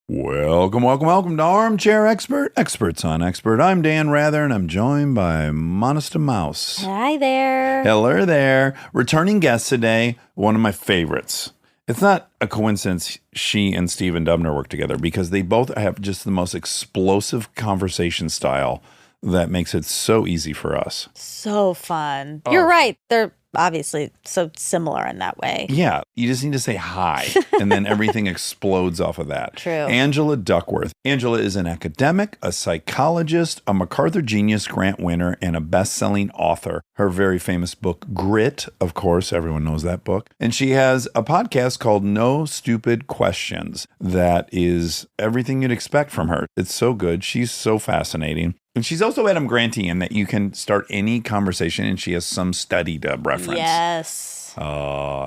Welcome to Armchair Expert, Experts on Expert. I'm Dan Rather, and I'm joined by Monista Mouse. Hi there. Hello there. Returning guest today, one of my favorites. It's not a coincidence she and Stephen Dubner work together because they both have just the most explosive conversation style that makes it so easy for us. So fun. You're right. They're obviously so similar in that way. Yeah, you just need to say hi, and then everything explodes off of that. True. Angela Duckworth. Angela is an academic, a psychologist, a MacArthur Genius Grant winner, and a best-selling author. Her very famous book, Grit, of course, everyone knows that book. And she has a podcast called No Stupid Questions that is everything you'd expect from her. It's so good. She's so fascinating. And she's also Adam Grantian that you can start any conversation and she has some study to reference. Yes. Oh,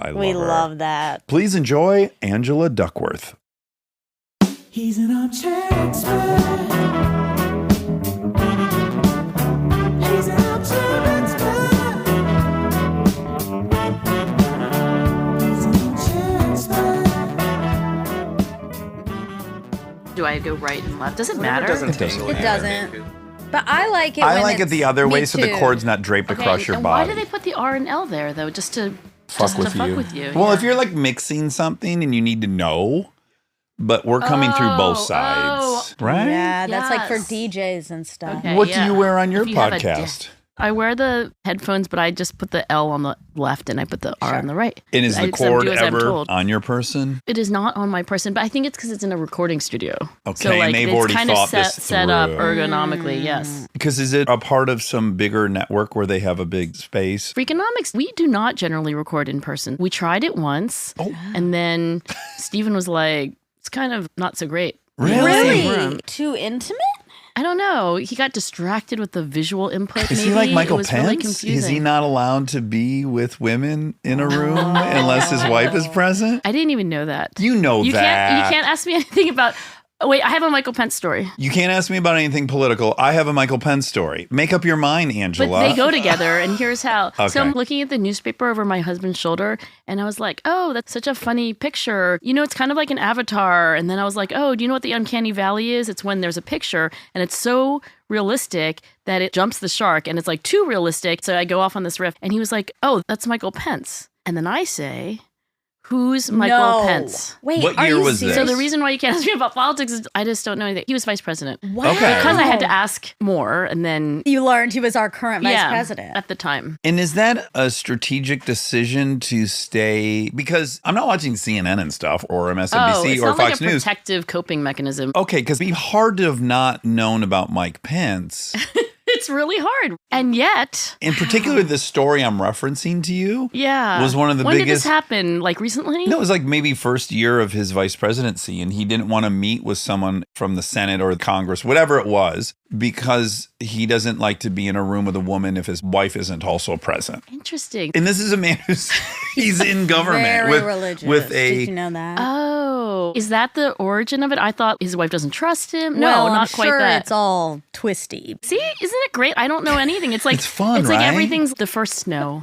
I love her. We love that. Please enjoy Angela Duckworth. He's an armchair expert. He's an armchair expert. He's an armchair expert. Do I go right and left? Does it matter? It doesn't. But I like it I when like it the other way so the cord's not draped across your and body. why do they put the R and L there, though? Just to fuck with you? Well, if you're like mixing something and you need to know, but we're coming through both sides, right? Yeah, that's like for Yes. DJs and stuff. Okay. What yeah. do you wear on your If you have a podcast? I wear the headphones, but I just put the L on the left and I put the R on the right. And is the I just do cord as I'm ever told. on your person? It is not on my person, but I think it's because it's in a recording studio. Okay, so, like, and they've it's already kind of thought this set up through. ergonomically, yes. Because is it a part of some bigger network where they have a big space? Freakonomics, we do not generally record in person. We tried it once, and then Stephen was like, it's kind of not so great. Really? Too intimate? I don't know. He got distracted with the visual input. Is maybe. he like Michael It was Pence? really confusing. Is he not allowed to be with women in a room unless his wife is present? I didn't even know that. You know that. You can't ask me anything about. Oh, wait, I have a Michael Pence story. You can't ask me about anything political. I have a Michael Pence story. Make up your mind, Angela. But they go together, and here's how. Okay. So I'm looking at the newspaper over my husband's shoulder, and I was like, oh, that's such a funny picture. You know, it's kind of like an avatar. And then I was like, oh, do you know what the uncanny valley is? It's when there's a picture, and it's so realistic that it jumps the shark, and it's like too realistic. So I go off on this riff, and he was like, oh, that's Michael Pence. And then I say, who's Michael Pence? Wait, What are year you was this? serious? So the reason why you can't ask me about politics is I just don't know anything. He was vice president. Wow. Okay. Because I had to ask more, and then You learned he was our current vice yeah, president. at the time. And is that a strategic decision to stay? Because I'm not watching CNN and stuff or Oh, MSNBC it's or not Fox like a News. protective coping mechanism. Okay, because it'd be hard to have not known about Mike Pence. It's really hard. And yet, In particular, the story I'm referencing to you yeah. was one of the when biggest. did this happen? Like recently? No, it was like maybe first year of his vice presidency, and he didn't want to meet with someone from the Senate or the Congress, whatever it was, because he doesn't like to be in a room with a woman if his wife isn't also present. Interesting. And this is a man who's he's in government Very with religious. with Did a you know that? Oh, is that the origin of it? I thought his wife doesn't trust him. No, well, not I'm quite sure that. it's all twisty. See, isn't it great? I don't know anything. It's like It's fun, It's like right? everything's the first snow.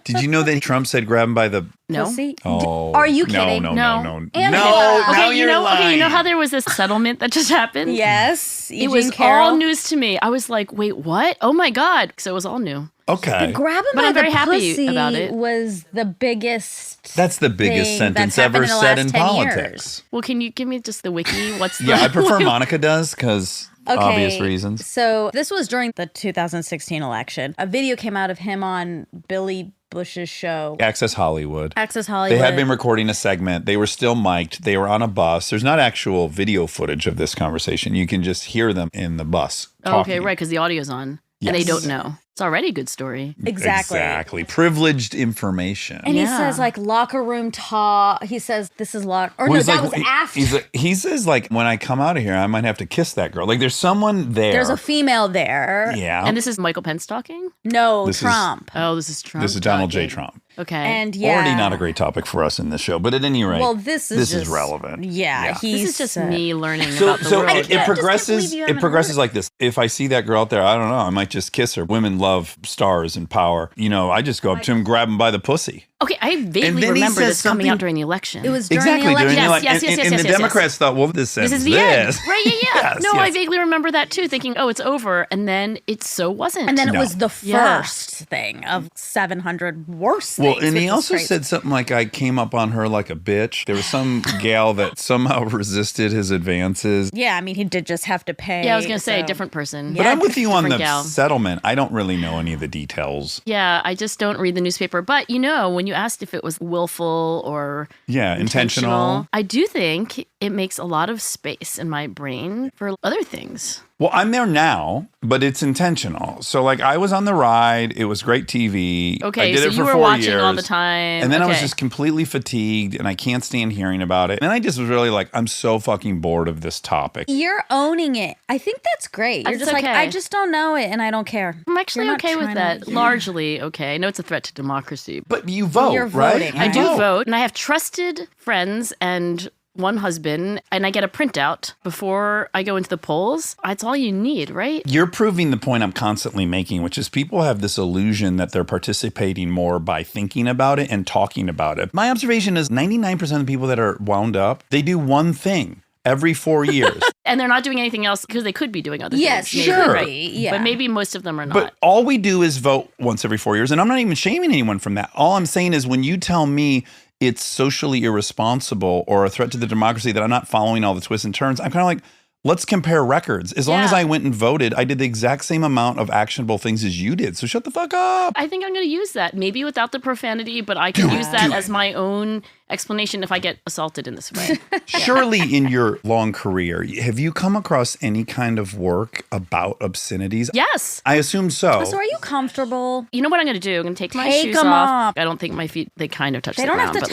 Did you know that Trump said grab him by the No. Pussy? Oh, Are you no, kidding? No, No. no, no, Angela. no. Okay, Now you you're know, lying. you know how there was this settlement that just happened? Yes. It was all news to me. I was like, wait, what? Oh my God. So it was all new. Okay, Grab him But by I'm the very happy pussy about it. was the biggest. that's the biggest thing sentence that's happened ever in the said last in 10 politics. years. Well, can you give me just the wiki? What's the Yeah, I prefer Monica does because obvious reasons. So this was during the 2016 election. A video came out of him on Billy Bush's show. Access Hollywood. Access Hollywood. They had been recording a segment. They were still mic'd. They were on a bus. There's not actual video footage of this conversation. You can just hear them in the bus talking. Okay, right, because the audio's on. And they Yes. don't know. It's already a good story. Exactly. Exactly. Privileged information. And he Yeah. says like locker room talk. He says this is locker. Or Well, no, he's that like- was after. he says like, when I come out of here, I might have to kiss that girl. Like there's someone there. There's a female there. Yeah. And this is Michael Pence talking? No, This is- Trump. Oh, this is Trump. This is Donald J. talking. Trump. Okay. And yeah. Already not a great topic for us in this show, but at any rate, Well, this is just relevant. Yeah, this is just me learning So, about the so world. it Yeah, just can't progresses. believe you It haven't progresses heard like this. If I see that girl out there, I don't know. I might just kiss her. Women love stars and power. You know, I just go up to him, grab him by the pussy. Okay, I And vaguely then he remember says this coming out something- during the election. It was during Exactly. the election. During the Yes, election. yes, yes, And yes, the yes. Democrats thought, well, this This says is the end. Right, yeah. Yes, No, I yes. vaguely remember that too, thinking, oh, it's over. And then it so wasn't. And then it No. was the Yeah. first thing of 700 worse Well, things. and he which is also crazy. said something like, I came up on her like a bitch. There was some gal that somehow resisted his advances. Yeah, I mean, he did just have to pay. yeah, I was going to say, so- different person. But I'm with you on the different gal. settlement. I don't really know any of the details. Yeah, I just don't read the newspaper. But, when you asked if it was willful or Yeah, intentional. I do think it makes a lot of space in my brain for other things. Well, I'm there now, but it's intentional. So, like, I was on the ride. It was great TV. I Okay, did so it for you were 4 watching years. all the time. And then I was Okay. just completely fatigued, and I can't stand hearing about it. And I just was really like, I'm so fucking bored of this topic. You're owning it. I think that's great. You're That's just like, okay. I just don't know it and I don't care. I'm actually You're not okay with trying that. to- Largely okay. I know it's a threat to democracy. But you vote, You're right? voting. You I do vote, and I have trusted friends and one husband, and I get a printout before I go into the polls. It's all you need, right? You're proving the point I'm constantly making, which is people have this illusion that they're participating more by thinking about it and talking about it. My observation is 99% of the people that are wound up, they do one thing every 4 years. And they're not doing anything else because they could be doing other Yes, things. maybe, sure. right? Yeah. But maybe most of them are not. But all we do is vote once every 4 years. And I'm not even shaming anyone from that. All I'm saying is when you tell me it's socially irresponsible or a threat to the democracy that I'm not following all the twists and turns, I'm kind of like, let's compare records. As long as Yeah. I went and voted, I did the exact same amount of actionable things as you did. So shut the fuck up. I think I'm going to use that, maybe without the profanity, but I can use that as my own explanation if I get assaulted in this way. Surely in your long career, have you come across any kind of work about obscenities? Yes. I assume so. So are you comfortable? You know what I'm going to do? I'm going to take my Take shoes 'em off. off. I don't think my feet, they kind of touch They the don't have ground. to but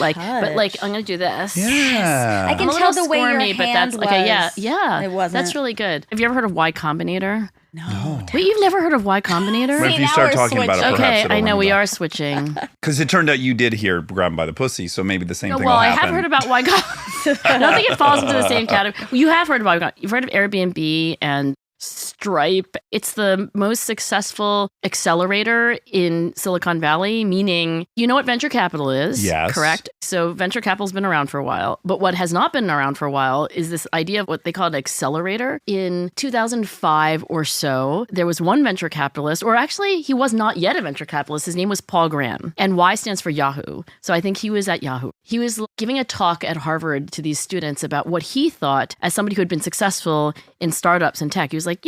like, touch. I'm going to do this. Yeah. I can I'm a tell little the way your squirmy, but that's hand okay. Yeah, was. yeah. It wasn't. That's really good. Have you ever heard of Y Combinator? No. Wait, you've never heard of Y Combinator? But if you now start we're talking about it, switching. perhaps Okay, it'll I know ring we a bell. are switching. Because it turned out you did hear Grab by the Pussy, so maybe the same thing Well, will I happen. have heard about Y Combinator. I don't think it falls into the same category. Well, you have heard about it. You've heard of Airbnb and Stripe. It's the most successful accelerator in Silicon Valley, meaning you know what venture capital is, Yes. correct? So venture capital's been around for a while, but what has not been around for a while is this idea of what they call an accelerator. In 2005 or so, there was one venture capitalist, or actually he was not yet a venture capitalist. His name was Paul Graham, and Y stands for Yahoo. So I think he was at Yahoo. He was giving a talk at Harvard to these students about what he thought as somebody who had been successful in startups and tech. He was like,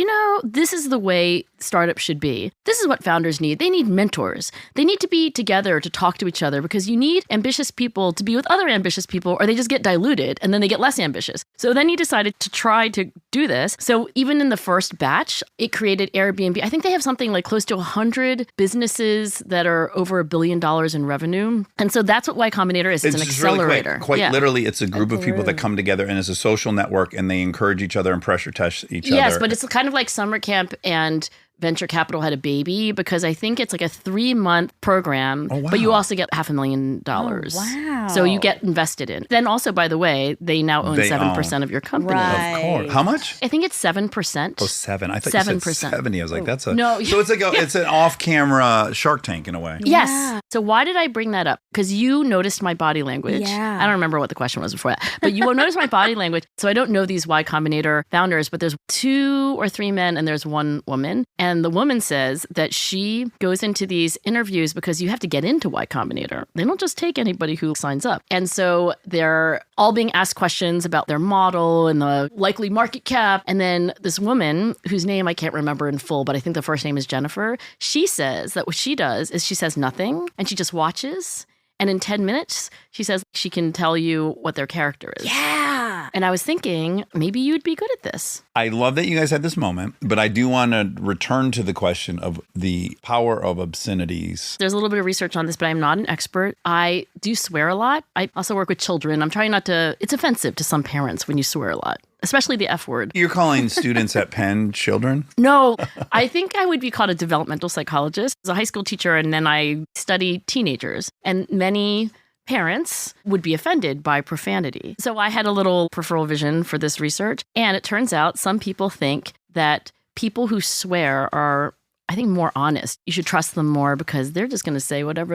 this is the way startups should be. This is what founders need. They need mentors. They need to be together to talk to each other because you need ambitious people to be with other ambitious people or they just get diluted and then they get less ambitious. So then he decided to try to do this. So even in the first batch, it created Airbnb. I think they have something like close to 100 businesses that are over $1 billion in revenue. And so that's what Y Combinator is. It's an just really accelerator. quite Yeah. literally, it's a group of people that come together and it's a social network and they encourage each other and pressure test each other. Yes, but it's kind of like summer camp and venture capital had a baby because I think it's like a 3-month program, Oh, wow. but you also get $500,000. wow. So you get invested in. Then also, by the way, they now own They 7% of your company. Right. Of course. How much? I think it's 7%. Oh, 7. I thought you said 7%. 70. I was like, that's a... No. So it's like it's an off-camera Shark Tank in a way. Yes. Yeah. So why did I bring that up? Because you noticed my body language. Yeah. I don't remember what the question was before that, but you noticed my body language. So I don't know these Y Combinator founders, but there's 2 or 3 men and there's 1 woman. And the woman says that she goes into these interviews because you have to get into Y Combinator. They don't just take anybody who signs up. And so they're all being asked questions about their model and the likely market cap. And then this woman, whose name I can't remember in full, but I think the first name is Jennifer, she says that what she does is she says nothing and she just watches. And in 10 minutes, she says she can tell you what their character is. Yeah. And I was thinking, maybe you'd be good at this. I love that you guys had this moment, but I do want to return to the question of the power of obscenities. There's a little bit of research on this, but I'm not an expert. I do swear a lot. I also work with children. I'm trying not to, it's offensive to some parents when you swear a lot, especially the F word. You're calling students at Penn children? No, I think I would be called a developmental psychologist. I was a high school teacher, and then I studied teenagers. And many parents would be offended by profanity. So I had a little peripheral vision for this research. And it turns out some people think that people who swear are, I I think, more honest. You should trust them more because they're just going to say whatever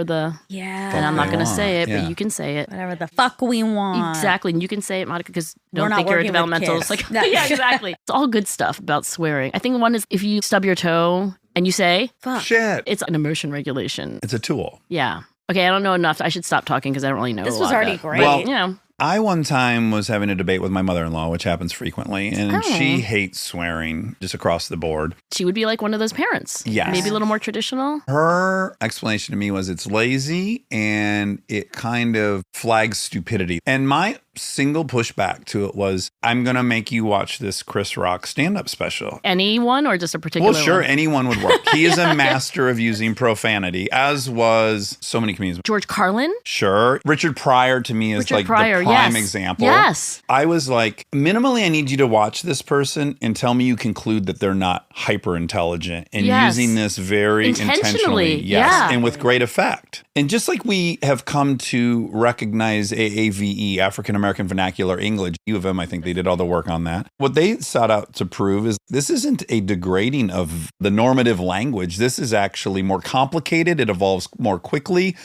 Yeah. and I'm not going to say it, Yeah. but you can say it. Whatever the fuck we want. Exactly. And you can say it, Monica, because We're don't not think you're a working with developmental. kids. It's like, No. yeah, exactly. It's all good stuff about swearing. I think one is if you stub your toe and you say, Fuck. Shit. it's an emotion regulation. It's a tool. Yeah. Okay, I don't know enough. I should stop talking because I don't really know This a was lot already about- great. Well, You know, I one time was having a debate with my mother-in-law, which happens frequently, and Oh. she hates swearing just across the board. she would be like one of those parents. Yes. Maybe a little more traditional. Her explanation to me was it's lazy and it kind of flags stupidity. And my single pushback to it was, I'm going to make you watch this Chris Rock stand-up special. Anyone or just a particular Well, sure, one? anyone would work. He is a master of using profanity, as was so many comedians. George Carlin? Sure. Richard Pryor to me is Richard like Pryor, the prime yes. example. Yes. I was like, minimally, I need you to watch this person and tell me you conclude that they're not hyper intelligent and Yes. using this very intentionally. Yes. yeah. And with great effect. And just like we have come to recognize AAVE, African American Vernacular English, U of M, I think they did all the work on that. What they sought out to prove is this isn't a degrading of the normative language. This is actually more complicated. It evolves more quickly.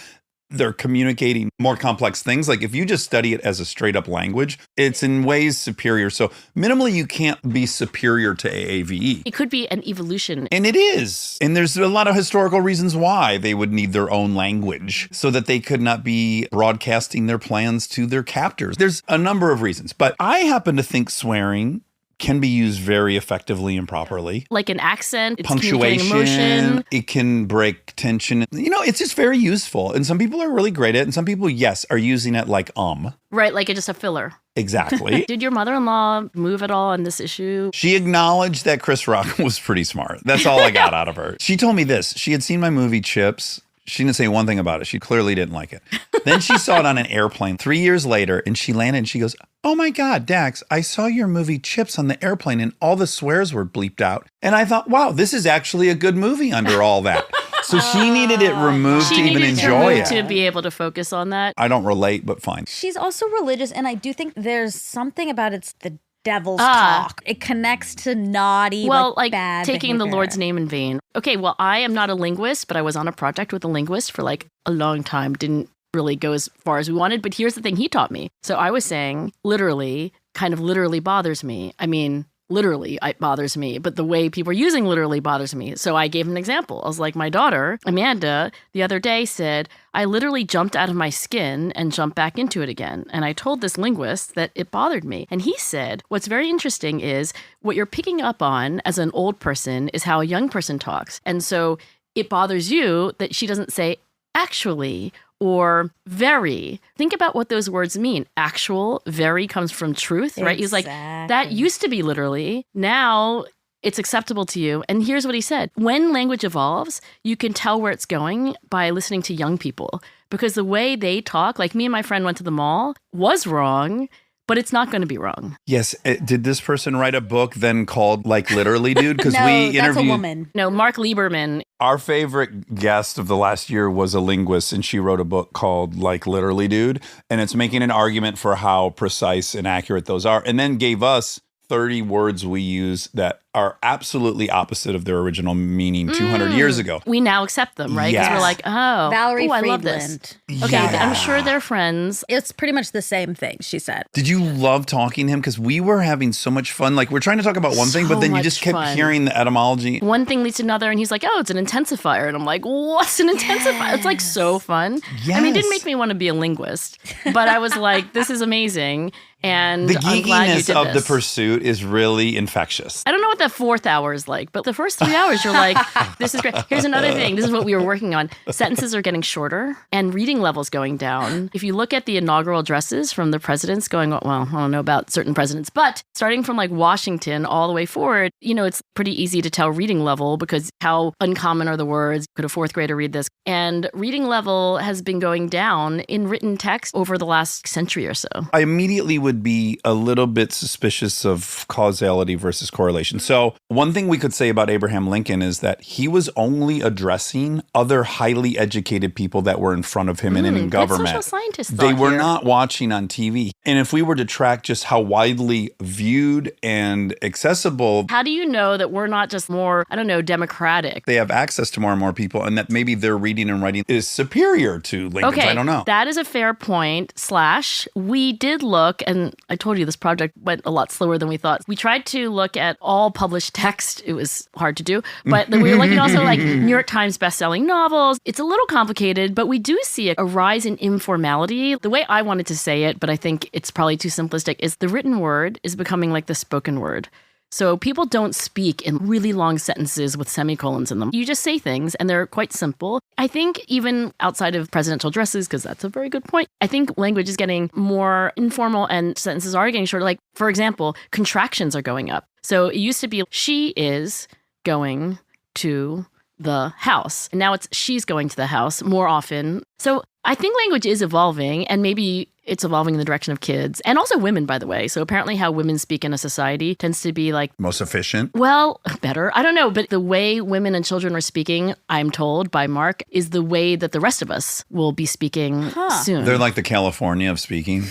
They're communicating more complex things. Like if you just study it as a straight up language, it's in ways superior. So minimally, you can't be superior to AAVE. It could be an evolution. And it is. And there's a lot of historical reasons why they would need their own language so that they could not be broadcasting their plans to their captors. There's a number of reasons. But I happen to think swearing can be used very effectively and properly. Like an accent, it's communicating Punctuation, emotion. it can break tension. You know, it's just very useful. And some people are really great at it. And some people, yes, are using it like Right, like it's just a filler. Exactly. Did your mother-in-law move at all on this issue? She acknowledged that Chris Rock was pretty smart. That's all I got out of her. She told me this. She had seen my movie Chips. She didn't say one thing about it. She clearly didn't like it. Then she saw it on an airplane 3 years later, and she landed and she goes, "Oh my God, Dax, I saw your movie Chips on the airplane and all the swears were bleeped out." And I thought, wow, this is actually a good movie under all that. So she needed it removed She to even needed to enjoy move it. to be able to focus on that. I don't relate, but fine. She's also religious, and I do think there's something about it's the devil's Ah. talk. It connects to naughty, Well, like bad taking the behavior. Lord's name in vain. Okay, well, I am not a linguist, but I was on a project with a linguist for like a long time. Didn't really go as far as we wanted, but here's the thing he taught me. So I was saying literally, kind of literally bothers me. I mean, literally it bothers me, but the way people are using literally bothers me. So I gave an example. I was like, my daughter, Amanda, the other day said, I literally jumped out of my skin and jumped back into it again. And I told this linguist that it bothered me. And he said, what's very interesting is what you're picking up on as an old person is how a young person talks. And so it bothers you that she doesn't say actually or very. Think about what those words mean. Actual, very comes from truth, right? He's like, that Exactly. used to be literally. Now it's acceptable to you. And here's what he said. When language evolves, you can tell where it's going by listening to young people. Because the way they talk, like me and my friend went to the mall, was wrong, but it's not going to be wrong. Yes. Did this person write a book then called like literally, dude? Because No, we that's a interviewed woman. No, Mark Lieberman. our favorite guest of the last year was a linguist, and she wrote a book called like literally, dude. And it's making an argument for how precise and accurate those are. And then gave us 30 words we use that are absolutely opposite of their original meaning 200 years ago. We now accept them, right? Because Yes. we're like, oh, Valerie ooh, I Friedland. love this. Okay, Yeah. I'm sure they're friends. It's pretty much the same thing, she said. Did you love talking to him? Because we were having so much fun. Like, we're trying to talk about one thing, So but then you much just kept fun. hearing the etymology. One thing leads to another, and he's like, oh, it's an intensifier. And I'm like, what's an intensifier? It's like so fun. I mean, it didn't Yes. make me want to be a linguist, but I was like, this is amazing. And The I'm glad you geekiness did of the this. pursuit is really infectious. I don't know what that fourth hour is like, but the first 3 hours, you're like, this is great. Here's another thing. This is what we were working on. Sentences are getting shorter and reading levels going down. If you look at the inaugural addresses from the presidents going, well, I don't know about certain presidents, but starting from like Washington all the way forward, you know, it's pretty easy to tell reading level because how uncommon are the words? Could a fourth grader read this? And reading level has been going down in written text over the last century or so. I immediately would be a little bit suspicious of causality versus correlation. So So one thing we could say about Abraham Lincoln is that he was only addressing other highly educated people that were in front of him and in Good government. social scientist They thought were here. not watching on TV. And if we were to track just how widely viewed and accessible, How do you know that we're not just more, I don't know, democratic? they have access to more and more people, and that maybe their reading and writing is superior to Lincoln's. Okay, I don't know. that is a fair point. / we did look, and I told you this project went a lot slower than we thought. We tried to look at all published text. It was hard to do, but we were looking also like New York Times bestselling novels. It's a little complicated, but we do see a rise in informality. The way I wanted to say it, but I think it's probably too simplistic, is the written word is becoming like the spoken word. So people don't speak in really long sentences with semicolons in them. You just say things and they're quite simple. I think even outside of presidential addresses, because that's a very good point, I think language is getting more informal and sentences are getting shorter. Like, for example, contractions are going up. So it used to be, she is going to the house. And now it's, she's going to the house more often. So I think language is evolving, and maybe it's evolving in the direction of kids and also women, by the way. So apparently how women speak in a society tends to be like, Most efficient. well, better. I don't know. But the way women and children are speaking, I'm told by Mark, is the way that the rest of us will be speaking soon. They're like the California of speaking.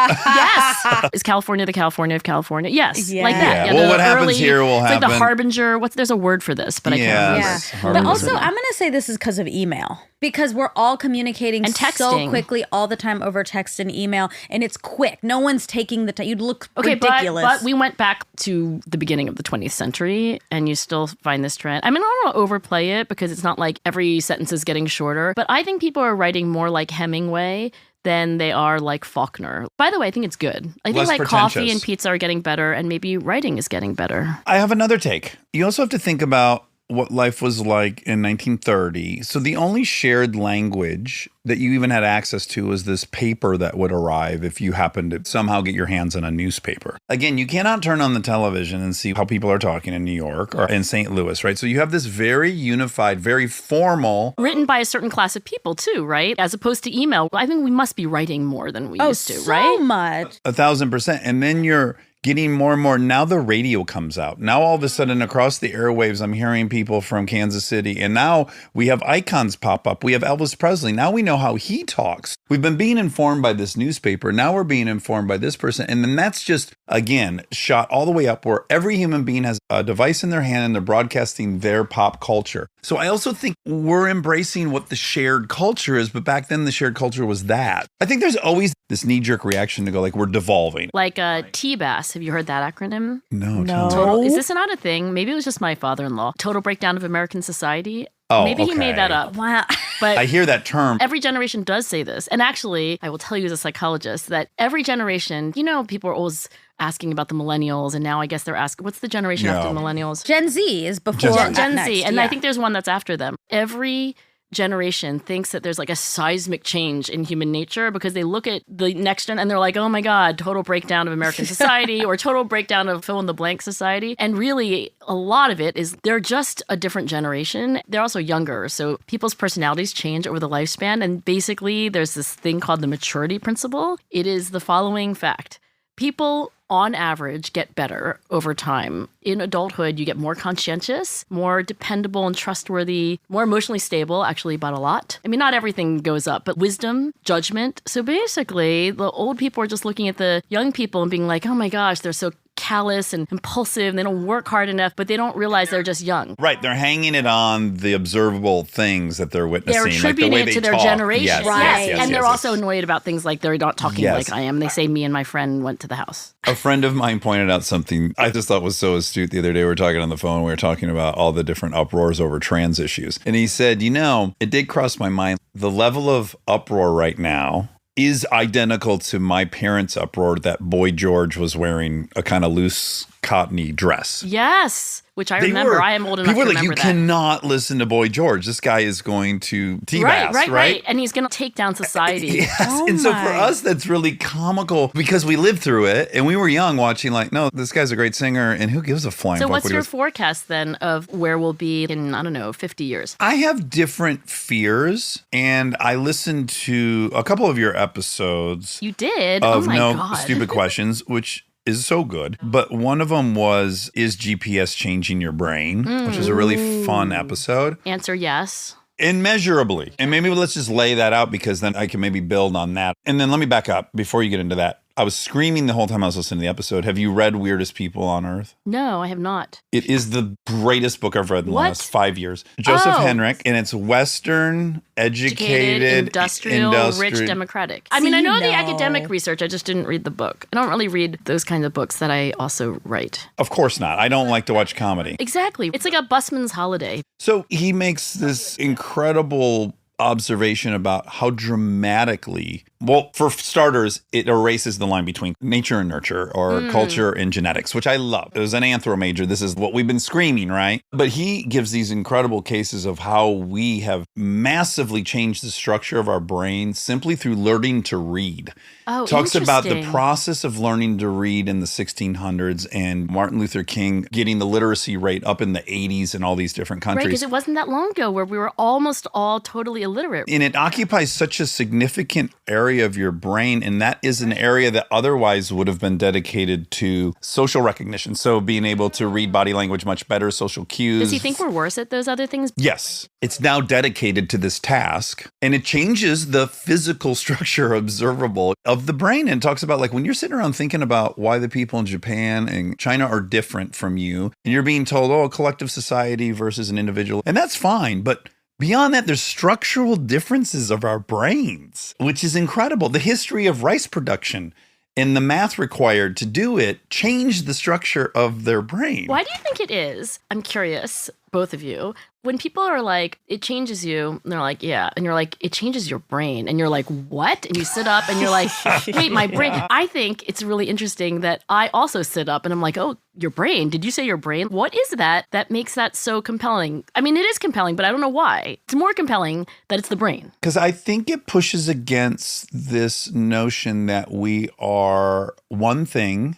Yes. Is California the California of California? Yes. Yeah. Like that. Yeah. Well, the what happens here will it's like the happen. harbinger. There's a word for this, but I can't remember. Yeah. Harbinger. But also, I'm going to say this is because of email. Because we're all communicating And so texting. quickly all the time over text and email, and it's quick. No one's taking the time. You'd look Okay, ridiculous. but we went back to the beginning of the 20th century, and you still find this trend. I mean, I don't want to overplay it because it's not like every sentence is getting shorter, but I think people are writing more like Hemingway than they are like Faulkner. By the way, I think it's good. I think Less like coffee pretentious. and pizza are getting better, and maybe writing is getting better. I have another take. You also have to think about what life was like in 1930. So the only shared language that you even had access to was this paper that would arrive if you happened to somehow get your hands on a newspaper. Again, you cannot turn on the television and see how people are talking in New York or in St. Louis, right? So you have this very unified, very formal. Written by a certain class of people too, right? As opposed to email. I think we must be writing more than we used to, so right? much. 1,000%. And then you're getting more and more. Now the radio comes out. Now all of a sudden across the airwaves, I'm hearing people from Kansas City. And now we have icons pop up. We have Elvis Presley. Now we know how he talks. We've been being informed by this newspaper. Now we're being informed by this person. And then that's just, again, shot all the way up where every human being has a device in their hand and they're broadcasting their pop culture. So I also think we're embracing what the shared culture is. But back then the shared culture was that. I think there's always this knee-jerk reaction to go like, we're devolving. Like TBAS. Have you heard that acronym? No. Total. Is this not a thing? Maybe it was just my father-in-law. Total breakdown of American society. Oh, Maybe he made okay. that up. Wow. But I hear that term. every generation does say this. And actually, I will tell you as a psychologist that every generation, you know, people are always asking about the millennials. And now I guess they're asking, what's the generation after the millennials? Gen Z is before Gen Z. Gen next, Z. And yeah. I think there's one that's after them. Every generation thinks that there's like a seismic change in human nature because they look at the next gen and they're like, oh my God, total breakdown of American society or total breakdown of fill in the blank society. And really, a lot of it is they're just a different generation. They're also younger. So people's personalities change over the lifespan. And basically, there's this thing called the maturity principle. It is the following fact. People, on average, get better over time. In adulthood, you get more conscientious, more dependable and trustworthy, more emotionally stable, actually, but a lot. I mean, not everything goes up, but wisdom, judgment. So basically, the old people are just looking at the young people and being like, oh my gosh, they're so callous and impulsive and they don't work hard enough, but they don't realize they're just young. Right. They're hanging it on the observable things that they're witnessing. They're attributing like the way it they to their talk. generation. Yes, Right. yes, And they're yes, also yes. annoyed about things like they're not talking Yes. like I am. They say me and my friend went to the house. A friend of mine pointed out something I just thought was so astute the other day. We were talking on the phone. We were talking about all the different uproars over trans issues. And he said, you know, it did cross my mind. The level of uproar right now is identical to my parents' uproar that Boy George was wearing a kind of loose cottony dress. Yes, which I remember. I am old enough to People were like, remember you that. cannot listen to Boy George. This guy is going to T-bass, Right. And he's going to take down society. Yes. Oh and so for my. us, that's really comical because we lived through it and we were young watching like, no, this guy's a great singer and who gives a flying So fuck what's what he your was. forecast then of where we'll be in, I don't know, 50 years? I have different fears and I listened to a couple of your episodes You did? of oh my No God. Stupid Questions, which is so good. But one of them was, is GPS changing your brain? Which is a really fun episode. Answer yes. Immeasurably. And maybe let's just lay that out because then I can maybe build on that. And then let me back up before you get into that. I was screaming the whole time I was listening to the episode. Have you read Weirdest People on Earth? No, I have not. It is the greatest book I've read in the What? last 5 years. Joseph Oh. Henrik, and it's Western, educated, industrial, rich, democratic. I mean, I know the academic research. I just didn't read the book. I don't really read those kinds of books that I also write. Of course not. I don't like to watch comedy. Exactly. It's like a busman's holiday. So he makes this incredible observation about how dramatically, well, for starters, it erases the line between nature and nurture or culture and genetics, which I love. It was an anthro major. This is what we've been screaming, right? But he gives these incredible cases of how we have massively changed the structure of our brain simply through learning to read. Oh, Talks about the interesting. process of learning to read in the 1600s and Martin Luther King getting the literacy rate up in the 80s in all these different Right, countries. because it wasn't that long ago where we were almost all totally illiterate. And it occupies such a significant area of your brain. And that is an area that otherwise would have been dedicated to social recognition. So being able to read body language much better, social cues. Does he think we're worse at those other things? Yes. It's now dedicated to this task. And it changes the physical structure observable of the brain. And talks about like when you're sitting around thinking about why the people in Japan and China are different from you. And you're being told, oh, a collective society versus an individual. And that's fine. But beyond that, there's structural differences of our brains, which is incredible. The history of rice production and the math required to do it changed the structure of their brain. Why do you think it is? I'm curious, both of you. When people are like, it changes you, and they're like, yeah. And you're like, it changes your brain. And you're like, what? And you sit up and you're like, wait, my brain. I think it's really interesting that I also sit up and I'm like, oh, your brain. Did you say your brain? What is that makes that so compelling? I mean, it is compelling, but I don't know why. It's more compelling that it's the brain. Because I think it pushes against this notion that we are one thing.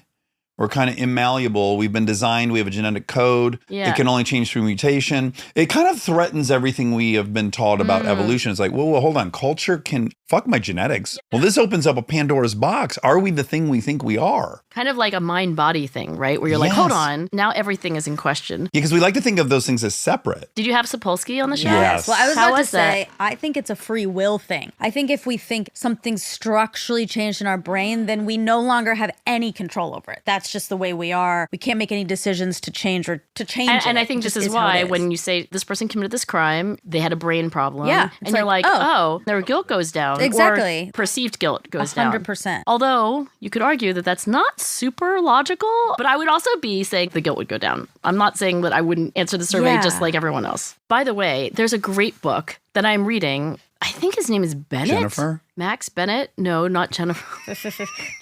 We're kind of immalleable. We've been designed. We have a genetic code. Yeah. It can only change through mutation. It kind of threatens everything we have been taught about evolution. It's like, whoa, hold on. Culture can fuck my genetics. Well, this opens up a Pandora's box. Are we the thing we think we are? Kind of like a mind-body thing, right? Where you're like, hold on, now everything is in question. Yeah, because we like to think of those things as separate. Did you have Sapolsky on the show? Yes. Well, I was How about to was that? say, I think it's a free will thing. I think if we think something's structurally changed in our brain, then we no longer have any control over it. That's just the way we are. We can't make any decisions to change or to change it. And I think It this just is how why it is. when you say this person committed this crime, they had a brain problem. Yeah, And it's you're like, like, oh. oh, their guilt goes down. Exactly. Or perceived guilt goes down. 100%. Although you could argue that that's not super logical, but I would also be saying the guilt would go down. I'm not saying that I wouldn't answer the survey Yeah. just like everyone else. By the way, there's a great book that I'm reading. I think his name is Bennett. Jennifer? Max Bennett? No, not Jennifer.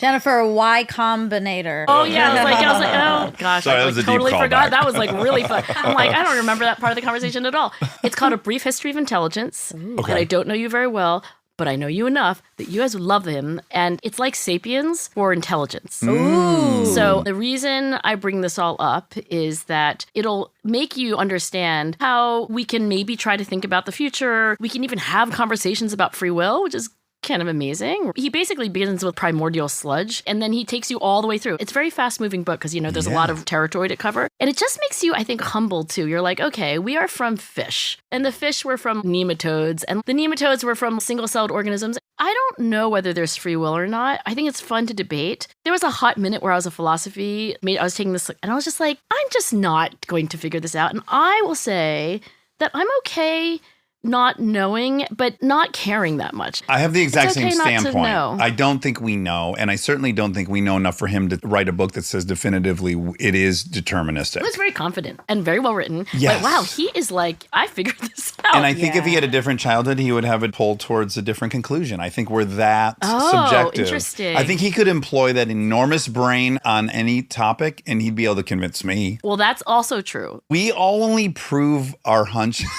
Jennifer Y Combinator. Oh yeah, I was like, oh gosh, Sorry, that I was a deep totally forgot. callback. That was like really fun. I'm like, I don't remember that part of the conversation at all. It's called A Brief History of Intelligence. Okay. And I don't know you very well, but I know you enough that you guys would love him. And it's like Sapiens for intelligence. Ooh. So the reason I bring this all up is that it'll make you understand how we can maybe try to think about the future. We can even have conversations about free will, which is kind of amazing. He basically begins with primordial sludge, and then he takes you all the way through. It's a very fast-moving book because, there's a lot of territory to cover. And it just makes you, I think, humble, too. You're like, okay, we are from fish, and the fish were from nematodes, and the nematodes were from single-celled organisms. I don't know whether there's free will or not. I think it's fun to debate. There was a hot minute where I was a philosophy, I was taking this, and I was just like, I'm just not going to figure this out. And I will say that I'm okay not knowing, but not caring that much. I have the exact It's okay same not to standpoint. know. I don't think we know, and I certainly don't think we know enough for him to write a book that says definitively it is deterministic. It was very confident and very well written. Yes. But wow, he is like, I figured this out. And I think if he had a different childhood, he would have it pull towards a different conclusion. I think we're that Oh, subjective. interesting. I think he could employ that enormous brain on any topic, and he'd be able to convince me. Well, that's also true. We all only prove our hunches.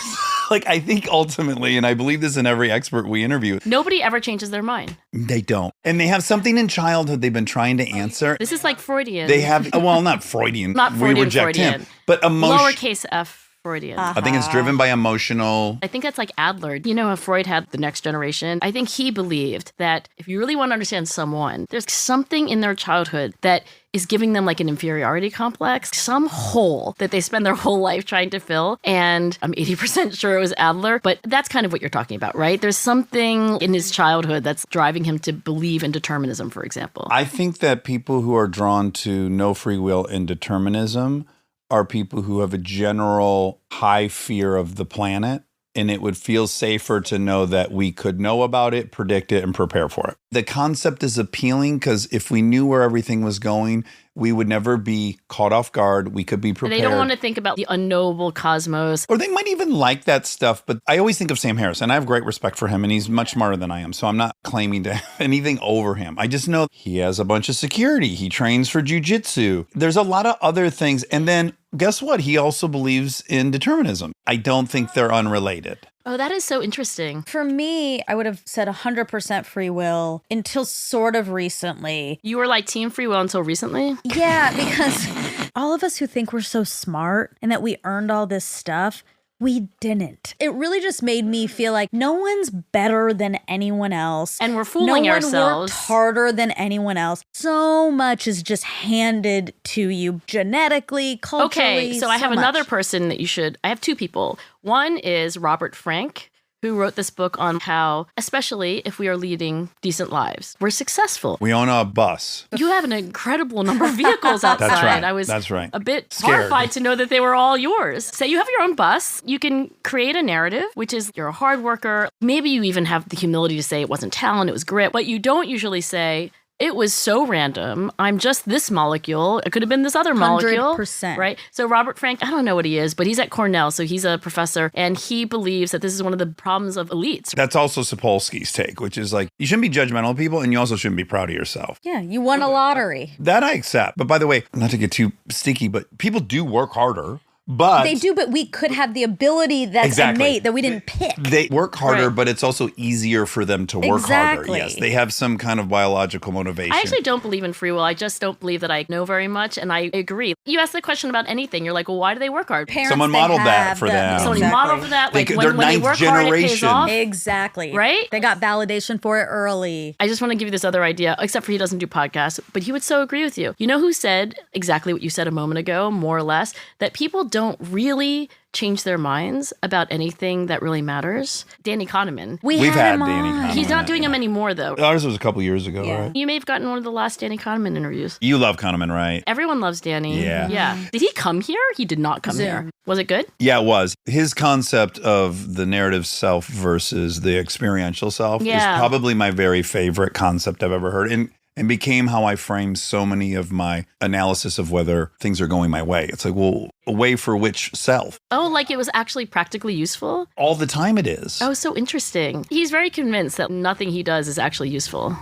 Like, I think ultimately, and I believe this in every expert we interview, Nobody ever changes their mind. they don't. And they have something in childhood they've been trying to answer. This is like Freudian. They have, well, not Freudian. Not We Freudian, reject Freudian. him. But emotion. Lowercase f. Freudian. I think it's driven by emotional. I think that's like Adler. You know how Freud had the next generation? I think he believed that if you really want to understand someone, there's something in their childhood that is giving them like an inferiority complex, some hole that they spend their whole life trying to fill. And I'm 80% sure it was Adler, but that's kind of what you're talking about, right? There's something in his childhood that's driving him to believe in determinism, for example. I think that people who are drawn to no free will and determinism are people who have a general high fear of the planet. And it would feel safer to know that we could know about it, predict it, and prepare for it. The concept is appealing because if we knew where everything was going, we would never be caught off guard. We could be prepared. They don't want to think about the unknowable cosmos. Or they might even like that stuff. But I always think of Sam Harris, and I have great respect for him, and he's much smarter than I am. So I'm not claiming to have anything over him. I just know he has a bunch of security. He trains for jujitsu. There's a lot of other things. And then guess what? He also believes in determinism. I don't think they're unrelated. Oh, that is so interesting. For me, I would have said 100% free will until sort of recently. You were like team free will until recently? Yeah, because all of us who think we're so smart and that we earned all this stuff, we didn't. It really just made me feel like no one's better than anyone else. And we're fooling ourselves. No one worked harder than anyone else. So much is just handed to you genetically, culturally. Okay, so I have another person that you should. I have two people. One is Robert Frank, who wrote this book on how, especially if we are leading decent lives, we're successful. We own a bus. You have an incredible number of vehicles outside. That's right. I was That's right. a bit Scared. horrified to know that they were all yours. Say you have your own bus. You can create a narrative, which is you're a hard worker. Maybe you even have the humility to say it wasn't talent, it was grit. But you don't usually say, it was so random. I'm just this molecule. It could have been this other molecule. 100%. Right? So Robert Frank, I don't know what he is, but he's at Cornell. So he's a professor. And he believes that this is one of the problems of elites. That's also Sapolsky's take, which is like, you shouldn't be judgmental of people and you also shouldn't be proud of yourself. Yeah, you won a lottery. That I accept. But by the way, not to get too sticky, but people do work harder. But They do, but we could have the ability that's Exactly. innate that we didn't pick. they work harder, Right. but it's also easier for them to work harder. Exactly. Yes, they have some kind of biological motivation. I actually don't believe in free will. I just don't believe that I know very much. And I agree. You ask the question about anything. You're like, well, why do they work hard? Parents, Someone they modeled that have for the- them. Somebody Exactly. modeled for that. They Like could- when they're they ninth work hard, it pays generation. off. Exactly. Right? They got validation for it early. I just want to give you this other idea, except for he doesn't do podcasts, but he would so agree with you. You know who said exactly what you said a moment ago, more or less, that people don't really change their minds about anything that really matters? Danny Kahneman. We've had had him Danny on. Kahneman. He's not doing them anymore, though. Ours was a couple years ago, Yeah. right? You may have gotten one of the last Danny Kahneman interviews. You love Kahneman, right? Everyone loves Danny. Yeah. Yeah. Did he come here? He did not come Zoom. here. Was it good? Yeah, it was. His concept of the narrative self versus the experiential self Yeah. is probably my very favorite concept I've ever heard. And became how I frame so many of my analysis of whether things are going my way. It's like, well, a way for which self? Oh, like it was actually practically useful? All the time it is. Oh, so interesting. He's very convinced that nothing he does is actually useful.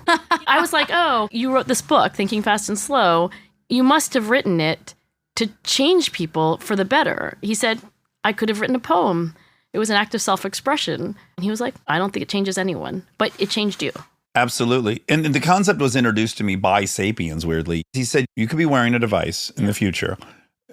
I was like, oh, you wrote this book, Thinking Fast and Slow. You must have written it to change people for the better. He said, I could have written a poem. It was an act of self-expression. And he was like, I don't think it changes anyone, but it changed you. Absolutely. And the concept was introduced to me by Sapiens, weirdly. He said, you could be wearing a device in the future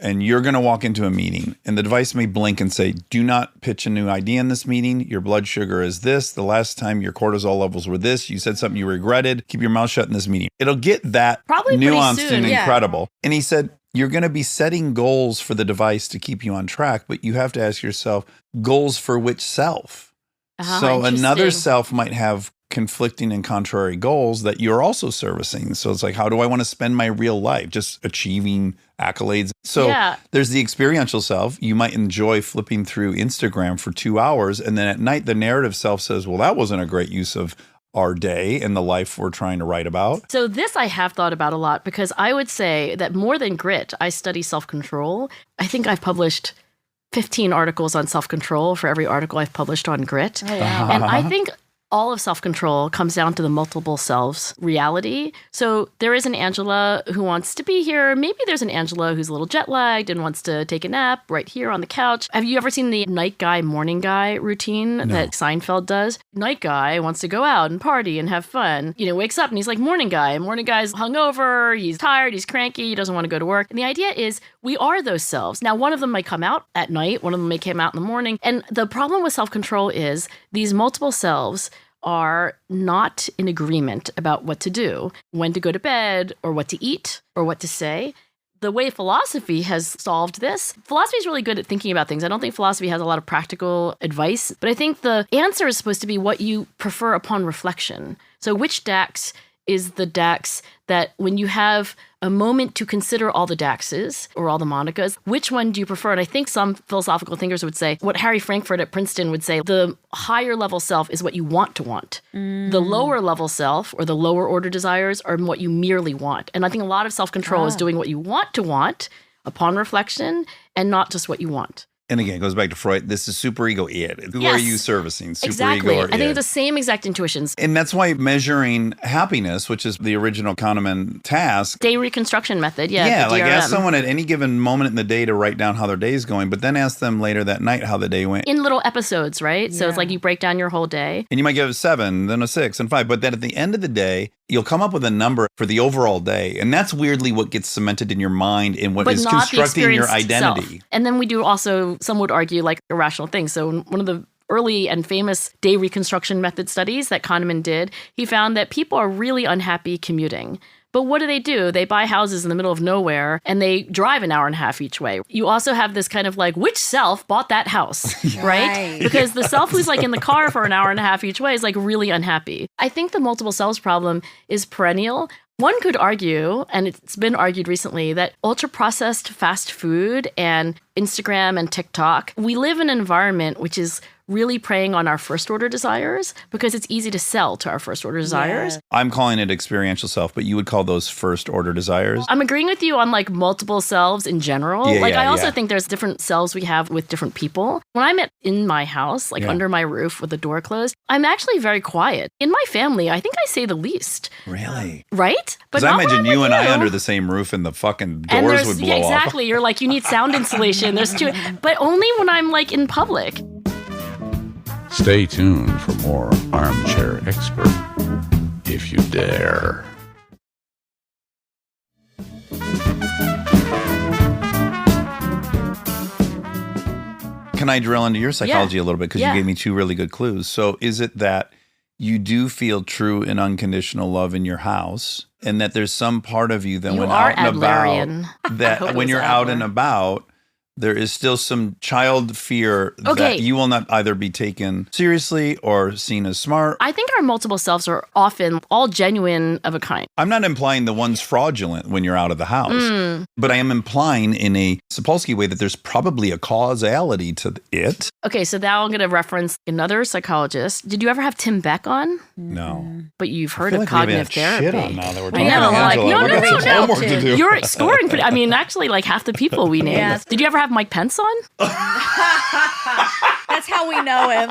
and you're going to walk into a meeting and the device may blink and say, do not pitch a new idea in this meeting. Your blood sugar is this. The last time your cortisol levels were this. You said something you regretted. Keep your mouth shut in this meeting. It'll get that Probably pretty nuanced soon, and yeah. incredible. And he said, you're going to be setting goals for the device to keep you on track, but you have to ask yourself, goals for which self? So another Interesting. self might have conflicting and contrary goals that you're also servicing. So it's like, how do I want to spend my real life? Just achieving accolades. So Yeah. there's the experiential self. You might enjoy flipping through Instagram for 2 hours. And then at night, the narrative self says, well, that wasn't a great use of our day and the life we're trying to write about. So this I have thought about a lot because I would say that more than grit, I study self-control. I think I've published 15 articles on self-control for every article I've published on grit. Oh, wow. And I think all of self-control comes down to the multiple selves reality. So there is an Angela who wants to be here. Maybe there's an Angela who's a little jet-lagged and wants to take a nap right here on the couch. Have you ever seen the night guy, morning guy routine that Seinfeld does? Night guy wants to go out and party and have fun. Wakes up and he's like morning guy. And morning guy's hungover, he's tired, he's cranky, he doesn't want to go to work. And the idea is we are those selves. Now, one of them might come out at night, one of them may come out in the morning. And the problem with self-control is these multiple selves are not in agreement about what to do, when to go to bed, or what to eat, or what to say. The way philosophy has solved this, philosophy is really good at thinking about things. I don't think philosophy has a lot of practical advice, but I think the answer is supposed to be what you prefer upon reflection. So which Dax is the Dax that when you have a moment to consider all the Daxes or all the Monicas, which one do you prefer? And I think some philosophical thinkers would say, what Harry Frankfurt at Princeton would say, the higher level self is what you want to want. The lower level self or the lower order desires are what you merely want. And I think a lot of self-control is doing what you want to want upon reflection and not just what you want. And again, it goes back to Freud. This is superego id. Who Yes. are you servicing? Superego Exactly. or I think id? it's the same exact intuitions. And that's why measuring happiness, which is the original Kahneman task. Day reconstruction method. Yeah. Yeah, the like DRM. ask someone at any given moment in the day to write down how their day is going, but then ask them later that night how the day went. In little episodes, right? So it's Yeah. like you break down your whole day. And you might give it 7, then a 6 and 5. But then at the end of the day, you'll come up with a number for the overall day. And that's weirdly what gets cemented in your mind and what But is not the constructing your experienced identity. self. And then we do also, some would argue, like irrational things. So one of the early and famous day reconstruction method studies that Kahneman did, he found that people are really unhappy commuting. But what do? They buy houses in the middle of nowhere and they drive an hour and a half each way. You also have this kind of like, which self bought that house, right? Right. Because the self who's like in the car for an hour and a half each way is like really unhappy. I think the multiple selves problem is perennial. One could argue, and it's been argued recently, that ultra-processed fast food and Instagram and TikTok, we live in an environment which is really preying on our first-order desires because it's easy to sell to our first-order desires. I'm calling it experiential self, but you would call those first order desires. I'm agreeing with you on like multiple selves in general. Yeah, I also yeah. think there's different selves we have with different people. When I'm in my house, like Yeah. under my roof with the door closed, I'm actually very quiet. In my family, I think I say the least, Really? right? Because I not when imagine I'm you with and I under the same roof and the fucking And doors there's would blow yeah, off. exactly. You're like, you need sound insulation. There's two, but only when I'm like in public. Stay tuned for more Armchair Expert, if you dare. Can I drill into your psychology a little bit? Because Yeah. you gave me 2 really good clues. So is it that you do feel true and unconditional love in your house, and that there's some part of you that You when are out and Adlerian. about, I hope that it when was you're out Adler. and about, there is still some child fear Okay. that you will not either be taken seriously or seen as smart. I think our multiple selves are often all genuine of a kind. I'm not implying the one's fraudulent when you're out of the house, but I am implying in a Sapolsky way that there's probably a causality to it. Okay, so now I'm going to reference another psychologist. Did you ever have Tim Beck on? No. But you've heard I feel of like we cognitive have shit therapy. on now that we're I talking know, to like, Angela. no, We no, got some no, no. homework to do. You're scoring pretty. I mean, actually, like half the people we named. Yes. Did you ever have Mike Pence on? That's how we know him.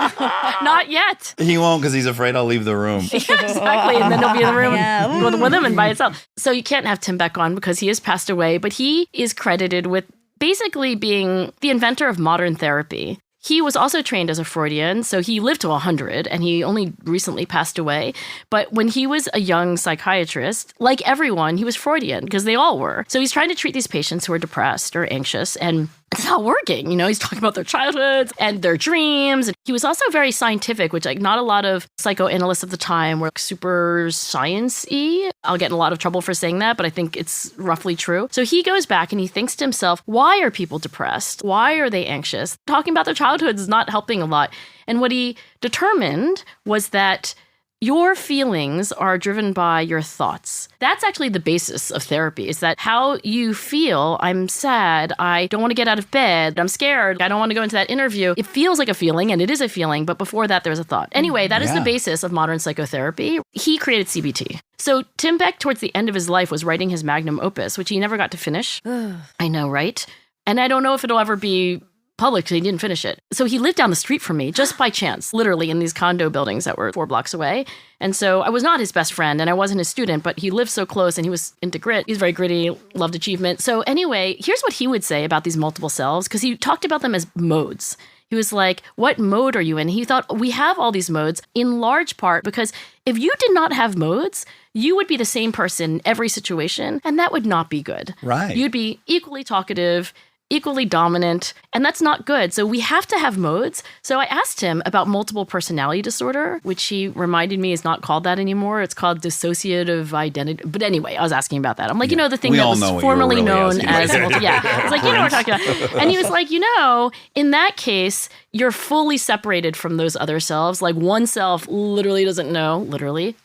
Not yet. He won't because he's afraid I'll leave the room. Exactly. And then he'll be in the room Yeah. with him and by itself. So you can't have Tim Beck on because he has passed away, but he is credited with basically being the inventor of modern therapy. He was also trained as a Freudian, so he lived to 100 and he only recently passed away. But when he was a young psychiatrist, like everyone, he was Freudian because they all were. So he's trying to treat these patients who are depressed or anxious, and it's not working. You know, he's talking about their childhoods and their dreams. And he was also very scientific, which like not a lot of psychoanalysts of the time were super science-y. I'll get in a lot of trouble for saying that, but I think it's roughly true. So he goes back and he thinks to himself, why are people depressed? Why are they anxious? Talking about their childhoods is not helping a lot. And what he determined was that your feelings are driven by your thoughts. That's actually the basis of therapy, is that how you feel. I'm sad. I don't want to get out of bed. I'm scared. I don't want to go into that interview. It feels like a feeling, and it is a feeling, but before that, there's a thought. Anyway, that is the Yeah. basis of modern psychotherapy. He created CBT. So Tim Beck, towards the end of his life, was writing his magnum opus, which he never got to finish. I know, right? And I don't know if it'll ever be published. He didn't finish it. So he lived down the street from me just by chance, literally in these condo buildings that were 4 blocks away. And so I was not his best friend and I wasn't his student, but he lived so close and he was into grit. He's very gritty, loved achievement. So anyway, here's what he would say about these multiple selves, because he talked about them as modes. He was like, what mode are you in? He thought we have all these modes in large part because if you did not have modes, you would be the same person in every situation, and that would not be good. Right. You'd be equally talkative, equally dominant, and that's not good. So we have to have modes. So I asked him about multiple personality disorder, which he reminded me is not called that anymore. It's called dissociative identity. But anyway, I was asking about that. I'm like, the thing that was formerly known as, I was like, what we're talking about. And he was like, in that case, you're fully separated from those other selves. Like one self literally doesn't know, literally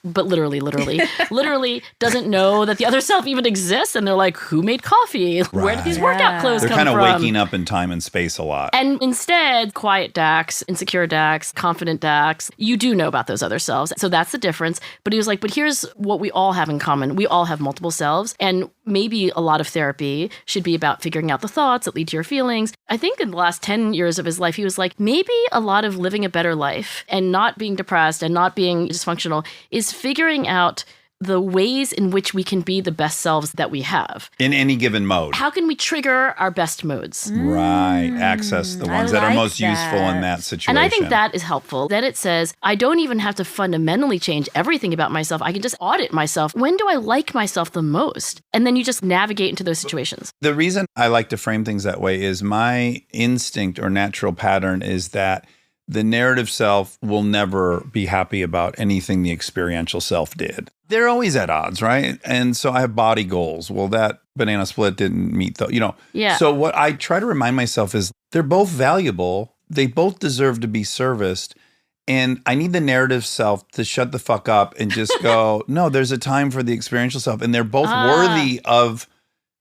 doesn't know that the other self even exists. And they're like, who made coffee? Where did these workout clothes They're come kind from? of waking up in time and space a lot. And instead, quiet Dax, insecure Dax, confident Dax, you do know about those other selves. So that's the difference. But he was like, but here's what we all have in common. We all have multiple selves. And maybe a lot of therapy should be about figuring out the thoughts that lead to your feelings. I think in the last 10 years of his life, he was like, maybe a lot of living a better life and not being depressed and not being dysfunctional is figuring out the ways in which we can be the best selves that we have. In any given mode. How can we trigger our best modes? Right. Access the ones that are most useful in that situation. And I think that is helpful. Then it says, I don't even have to fundamentally change everything about myself. I can just audit myself. When do I like myself the most? And then you just navigate into those situations. The reason I like to frame things that way is my instinct or natural pattern is that the narrative self will never be happy about anything the experiential self did. They're always at odds, right? And so I have body goals. Well, that banana split didn't meet Yeah. So what I try to remind myself is they're both valuable. They both deserve to be serviced. And I need the narrative self to shut the fuck up and just go, no, there's a time for the experiential self. And they're both worthy of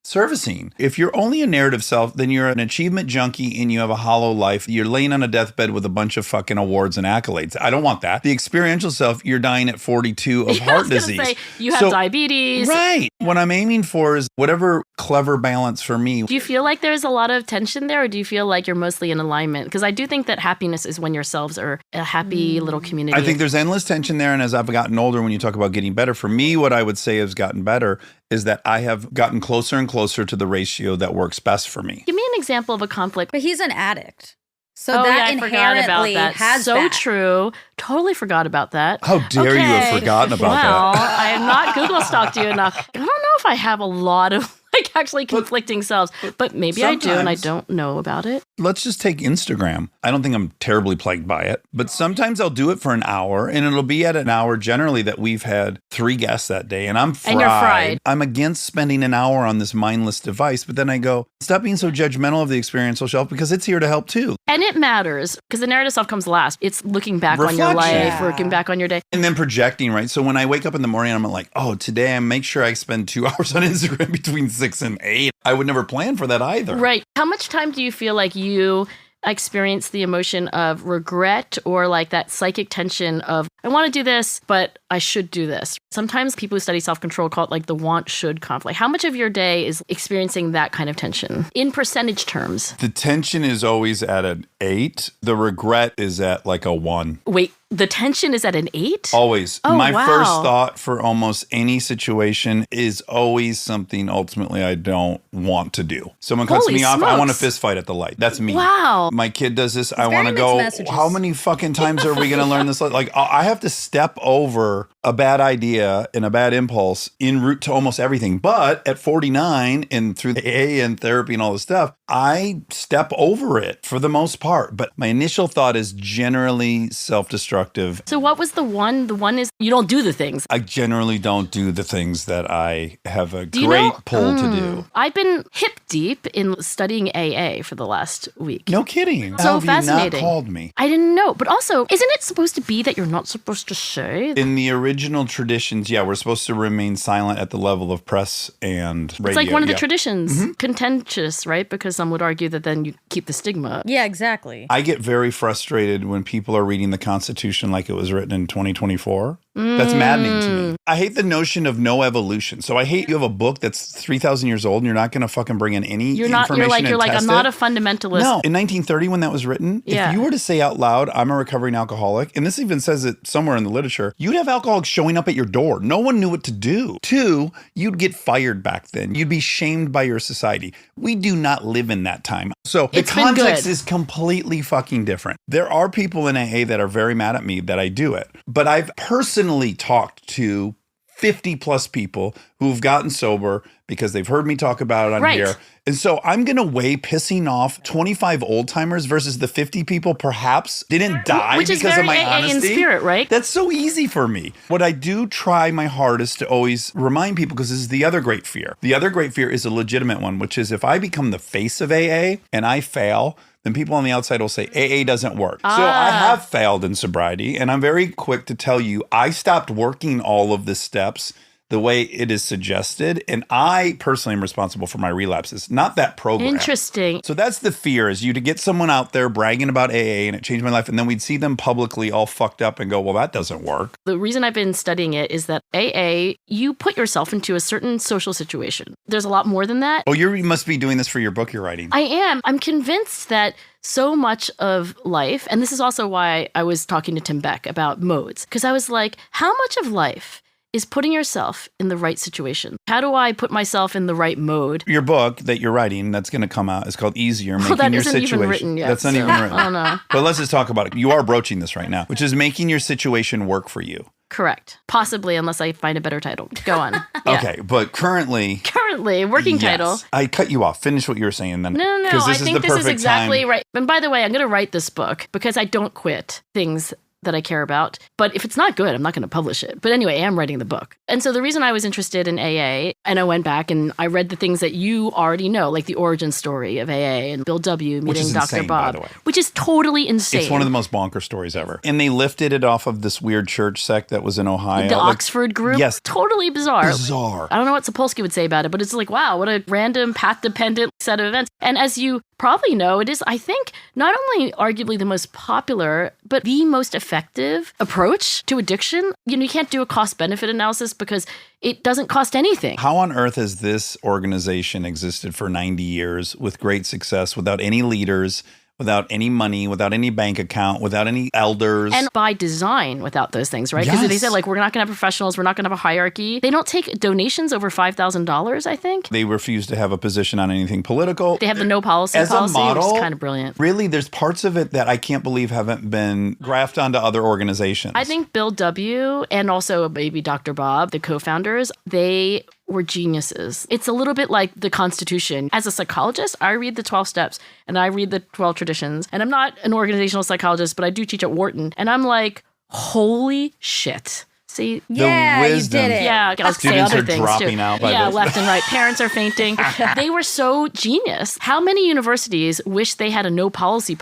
servicing. If you're only a narrative self, then you're an achievement junkie and you have a hollow life. You're laying on a deathbed with a bunch of fucking awards and accolades. I don't want that. The experiential self, you're dying at 42 of heart disease. Say, you have diabetes. Right. What I'm aiming for is whatever clever balance for me. Do you feel like there's a lot of tension there, or do you feel like you're mostly in alignment? Because I do think that happiness is when your selves are a happy little community. I think there's endless tension there. And as I've gotten older, when you talk about getting better, for me, what I would say has gotten better is that I have gotten closer and closer to the ratio that works best for me. Give me an example of a conflict. But he's an addict. So that that I forgot about inherently that. has so that. true. Totally forgot about that. How dare you have forgotten about well, that? I have not Google stalked you enough. I don't know if I have a lot of actually conflicting selves, but maybe I do and I don't know about it. Let's just take Instagram. I don't think I'm terribly plagued by it, but sometimes I'll do it for an hour and it'll be at an hour generally that we've had 3 guests that day and I'm fried. And you're fried. I'm against spending an hour on this mindless device, but then I go, stop being so judgmental of the experiential self because it's here to help too. And it matters because the narrative self comes last. It's looking back on your life, looking back on your day. And then projecting, right? So when I wake up in the morning, I'm like, oh, today I make sure I spend 2 hours on Instagram between 6 and 8. I would never plan for that either. Right. How much time do you feel like you experience the emotion of regret or like that psychic tension of, I want to do this, but I should do this? Sometimes people who study self-control call it like the want-should conflict. How much of your day is experiencing that kind of tension in percentage terms? The tension is always at an 8. The regret is at like a 1. Wait, the tension is at an 8? Always. Oh, My wow. first thought for almost any situation is always something ultimately I don't want to do. Someone cuts Holy me off, I want to smokes. fist fight at the light. That's me. Wow. My kid does this, I very want to mixed go, messages. how many fucking times are we going to learn this? Like, I have to step over a bad idea and a bad impulse en route to almost everything. But at 49 and through the AA and therapy and all this stuff, I step over it for the most part. But my initial thought is generally self-destructive. So what was the one? The one is you don't do the things. I generally don't do the things that I have a Do you great know- pull to do. I've been hip deep in studying AA for the last week. No kidding. So How have fascinating. you not called me? I didn't know. But also, isn't it supposed to be that you're not supposed to say? In the original traditions, yeah, we're supposed to remain silent at the level of press and radio. It's like one of the yeah. traditions. Contentious, right? Because some would argue that then you keep the stigma. Yeah, exactly. I get very frustrated when people are reading the Constitution like it was written in 2024. That's maddening to me. I hate the notion of no evolution. So I hate you have a book that's 3,000 years old and you're not going to fucking bring in any information You're like, I'm not a fundamentalist. No, in 1930 when that was written, if you were to say out loud, I'm a recovering alcoholic, and this even says it somewhere in the literature, you'd have alcoholics showing up at your door. No one knew what to do. 2, you'd get fired back then. You'd be shamed by your society. We do not live in that time. So the context is completely fucking different. There are people in AA that are very mad at me that I do it, but I've personally talked to 50 plus people who've gotten sober because they've heard me talk about it on here. And so I'm going to weigh pissing off 25 old timers versus the 50 people perhaps didn't die because of my honesty. In spirit, right? That's so easy for me. What I do try my hardest to always remind people, because this is the other great fear. The other great fear is a legitimate one, which is if I become the face of AA and I fail, then people on the outside will say AA doesn't work. So I have failed in sobriety, and I'm very quick to tell you I stopped working all of the steps the way it is suggested, and I personally am responsible for my relapses, not that program. Interesting. So that's the fear, is you to get someone out there bragging about AA and it changed my life, and then we'd see them publicly all fucked up and go, well, that doesn't work. The reason I've been studying it is that AA, you put yourself into a certain social situation. There's a lot more than that. Oh, you must be doing this for your book you're writing. I am. I'm convinced that so much of life, and this is also why I was talking to Tim Beck about modes, because I was like, how much of life is putting yourself in the right situation? How do I put myself in the right mode? Your book that you're writing that's going to come out is called Easier, Making Your Situation. Even written yet. That's not even written. I don't know. But let's just talk about it. You are broaching this right now, which is making your situation work for you. Correct. Possibly, unless I find a better title. Go on. Yeah. Okay, but currently, working title. I cut you off. Finish what you were saying then. No. I think this is exactly right. And by the way, I'm going to write this book because I don't quit things that I care about. But if it's not good, I'm not going to publish it. But anyway, I am writing the book. And so the reason I was interested in AA, and I went back and I read the things that you already know, like the origin story of AA and Bill W. meeting Dr. Insane, Bob, by the way. which is totally insane. It's one of the most bonkers stories ever. And they lifted it off of this weird church sect that was in Ohio. The Oxford group? Yes. Totally bizarre. Bizarre. I don't know what Sapolsky would say about it, but it's like, wow, what a random path-dependent set of events. And as you probably know, it is, I think, not only arguably the most popular, but the most effective approach to addiction. You know, you can't do a cost-benefit analysis because it doesn't cost anything. How on earth has this organization existed for 90 years with great success without any leaders, without any money, without any bank account, without any elders? And by design without those things, right? Because they said, like, we're not going to have professionals, we're not going to have a hierarchy. They don't take donations over $5,000, I think. They refuse to have a position on anything political. They have the no policy As policy, a model, which is kind of brilliant. Really, there's parts of it that I can't believe haven't been grafted onto other organizations. I think Bill W. and also maybe Dr. Bob, the co-founders, they were geniuses. It's a little bit like the Constitution. As a psychologist, I read the 12 steps and I read the 12 traditions. And I'm not an organizational psychologist, but I do teach at Wharton. And I'm like, holy shit. See? Yeah, you did it. Yeah, I'll say Students other are things dropping too. out by Yeah, this. left and right. Parents are fainting. They were so genius. How many universities wish they had a no policy?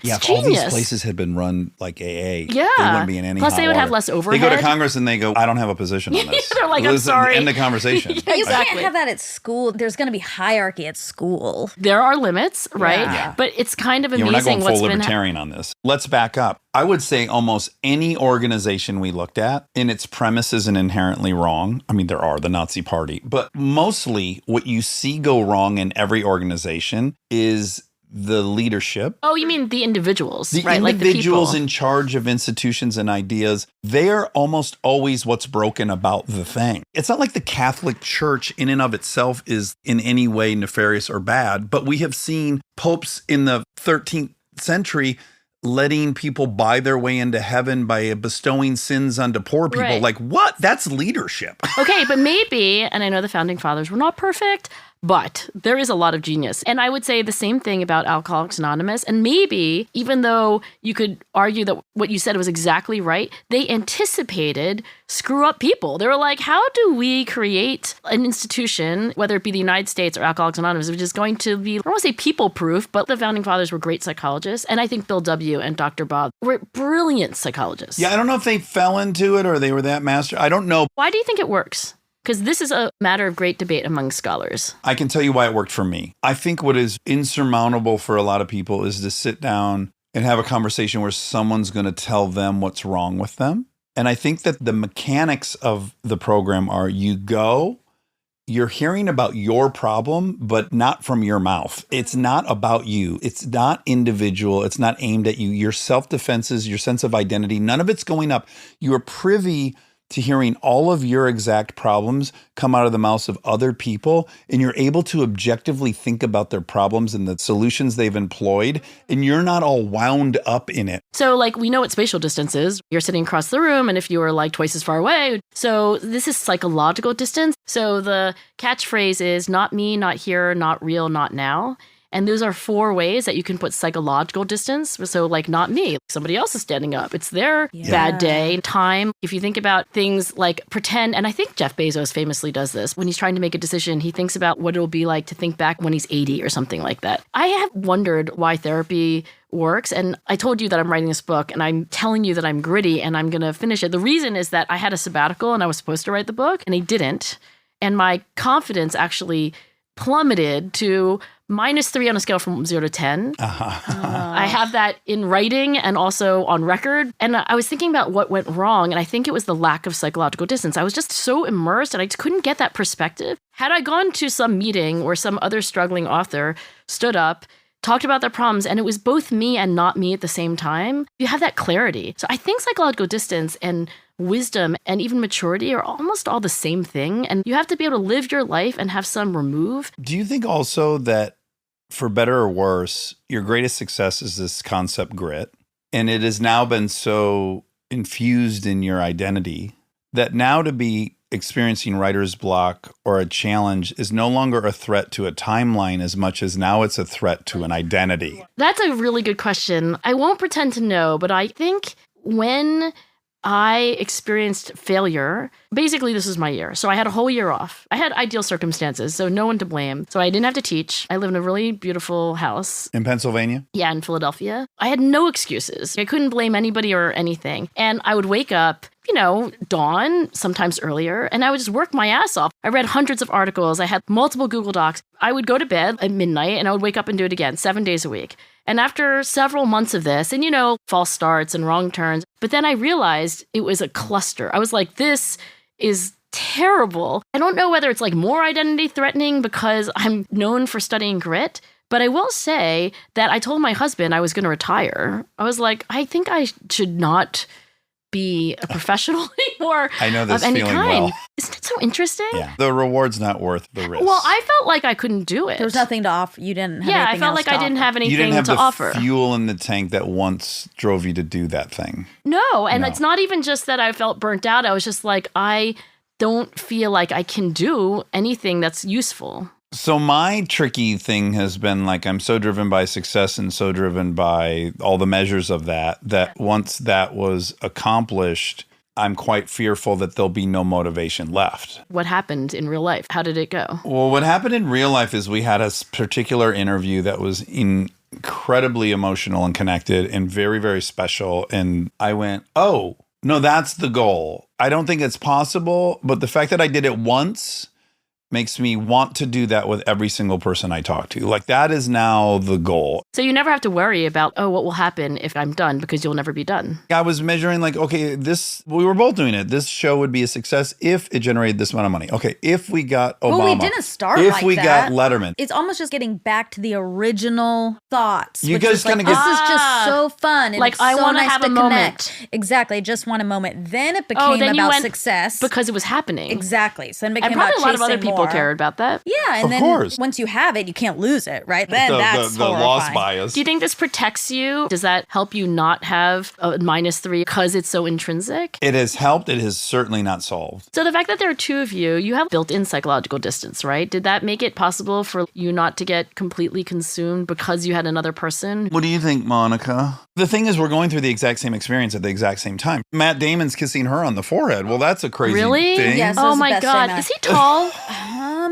Yeah, It's if all genius. these places had been run like AA, Yeah. they wouldn't be in any Plus, hot they would have water. less They go overhead. to Congress and they go, I don't have a position on this. They're like, I'm Listen, sorry. End the conversation. Yeah, But you exactly. can't have that at school. There's going to be hierarchy at school. There are limits, right? Yeah. But it's kind of Yeah, amazing we're not going what's full been libertarian on this. Let's back up. I would say almost any organization we looked at in its premise isn't inherently wrong. I mean, there are the Nazi Party, but mostly what you see go wrong in every organization is the leadership. Oh, you mean the individuals, The right? individuals like the people. in charge of institutions and ideas, they're almost always what's broken about the thing. It's not like the Catholic Church in and of itself is in any way nefarious or bad, but we have seen popes in the 13th century letting people buy their way into heaven by bestowing sins onto poor people. Right. Like, what? That's leadership. Okay, but maybe, and I know the founding fathers were not perfect, but there is a lot of genius. And I would say the same thing about Alcoholics Anonymous. And maybe, even though you could argue that what you said was exactly right, they anticipated screw up people. They were like, how do we create an institution, whether it be the United States or Alcoholics Anonymous, which is going to be, I don't want to say people proof, but the founding fathers were great psychologists. And I think Bill W. and Dr. Bob were brilliant psychologists. Yeah, I don't know if they fell into it or they were that master. I don't know. Why do you think it works? Because this is a matter of great debate among scholars. I can tell you why it worked for me. I think what is insurmountable for a lot of people is to sit down and have a conversation where someone's going to tell them what's wrong with them. And I think that the mechanics of the program are you're hearing about your problem, but not from your mouth. It's not about you. It's not individual. It's not aimed at you. Your self-defenses, your sense of identity, none of it's going up. You are privy to hearing all of your exact problems come out of the mouths of other people, and you're able to objectively think about their problems and the solutions they've employed, and you're not all wound up in it. So like we know what spatial distance is. You're sitting across the room and if you were like twice as far away. So this is psychological distance. So the catchphrase is not me, not here, not real, not now. And those are 4 ways that you can put psychological distance. So like not me, somebody else is standing up. It's their bad day, time. If you think about things like pretend, and I think Jeff Bezos famously does this, when he's trying to make a decision, he thinks about what it'll be like to think back when he's 80 or something like that. I have wondered why therapy works. And I told you that I'm writing this book and I'm telling you that I'm gritty and I'm going to finish it. The reason is that I had a sabbatical and I was supposed to write the book and I didn't. And my confidence actually plummeted to -3 on a scale from 0 to 10. I have that in writing and also on record. And I was thinking about what went wrong. And I think it was the lack of psychological distance. I was just so immersed and I couldn't get that perspective. Had I gone to some meeting where some other struggling author stood up, talked about their problems, and it was both me and not me at the same time, you have that clarity. So I think psychological distance and wisdom and even maturity are almost all the same thing. And you have to be able to live your life and have some remove. Do you think also that, for better or worse, your greatest success is this concept grit, and it has now been so infused in your identity that now to be experiencing writer's block or a challenge is no longer a threat to a timeline as much as now it's a threat to an identity? That's a really good question. I won't pretend to know, but I think when I experienced failure, basically this was my year. So I had a whole year off. I had ideal circumstances, so no one to blame. So I didn't have to teach. I live in a really beautiful house. In Pennsylvania? Yeah, in Philadelphia. I had no excuses. I couldn't blame anybody or anything. And I would wake up, dawn, sometimes earlier, and I would just work my ass off. I read hundreds of articles. I had multiple Google Docs. I would go to bed at midnight and I would wake up and do it again 7 days a week. And after several months of this, and false starts and wrong turns, but then I realized it was a cluster. I was like, this is terrible. I don't know whether it's like more identity threatening because I'm known for studying grit, but I will say that I told my husband I was going to retire. I was like, I think I should not be a professional anymore. I know this of any feeling kind. well. Isn't it so interesting? Yeah. The reward's not worth the risk. Well, I felt like I couldn't do it. There was nothing to offer. You didn't have Yeah, anything I felt else like to I didn't offer. have anything you didn't have to the offer. fuel in the tank that once drove you to do that thing. No, and No. it's not even just that I felt burnt out. I was just like, I don't feel like I can do anything that's useful. So my tricky thing has been like, I'm so driven by success and so driven by all the measures of that once that was accomplished, I'm quite fearful that there'll be no motivation left. What happened in real life? How did it go? Well, what happened in real life is we had a particular interview that was incredibly emotional and connected and very, very special. And I went, oh, no, that's the goal. I don't think it's possible, but the fact that I did it once makes me want to do that with every single person I talk to. Like, that is now the goal. So you never have to worry about, what will happen if I'm done, because you'll never be done. I was measuring like, okay, we were both doing it. This show would be a success if it generated this amount of money. Okay, if we got Obama. Well, we didn't start if like we that. got Letterman. It's almost just getting back to the original thoughts. You which guys is like, kinda get- this is just so fun. And Like, it's I so wanna nice have to a connect. moment. Exactly. I just want a moment. Then it became then you about went success. Because it was happening. Exactly. So then it became And probably about a lot of other chasing people more. cared about that. Yeah, and Of then course. once you have it, you can't lose it, right? Then that's the loss horrifying. bias. Do you think this protects you? Does that help you not have a -3 because it's so intrinsic? It has helped. It has certainly not solved. So the fact that there are two of you have built-in psychological distance, right? Did that make it possible for you not to get completely consumed because you had another person? What do you think, Monica? The thing is, we're going through the exact same experience at the exact same time. Matt Damon's kissing her on the forehead. Well, that's a crazy Really? thing. Yes. Oh was the my best God. thing Is he tall?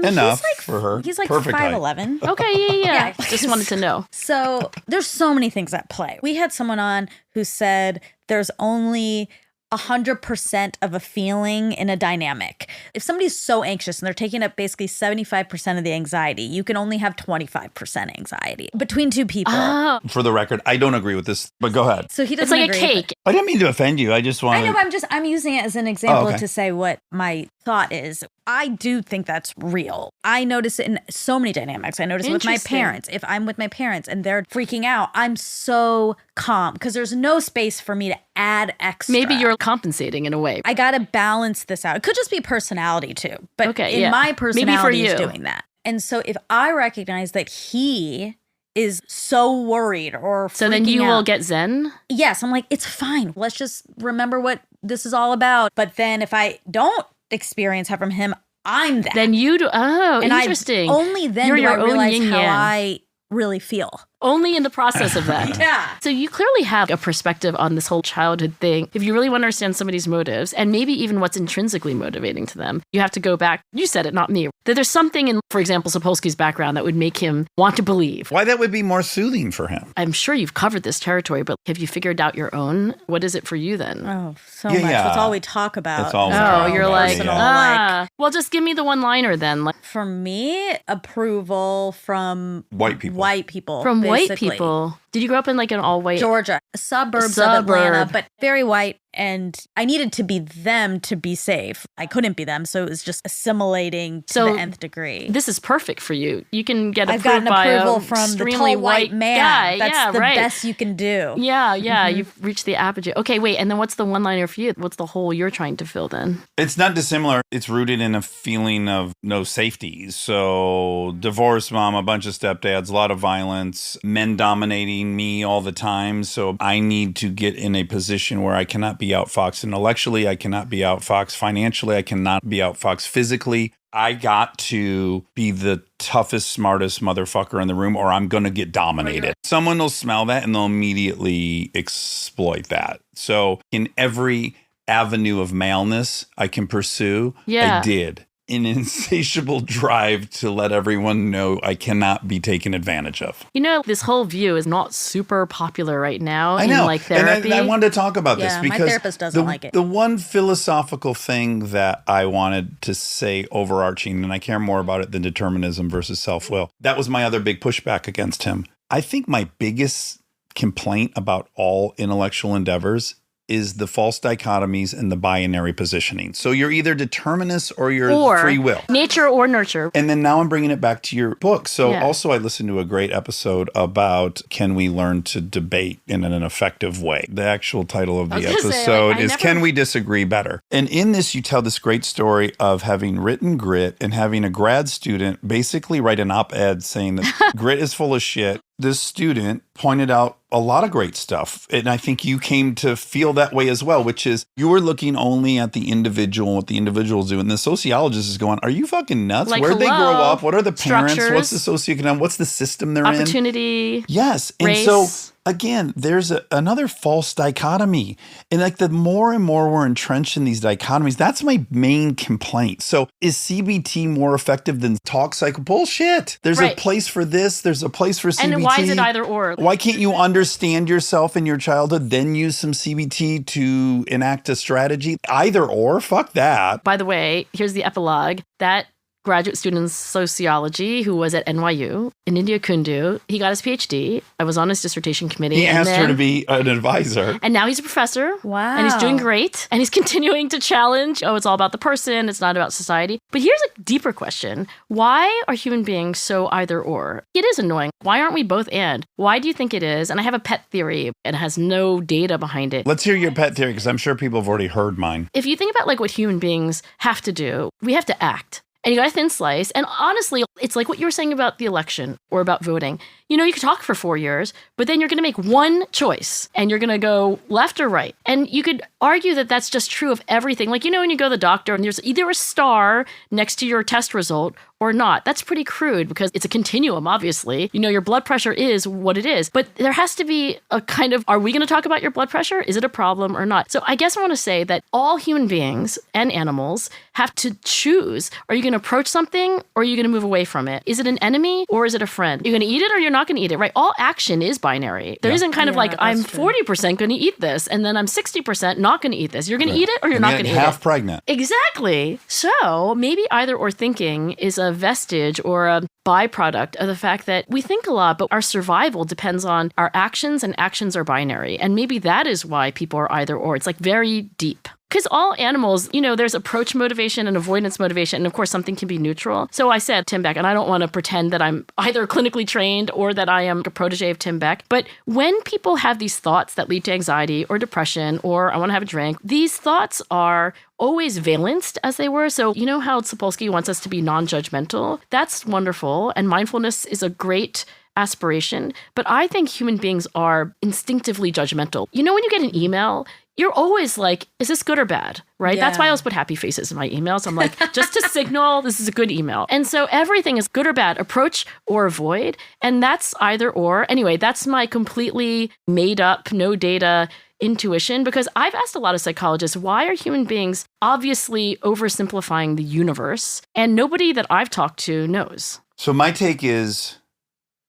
Enough he's like, for her. He's like Perfect height. 5'11". Okay, yeah. Yeah. Just wanted to know. So there's so many things at play. We had someone on who said there's only 100% of a feeling in a dynamic. If somebody's so anxious and they're taking up basically 75% of the anxiety, you can only have 25% anxiety between two people. Oh, For the record, I don't agree with this, but go ahead. So he it's doesn't like a agree, but- cake. I didn't mean to offend you. I just want I know, but I'm using it as an example okay. to say what my thought is. I do think that's real. I notice it in so many dynamics. I notice it with my Interesting. parents. If I'm with my parents and they're freaking out, I'm so calm because there's no space for me to add extra. Maybe you're compensating in a way. I got to balance this out. It could just be personality too. But Okay, in yeah. my Maybe for personality is you. doing that. And so if I recognize that he is so worried or So then freaking you will out, get zen? yes, I'm like, it's fine. Let's just remember what this is all about. But then if I don't experience that from him, I'm that. Then you do. Oh, and interesting. only then You're do your I own realize how yin-yang. I really feel. Only in the process of that. Yeah. So you clearly have a perspective on this whole childhood thing. If you really want to understand somebody's motives and maybe even what's intrinsically motivating to them, you have to go back. You said it, not me. That there's something in, for example, Sapolsky's background that would make him want to believe. why that would be more soothing for him. I'm sure you've covered this territory, but have you figured out your own? What is it for you then? Oh, so Yeah, much. yeah. That's all we talk about. That's all we Oh, talk you're about, like, personal, yeah. well, just give me the one-liner then. Like, For me, approval from White people. White people. from white basically. people. Did you grow up in like an all-white? Georgia, suburbs of Atlanta, but very white. And I needed to be them to be safe. I couldn't be them. So it was just assimilating to So the nth degree. This is perfect for you. You can get I've approved gotten by approval a from the extremely tall white man. guy. That's yeah, the right. best you can do. Yeah, yeah. You've reached the apogee. Okay, wait. And then what's the one-liner for you? What's the hole you're trying to fill then? It's not dissimilar. It's rooted in a feeling of no safety. So, divorced mom, a bunch of stepdads, a lot of violence, men dominating me all the time. So, I need to get in a position where I cannot be outfoxed intellectually. I cannot be outfoxed financially. I cannot be outfoxed physically. I got to be the toughest, smartest motherfucker in the room, or I'm going to get dominated. Someone will smell that and they'll immediately exploit that. So, in every avenue of maleness I can pursue, Yeah. I did. An insatiable drive to let everyone know I cannot be taken advantage of. You know, this whole view is not super popular right now I in know. like therapy. And I wanted to talk about this Yeah, my because therapist doesn't like it. The one philosophical thing that I wanted to say overarching, and I care more about it than determinism versus self-will, that was my other big pushback against him. I think my biggest complaint about all intellectual endeavors is the false dichotomies and the binary positioning. So you're either determinist or you're or free will. nature or nurture. And then now I'm bringing it back to your book. So Yeah. also I listened to a great episode about can we learn to debate in an effective way? The actual title of the I was gonna say, episode like, I is never- Can We Disagree Better? And in this, you tell this great story of having written Grit and having a grad student basically write an op-ed saying that Grit is full of shit. This student pointed out a lot of great stuff. And I think you came to feel that way as well, which is you were looking only at the individual and what the individuals do. And the sociologist is going, are you fucking nuts? Like, Where'd they grow hello? up? What are the parents? What's the Structures. socioeconomic? What's the system they're in? Opportunity. Yes. And race. so again, there's another false dichotomy. And like the more and more we're entrenched in these dichotomies, that's my main complaint. So is CBT more effective than talk psycho? Bullshit. There's a Right. place for this. There's a place for CBT. And why is it either or? Why can't you understand yourself in your childhood, then use some CBT to enact a strategy? Either or, fuck that. By the way, here's the epilogue. That graduate student in sociology who was at NYU in India Kundu, he got his PhD. I was on his dissertation committee. He and asked her then- to be an advisor. And now he's a professor. Wow. And he's doing great. And he's continuing to challenge, oh, it's all about the person. It's not about society. But here's a deeper question. Why are human beings so either or? It is annoying. Why aren't we both and? Why do you think it is? And I have a pet theory and it has no data behind it. Let's hear your pet theory, because I'm sure people have already heard mine. If you think about like what human beings have to do, we have to act. And you got a thin slice. And honestly, it's like what you were saying about the election or about voting. You know, you could talk for 4 years, but then you're going to make one choice and you're going to go left or right. And you could argue that that's just true of everything. Like, you know, when you go to the doctor and there's either a star next to your test result or not. That's pretty crude because it's a continuum, obviously. Your blood pressure is what it is. But there has to be a kind of, are we going to talk about your blood pressure? Is it a problem or not? So I guess I want to say that all human beings and animals have to choose. Are you going to approach something or are you going to move away from it? Is it an enemy or is it a friend? You're going to eat it or you're not going to eat it, right? All action is binary. There isn't kind of like, I'm 40% going to eat this and then I'm 60% not going to eat this. You're going to eat it or you're not going to eat it. Half pregnant. Exactly. So maybe either or thinking is a vestige or a byproduct of the fact that we think a lot, but our survival depends on our actions, and actions are binary. And maybe that is why people are either or. It's like very deep. Because all animals, there's approach motivation and avoidance motivation. And of course, something can be neutral. So I said Tim Beck, and I don't want to pretend that I'm either clinically trained or that I am a protege of Tim Beck. But when people have these thoughts that lead to anxiety or depression or I want to have a drink, these thoughts are always valenced, as they were. So you know how Sapolsky wants us to be non-judgmental? That's wonderful. And mindfulness is a great aspiration. But I think human beings are instinctively judgmental. When you get an email, you're always like, is this good or bad? Right? Yeah. That's why I always put happy faces in my emails. I'm like, just to signal this is a good email. And so everything is good or bad, approach or avoid. And that's either or. Anyway, that's my completely made up, no data intuition, because I've asked a lot of psychologists, why are human beings obviously oversimplifying the universe? And nobody that I've talked to knows. So my take is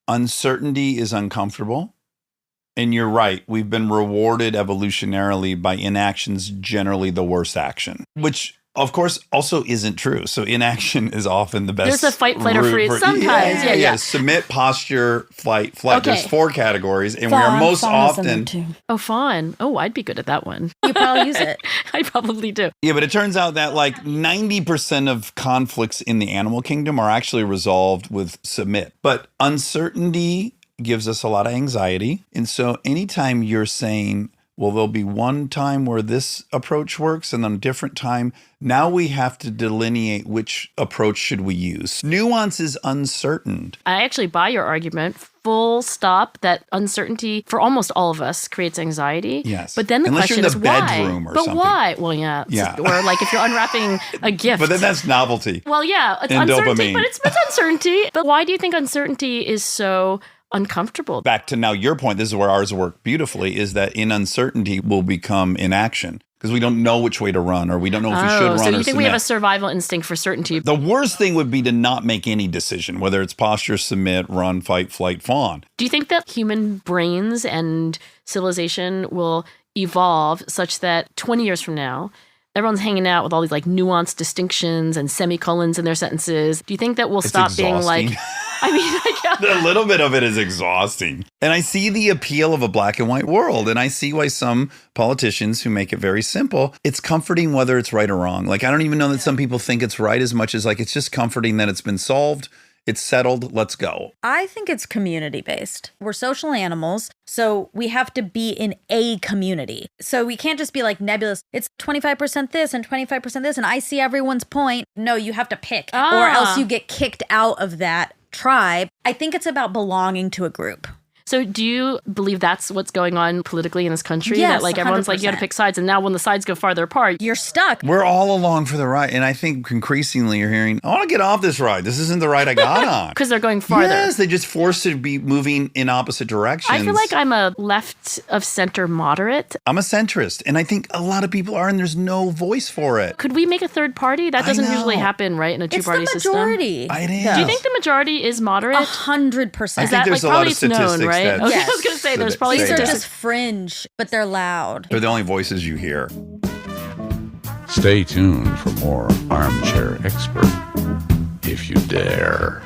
uncertainty is uncomfortable. And you're right. We've been rewarded evolutionarily by inaction's generally the worst action, which of course also isn't true. So inaction is often the best. There's a fight, flight, or freeze sometimes. Yeah. Submit, posture, flight. Okay. There's 4 categories. And we are most fawn often. Oh, fawn. Oh, I'd be good at that one. You probably use it. I probably do. Yeah, but it turns out that like 90% of conflicts in the animal kingdom are actually resolved with submit. But uncertainty gives us a lot of anxiety. And so anytime you're saying, well, there'll be one time where this approach works and then a different time, now we have to delineate which approach should we use. Nuance is uncertain. I actually buy your argument, full stop, that uncertainty for almost all of us creates anxiety. Yes. But then the Unless question you're in the is bedroom why? or But something. why? Well, yeah. Or like if you're unwrapping a gift. But then that's novelty. Well, yeah, it's And uncertainty, dopamine. but it's uncertainty. But why do you think uncertainty is so uncomfortable? Back to now your point, this is where ours work beautifully, is that in uncertainty will become inaction because we don't know which way to run or we don't know if we should run or so you think we have a submit. survival instinct for certainty? The worst thing would be to not make any decision, whether it's posture, submit, run, fight, flight, fawn. Do you think that human brains and civilization will evolve such that 20 years from now, everyone's hanging out with all these like nuanced distinctions and semicolons in their sentences? Do you think that we'll stop being like, I mean, A little bit of it is exhausting. And I see the appeal of a black and white world. And I see why some politicians who make it very simple, it's comforting whether it's right or wrong. Like, I don't even know that some people think it's right as much as like, it's just comforting that it's been solved. It's settled. Let's go. I think it's community based. We're social animals, so we have to be in a community. So we can't just be like nebulous. It's 25% this and 25% this, and I see everyone's point. No, you have to pick, or else you get kicked out of that tribe. I think it's about belonging to a group. So do you believe that's what's going on politically in this country? Yes, that like everyone's like, you got to 100%. pick sides. And now when the sides go farther apart, You're stuck. We're all along for the ride. And I think increasingly you're hearing, I want to get off this ride. This isn't the ride I got on. because they're going farther. Yes, they just forced to be moving in opposite directions. I feel like I'm a left of center moderate. I'm a centrist. And I think a lot lot are, and there's no voice for it. Could we make a third party? That I doesn't know. usually happen, right, in a It's the two-party system? majority. It is. Do you think the majority is moderate? 100%. I Is think that there's like a lot probably of it's known, statistics right? that- Okay, I Yes. was going to say there's probably These are statistics. just fringe, but they're loud. They're the only voices you hear. Stay tuned for more Armchair Expert, if you dare.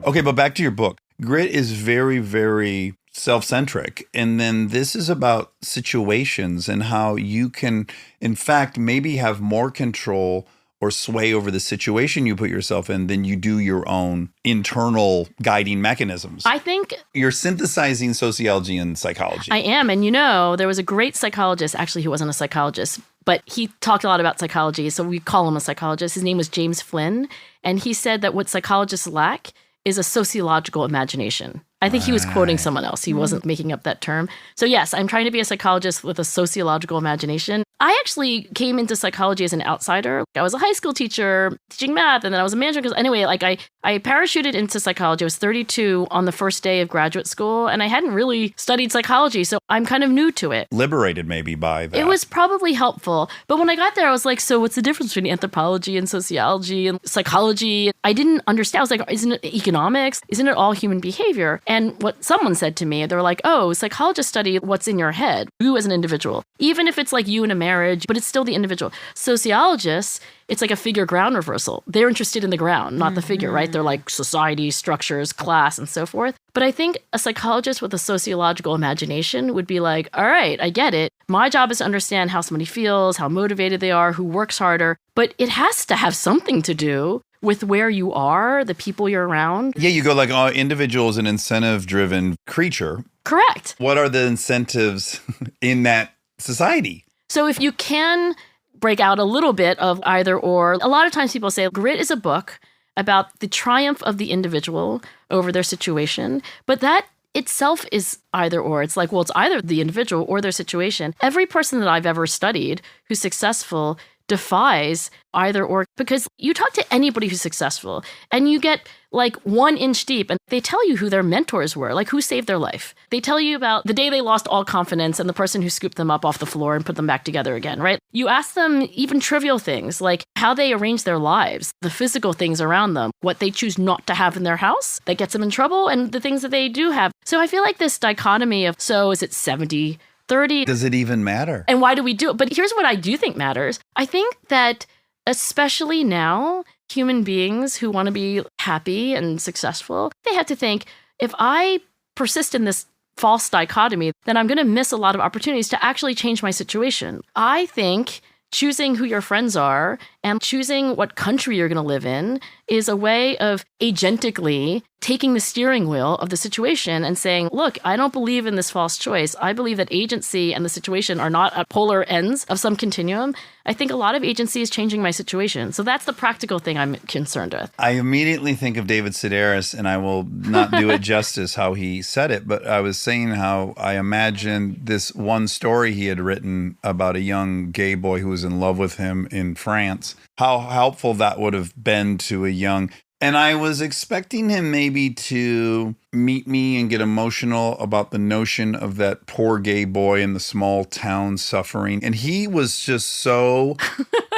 Okay, but back to your book. Grit is very, very self-centric. And then this is about situations and how you can, in fact, maybe have more control or sway over the situation you put yourself in than you do your own internal guiding mechanisms. I think You're synthesizing sociology and psychology. I am. And you know, there was a great psychologist, actually, who wasn't a psychologist, but he talked a lot about psychology. So we call him a psychologist. His name was James Flynn. And he said that what psychologists lack is a sociological imagination. I think he was quoting someone else. He wasn't making up that term. So yes, I'm trying to be a psychologist with a sociological imagination. I actually came into psychology as an outsider. I was a high school teacher teaching math, and then I was a manager. Anyway, like I parachuted into psychology. I was 32 on the first day of graduate school, and I hadn't really studied psychology, so I'm kind of new to it. Liberated maybe by that. It was probably helpful. But when I got there, I was like, so what's the difference between anthropology and sociology and psychology? I didn't understand. I was like, isn't it economics? Isn't it all human behavior? And what someone said to me, they were like, oh, psychologists study what's in your head, you as an individual, even if it's like you in a marriage, but it's still the individual. Sociologists, it's like a figure ground reversal. They're interested in the ground, not the figure, right? They're like society, structures, class, and so forth. But I think a psychologist with a sociological imagination would be like, all right, I get it. My job is to understand how somebody feels, how motivated they are, who works harder. But it has to have something to do with where you are, the people you're around. Yeah, you go like, oh, individual is an incentive-driven creature. Correct. What are the incentives in that society? So if you can break out a little bit of either or, a lot of times people say Grit is a book about the triumph of the individual over their situation, but that itself is either or. It's like, well, it's either the individual or their situation. Every person that I've ever studied who's successful defies either or, because you talk to anybody who's successful and you get like 1 inch deep and they tell you who their mentors were, like who saved their life. They tell you about the day they lost all confidence and the person who scooped them up off the floor and put them back together again, right? You ask them even trivial things like how they arrange their lives, the physical things around them, what they choose not to have in their house that gets them in trouble, and the things that they do have. So I feel like this dichotomy of, so is it 70, 30? Does it even matter? And why do we do it? But here's what I do think matters. I think that especially now, human beings who want to be happy and successful, they have to think, if I persist in this false dichotomy, then I'm going to miss a lot of opportunities to actually change my situation. I think choosing who your friends are and choosing what country you're going to live in is a way of agentically taking the steering wheel of the situation and saying, look, I don't believe in this false choice. I believe that agency and the situation are not at polar ends of some continuum. I think a lot of agency is changing my situation. So that's the practical thing I'm concerned with. I immediately think of David Sedaris, and I will not do it justice how he said it, but I was saying how I imagine this one story he had written about a young gay boy who was in love with him in France, how helpful that would have been to a young... And I was expecting him maybe to meet me and get emotional about the notion of that poor gay boy in the small town suffering. And he was just so,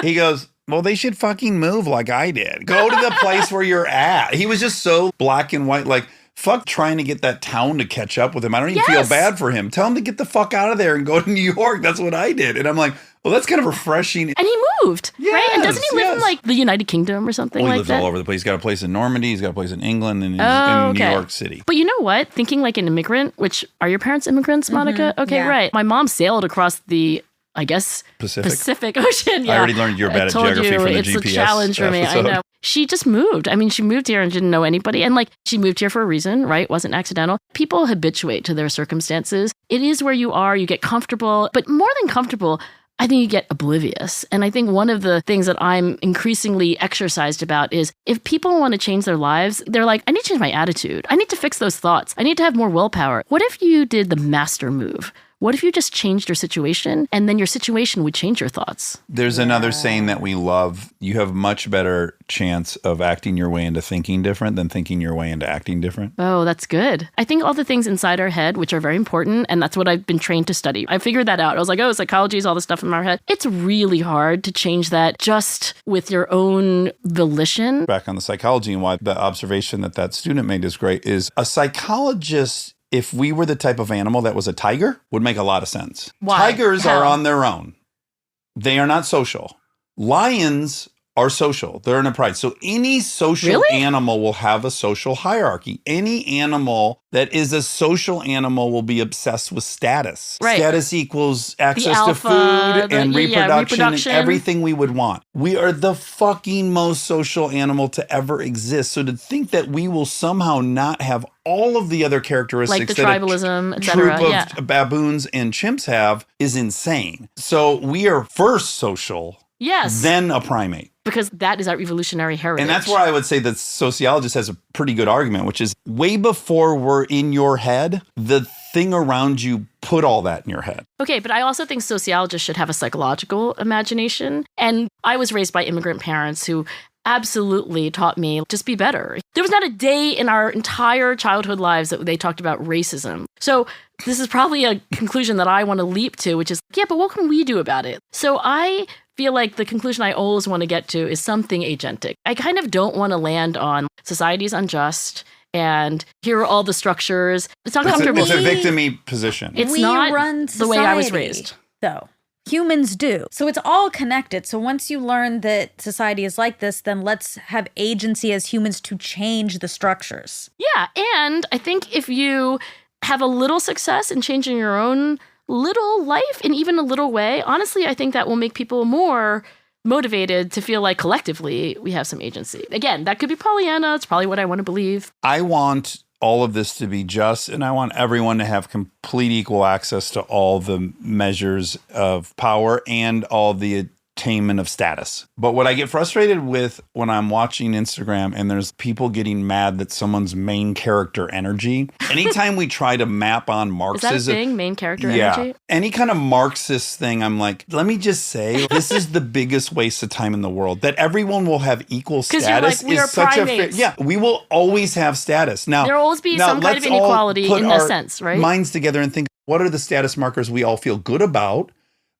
he goes, well, they should fucking move like I did. Go to the place where you're at. He was just so black and white, like, fuck trying to get that town to catch up with him. I don't even feel bad for him. Tell him to get the fuck out of there and go to New York. That's what I did. And I'm like, well, that's kind of refreshing. And he moved, right? And doesn't he live in like the United Kingdom or something like that? He lives all over the place. He's got a place in Normandy. He's got a place in England, and he's in New York City. But you know what? Thinking like an immigrant, which are your parents immigrants, Monica? Okay, right. My mom sailed across the, I guess, Pacific Ocean. Yeah. I already learned you're bad at geography from the it's GPS. It's a challenge for me. I know. She just moved. I mean, she moved here and didn't know anybody. And like, she moved here for a reason, right? Wasn't accidental. People habituate to their circumstances. It is where you are. You get comfortable. But more than comfortable, I think you get oblivious. And I think one of the things that I'm increasingly exercised about is if people want to change their lives, they're like, I need to change my attitude. I need to fix those thoughts. I need to have more willpower. What if you did the master move? What if you just changed your situation and then your situation would change your thoughts? There's another saying that we love. You have much better chance of acting your way into thinking different than thinking your way into acting different. Oh, that's good. I think all the things inside our head, which are very important, and that's what I've been trained to study. I figured that out. I was like, oh, psychology is all the stuff in our head. It's really hard to change that just with your own volition. Back on the psychology and why the observation that student made is great is a psychologist, if we were the type of animal that was a tiger, would make a lot of sense. Why? Tigers are on their own. They are not social. Lions are social. They're in a pride. So any social animal will have a social hierarchy. Any animal that is a social animal will be obsessed with status. Right. Status equals access alpha, to food and reproduction and reproduction. everything we would want. We are the fucking most social animal to ever exist. So to think that we will somehow not have all of the other characteristics like the that tribalism, a etc. troop of baboons and chimps have is insane. So we are first social, Yes. then a primate. because that is our evolutionary heritage. And that's where I would say that sociologist has a pretty good argument, which is way before we're in your head, the thing around you put all that in your head. Okay, but I also think sociologists should have a psychological imagination. And I was raised by immigrant parents who absolutely taught me just be better. There was not a day in our entire childhood lives that they talked about racism. So this is probably a conclusion that I want to leap to, which is, yeah, but what can we do about it? So I feel like the conclusion I always want to get to is something agentic. I kind of don't want to land on society is unjust and here are all the structures. It's uncomfortable. It's a victim-y position. It's we not run the way I was society, raised. Though. Humans do. So it's all connected. So once you learn that society is like this, then let's have agency as humans to change the structures. Yeah, and I think if you have a little success in changing your own little life in even a little way, honestly, I think that will make people more motivated to feel like collectively we have some agency. Again, that could be Pollyanna. It's probably what I want to believe. I want all of this to be just, and I want everyone to have complete equal access to all the measures of power and all the attainment of status. But what I get frustrated with when I'm watching Instagram and there's people getting mad that someone's main character energy, anytime we try to map on Marxism. Is that a thing, main character energy? Any kind of Marxist thing, I'm like, let me just say, this is the biggest waste of time in the world. That everyone will have equal status you're like, we are primates. Yeah, we will always have status. Now, there'll always be some kind of inequality in a sense, right? Minds together and think, what are the status markers we all feel good about?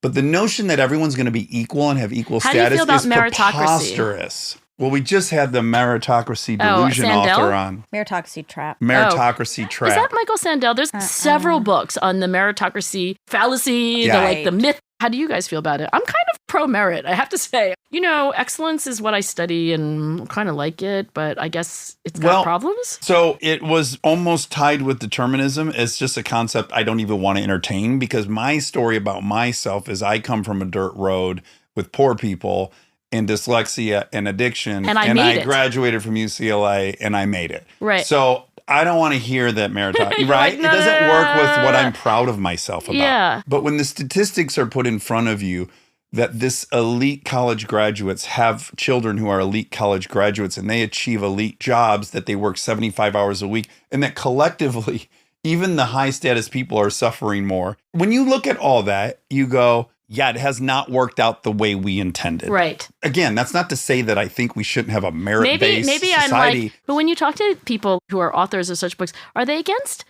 But the notion that everyone's going to be equal and have equal How do you status feel about is meritocracy? preposterous. Well, we just had the meritocracy delusion Sandel? author on. Meritocracy trap. Meritocracy trap. Is that Michael Sandel? There's several books on the meritocracy fallacy, Yeah. the myth. How do you guys feel about it? I'm kind of pro-merit, I have to say. You know, excellence is what I study and kind of like it, but I guess it's got problems. So it was almost tied with determinism. It's just a concept I don't even want to entertain because my story about myself is I come from a dirt road with poor people and dyslexia and addiction. And I graduated from UCLA and I made it. Right. So I don't want to hear that meritocracy, right? Like, no, it doesn't no, work with what no. I'm proud of myself about. Yeah. But when the statistics are put in front of you, that this elite college graduates have children who are elite college graduates and they achieve elite jobs, that they work 75 hours a week, and that collectively, even the high status people are suffering more. When you look at all that, you go, yeah, it has not worked out the way we intended. Right. Again, that's not to say that I think we shouldn't have a merit-based Maybe society. I'm like, but when you talk to people who are authors of such books, are they against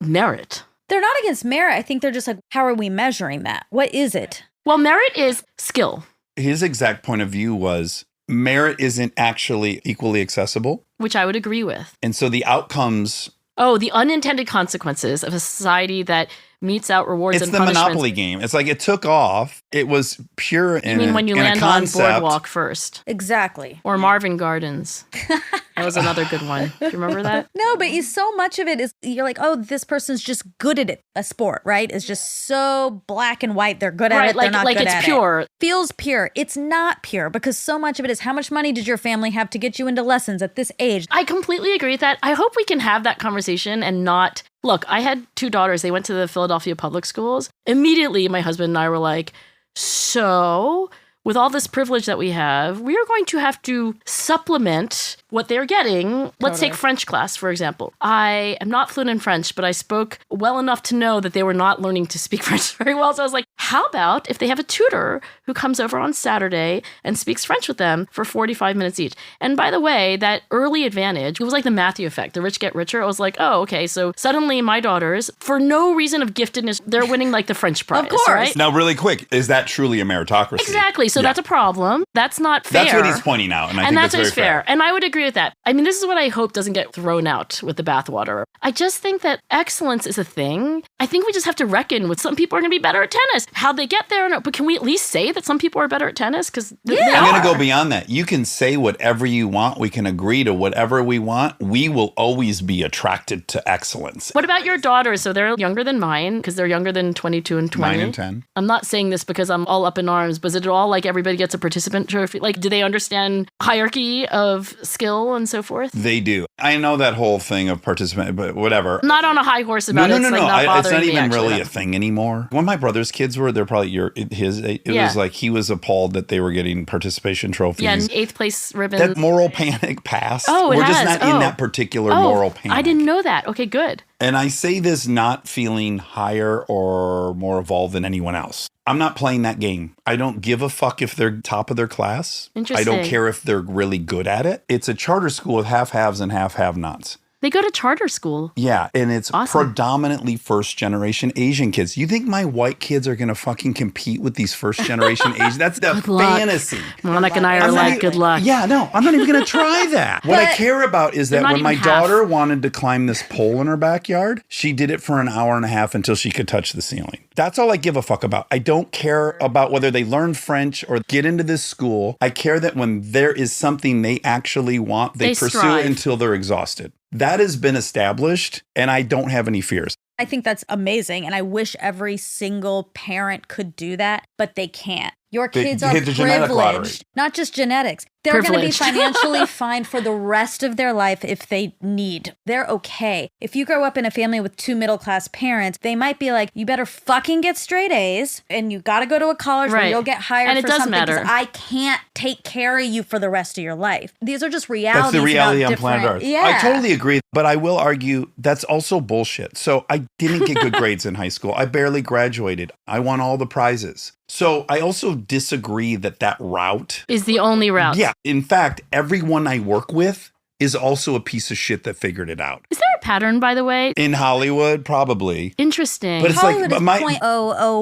merit? They're not against merit. I think they're just like, how are we measuring that? What is it? Well, merit is skill. His exact point of view was merit isn't actually equally accessible. Which I would agree with. And so the outcomes... Oh, the unintended consequences of a society that metes out rewards it's and the punishments. Monopoly game. It's like it took off. It was pure in You mean when you in a land on concept. Boardwalk first? Exactly. Or Marvin Gardens. That was another good one. Do you remember that? No, but so much of it is, you're like, oh, this person's just good at it. A sport, right? Is just so black and white. They're good at it. They're not good at it. Like it's pure. Feels pure. It's not pure because so much of it is how much money did your family have to get you into lessons at this age? I completely agree with that. I hope we can have that conversation and not... Look, I had 2 daughters. They went to the Philadelphia public schools. Immediately, my husband and I were like, so with all this privilege that we have, we are going to have to supplement what they're getting. Let's take French class, for example. I am not fluent in French, but I spoke well enough to know that they were not learning to speak French very well. So I was like, how about if they have a tutor who comes over on Saturday and speaks French with them for 45 minutes each? And by the way, that early advantage, it was like the Matthew effect, the rich get richer. I was like, oh, okay. So suddenly my daughters, for no reason of giftedness, they're winning like the French prize, Of course. right? Now, really quick, is that truly a meritocracy? Exactly. So Yeah. that's a problem. That's not fair. That's what he's pointing out, and I think that's that's what's very fair. And I would agree with that. I mean, this is what I hope doesn't get thrown out with the bathwater. I just think that excellence is a thing. I think we just have to reckon with some people are going to be better at tennis. How they get there, but can we at least say that some people are better at tennis? Because they I'm are. going to go beyond that. You can say whatever you want. We can agree to whatever we want. We will always be attracted to excellence. What about your daughters? So they're younger than mine because they're younger than 22 and 20. 9 and 10. I'm not saying this because I'm all up in arms, but is it all like everybody gets a participant trophy? Like, do they understand hierarchy of skills skill and so forth? They do. I know that whole thing of participant, but whatever. I'm not on a high horse about it. It's like not It's not bothering me, even actually. really a thing anymore. When my brother's kids were, they're probably his age. It was like he was appalled that they were getting participation trophies. Yeah, and 8th place ribbon. That moral panic passed. Oh, it We're just has. not in that particular Oh, moral panic. I didn't know that. Okay, good. And I say this not feeling higher or more evolved than anyone else. I'm not playing that game. I don't give a fuck if they're top of their class. I Interesting. don't care if they're really good at it. It's a charter school with half haves and half have nots. They go to charter school. Yeah, and it's Awesome. predominantly first generation Asian kids. You think my white kids are going to fucking compete with these first generation Asian? That's the Good luck. fantasy. Monica and I are I'm not like, even- good luck. Yeah, no, I'm not even going to try that. What I But- care about is that They're not when my even half. daughter wanted to climb this pole in her backyard, she did it for an hour and a half until she could touch the ceiling. That's all I give a fuck about. I don't care about whether they learn French or get into this school. I care that when there is something they actually want, they pursue strive. it until they're exhausted. That has been established, and I don't have any fears. I think that's amazing. And I wish every single parent could do that, but they can't. Your They kids are hit the genetic lottery. privileged, not just genetics. They're going to be Privileged. financially fine for the rest of their life if they need. They're okay. If you grow up in a family with 2 middle-class parents, they might be like, you better fucking get straight A's and you got to go to a college where Right. you'll get hired And it for does something. 'Cause matter. I can't take care of you for the rest of your life. These are just realities. That's the reality about on planet different- Earth. Yeah. I totally agree, but I will argue that's also bullshit. So I didn't get good grades in high school. I barely graduated. I won all the prizes. So I also disagree that route. Is the only route. Yeah. In fact, everyone I work with is also a piece of shit that figured it out. Is there a pattern, by the way? In Hollywood, probably. Interesting. But it's like, Hollywood but is my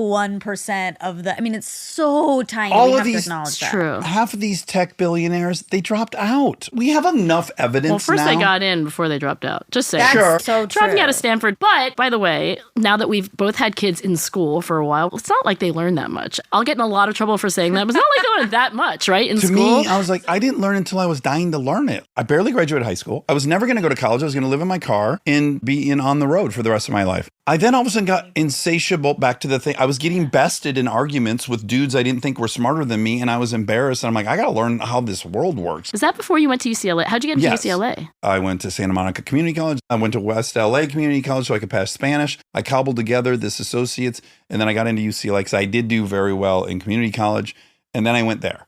0.001% of the, I mean, it's so tiny. All we of have these- to acknowledge It's that. true. half of these tech billionaires, they dropped out. We have enough evidence Well, first now. they got in before they dropped out. Just saying. That's Sure. so true. Dropping out of Stanford. But, by the way, now that we've both had kids in school for a while, it's not like they learn that much. I'll get in a lot of trouble for saying that, but it's not like they learn that much, right, in To school? me, I was like, I didn't learn until I was dying to learn it. I barely graduated high school. I was never going to go to college. I was going to live in my car and be on the road for the rest of my life. I then all of a sudden got insatiable back to the thing. I was getting bested in arguments with dudes I didn't think were smarter than me, and I was embarrassed. And I'm like, I got to learn how this world works. Was that before you went to UCLA? How'd you get into Yes. UCLA? I went to Santa Monica Community College. I went to West LA Community College so I could pass Spanish. I cobbled together this associates, and then I got into UCLA because I did do very well in community college, and then I went there.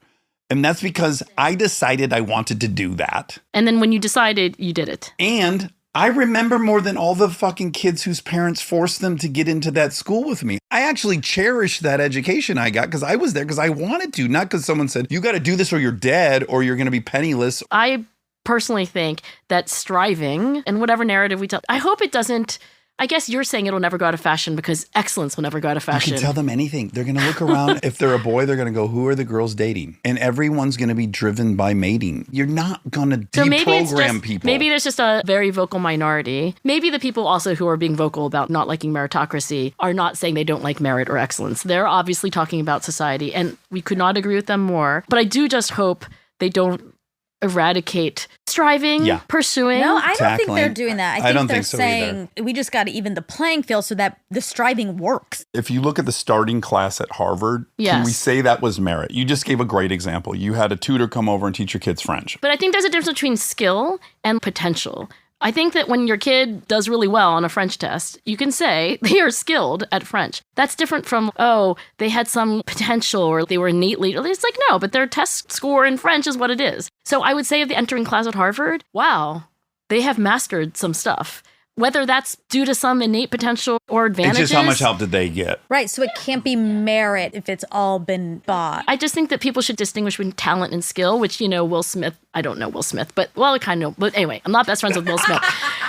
And that's because I decided I wanted to do that. And then when you decided, you did it. And I remember more than all the fucking kids whose parents forced them to get into that school with me. I actually cherish that education I got because I was there because I wanted to, not because someone said, you got to do this or you're dead or you're going to be penniless. I personally think that striving and whatever narrative we tell, I hope it doesn't. I guess you're saying it'll never go out of fashion because excellence will never go out of You fashion. can tell them anything. They're going to look around. If they're a boy, they're going to go, who are the girls dating? And everyone's going to be driven by mating. You're not going to So maybe it's deprogram just, people. maybe there's just a very vocal minority. Maybe the people also who are being vocal about not liking meritocracy are not saying they don't like merit or excellence. They're obviously talking about society, and we could not agree with them more. But I do just hope they don't eradicate striving, Yeah. pursuing. No, I don't think Tackling. they're doing that. I I think don't they're think so saying we just got to even the playing field so that the striving works. If you look at the starting class at Harvard, can Yes. we say that was merit? You just gave a great example. You had a tutor come over and teach your kids French. But I think there's a difference between skill and potential. I think that when your kid does really well on a French test, you can say they are skilled at French. That's different from, oh, they had some potential or they were innately. It's like, no, but their test score in French is what it is. So I would say of the entering class at Harvard, wow, they have mastered some stuff. Whether that's due to some innate potential or It's advantages. just how much help did they get? Right. So it can't be merit if it's all been bought. I just think that people should distinguish between talent and skill, which, Will Smith, I don't know Will Smith, but, well, I kind of know. But anyway, I'm not best friends with Will Smith.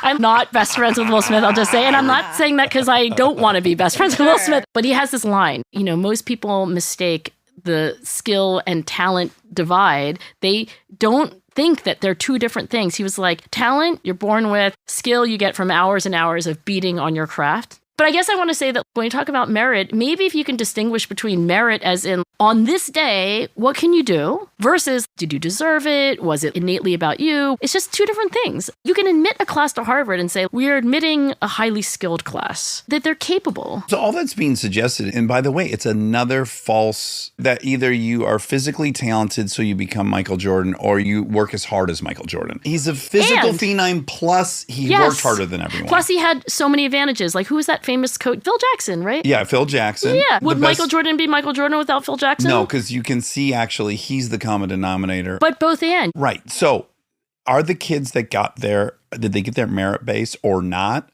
I'm not best friends with Will Smith, I'll just say. And I'm not saying that because I don't want to be best friends with Will Smith. But he has this line, most people mistake the skill and talent divide. They don't think that they're two different things. He was like, talent you're born with, skill you get from hours and hours of beating on your craft. But I guess I want to say that when you talk about merit, maybe if you can distinguish between merit as in on this day, what can you do versus did you deserve it? Was it innately about you? It's just two different things. You can admit a class to Harvard and say, we're admitting a highly skilled class, that they're capable. So all that's being suggested, and by the way, it's another false that either you are physically talented so you become Michael Jordan or you work as hard as Michael Jordan. He's a physical phenom, plus he worked harder than everyone. Plus he had so many advantages. Like who was that famous coach? Phil Jackson, right? Yeah, Phil Jackson. Yeah. Would Michael Jordan be Michael Jordan without Phil Jackson? No, because you can see actually he's the common denominator. But both and. Right. So are the kids that got there, did they get their merit base or not?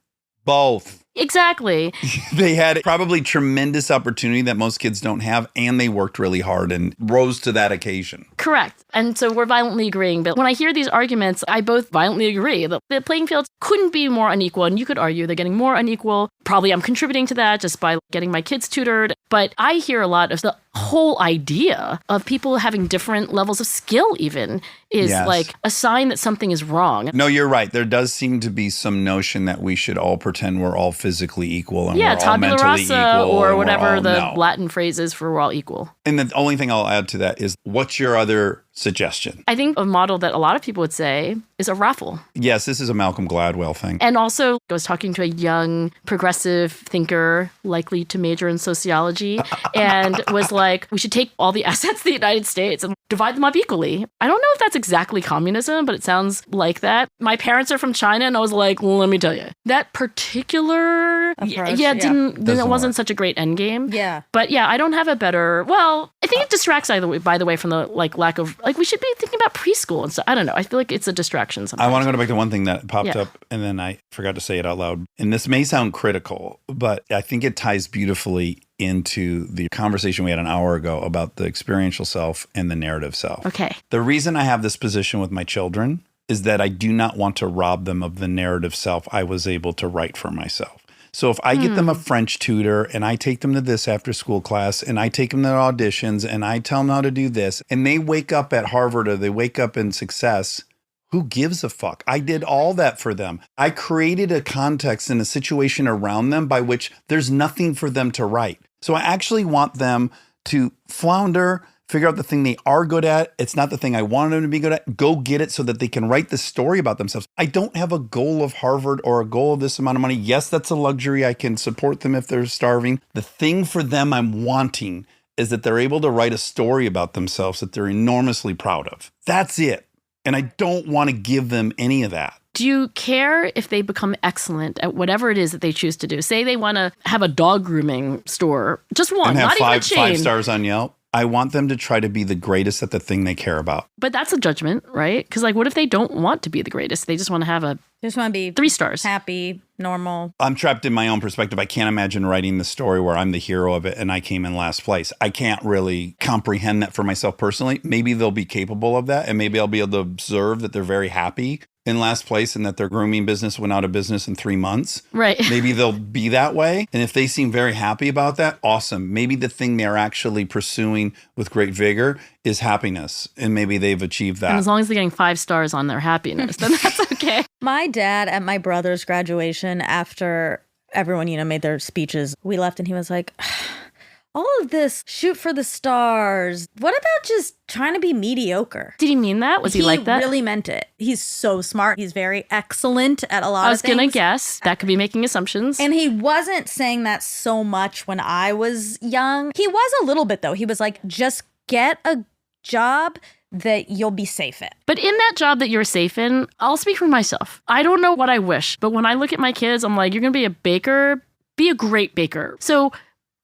Both. Exactly. They had probably tremendous opportunity that most kids don't have, and they worked really hard and rose to that occasion. Correct. And so we're violently agreeing. But when I hear these arguments, I both violently agree that the playing field couldn't be more unequal. And you could argue they're getting more unequal. Probably I'm contributing to that just by getting my kids tutored. But I hear a lot of the whole idea of people having different levels of skill even is like a sign that something is wrong. No, you're right. There does seem to be some notion that we should all pretend we're all physically equal and we're all tabula mentally rasa, equal. or whatever the Latin phrase is for we're all equal. And the only thing I'll add to that is, what's your other suggestion? I think a model that a lot of people would say is a raffle. Yes, this is a Malcolm Gladwell thing. And also, I was talking to a young progressive thinker, likely to major in sociology, and was like, we should take all the assets of the United States and divide them up equally. I don't know if that's exactly communism, but it sounds like that. My parents are from China, and I was like, well, let me tell you, that particular approach, it wasn't such a great end game. Yeah. But yeah, I don't have a better, well, I think it distracts by the way, from the lack of, we should be thinking about preschool and stuff. I don't know. I feel like it's a distraction sometimes. I want to go back to one thing that popped up, and then I forgot to say it out loud. And this may sound critical, but I think it ties beautifully into the conversation we had an hour ago about the experiential self and the narrative self. Okay. The reason I have this position with my children is that I do not want to rob them of the narrative self I was able to write for myself. So if I get them a French tutor and I take them to this after school class and I take them to auditions and I tell them how to do this and they wake up at Harvard or they wake up in success, who gives a fuck? I did all that for them. I created a context and a situation around them by which there's nothing for them to write. So I actually want them to flounder, figure out the thing they are good at. It's not the thing I wanted them to be good at. Go get it so that they can write the story about themselves. I don't have a goal of Harvard or a goal of this amount of money. Yes, that's a luxury. I can support them if they're starving. The thing for them I'm wanting is that they're able to write a story about themselves that they're enormously proud of. That's it. And I don't want to give them any of that. Do you care if they become excellent at whatever it is that they choose to do? Say they want to have a dog grooming store, just one, And have not even a chain. 5 stars on Yelp. I want them to try to be the greatest at the thing they care about. But that's a judgment, right? Because what if they don't want to be the greatest? They just want to have They just want to be 3 stars. happy, normal. I'm trapped in my own perspective. I can't imagine writing the story where I'm the hero of it and I came in last place. I can't really comprehend that for myself personally. Maybe they'll be capable of that, and maybe I'll be able to observe that they're very happy in last place and that their grooming business went out of business in 3 months. Right. Maybe they'll be that way. And if they seem very happy about that, awesome. Maybe the thing they're actually pursuing with great vigor is happiness. And maybe they've achieved that. And as long as they're getting 5 stars on their happiness, then that's okay. My dad at my brother's graduation, after everyone, made their speeches, we left and he was like, all of this shoot for the stars. What about just trying to be mediocre? Did he mean that? Was he like that? He really meant it. He's so smart. He's very excellent at a lot of things. I was going to guess. That could be making assumptions. And he wasn't saying that so much when I was young. He was a little bit, though. He was like, just get a job that you'll be safe in. But in that job that you're safe in, I'll speak for myself. I don't know what I wish, but when I look at my kids, I'm like, you're going to be a baker, be a great baker. So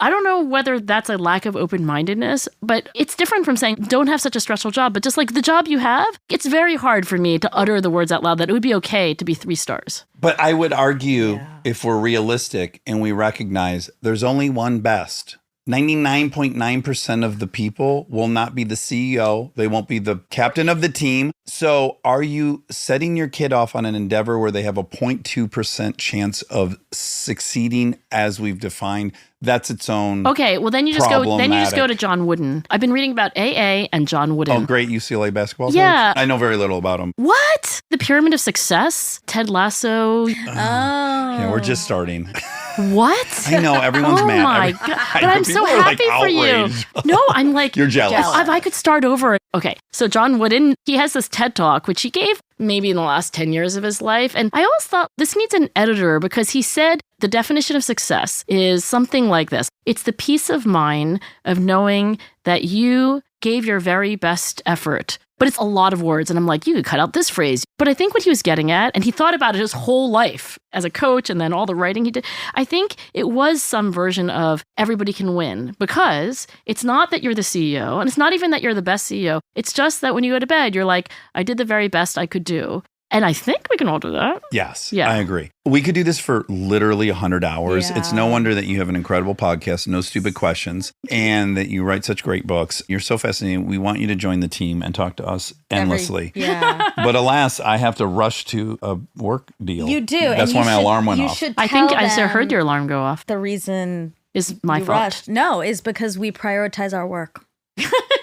I don't know whether that's a lack of open-mindedness, but it's different from saying don't have such a stressful job. But just like the job you have, it's very hard for me to utter the words out loud that it would be okay to be 3 stars. But I would argue, if we're realistic and we recognize there's only one best, 99.9% of the people will not be the CEO. They won't be the captain of the team. So are you setting your kid off on an endeavor where they have a 0.2% chance of succeeding as we've defined? That's its own. Okay, well then you just go to John Wooden. I've been reading about AA and John Wooden. Oh, great UCLA basketball coach? Yeah. I know very little about him. What? The Pyramid of Success? Ted Lasso? Oh. Yeah, we're just starting. What? I know everyone's Oh mad. my God. But I'm so People are, like, happy for you. outraged. No, I'm like, You're jealous. If I could start over. Okay, so John Wooden, he has this TED Talk, which he gave maybe in the last 10 years of his life. And I always thought this needs an editor because he said the definition of success is something like this. It's the peace of mind of knowing that you gave your very best effort. But it's a lot of words. And I'm like, you could cut out this phrase. But I think what he was getting at, and he thought about it his whole life as a coach and then all the writing he did, I think it was some version of everybody can win because it's not that you're the CEO and it's not even that you're the best CEO. It's just that when you go to bed, you're like, I did the very best I could do. And I think we can all do that. Yes, Yeah. I agree. We could do this for literally 100 hours. Yeah. It's no wonder that you have an incredible podcast, No Stupid Questions, and that you write such great books. You're so fascinating. We want you to join the team and talk to us endlessly. Yeah. But alas, I have to rush to a work deal. You do. That's and why you my should- alarm went you off. should I think tell I heard them your alarm go off. the reason Is my you fault. rushed. No, is because we prioritize our work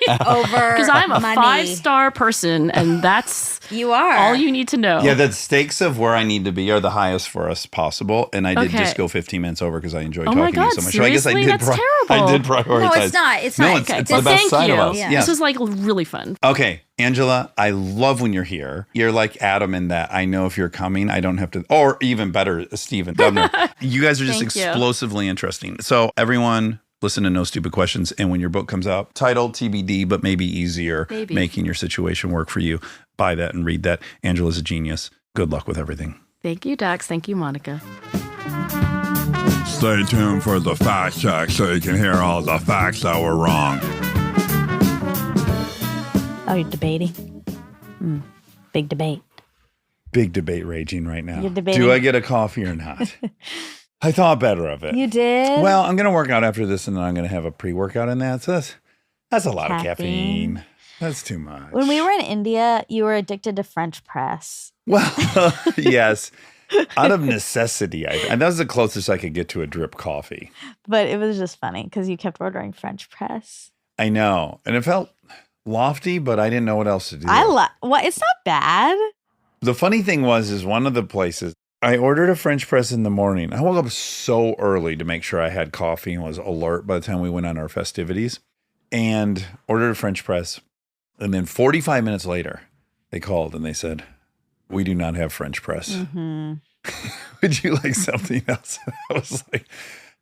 over Because I'm a money. 5-star person, and that's You are. all you need to know. Yeah, the stakes of where I need to be are the highest for us possible. And I did Okay. just go 15 minutes over because I enjoyed Oh talking my to you God, so much. So I guess I seriously? did, That's terrible. I did prioritize. No, it's not. It's not. It's, Okay, it's well, the best thank side you. of us. Yeah. Yes. This was like really fun. Okay, Angela, I love when you're here. You're like Adam in that I know if you're coming, I don't have to, or even better, Stephen Dubner. You guys are just Thank you. explosively interesting. So everyone, listen to No Stupid Questions. And when your book comes out, titled TBD, but maybe easier, Maybe. making your situation work for you, buy that and read that. Angela's a genius. Good luck with everything. Thank you, Dax. Thank you, Monica. Stay tuned for the fact check so you can hear all the facts that were wrong. Oh, you're debating? Big debate. Big debate raging right now. You're debating- Do I get a coffee or not? I thought better of it. You did? Well, I'm going to work out after this, and then I'm going to have a pre-workout in that. So that's a lot of Caffeine. caffeine. That's too much. When we were in India, you were addicted to French press. Well, yes, out of necessity. And that was the closest I could get to a drip coffee. But it was just funny because you kept ordering French press. I know, and it felt lofty, but I didn't know what else to do. Well, it's not bad. The funny thing is one of the places I ordered a French press in the morning. I woke up so early to make sure I had coffee and was alert by the time we went on our festivities, and ordered a French press. And then 45 minutes later, they called and they said, "We do not have French press. Mm-hmm. Would you like something else?" I was like,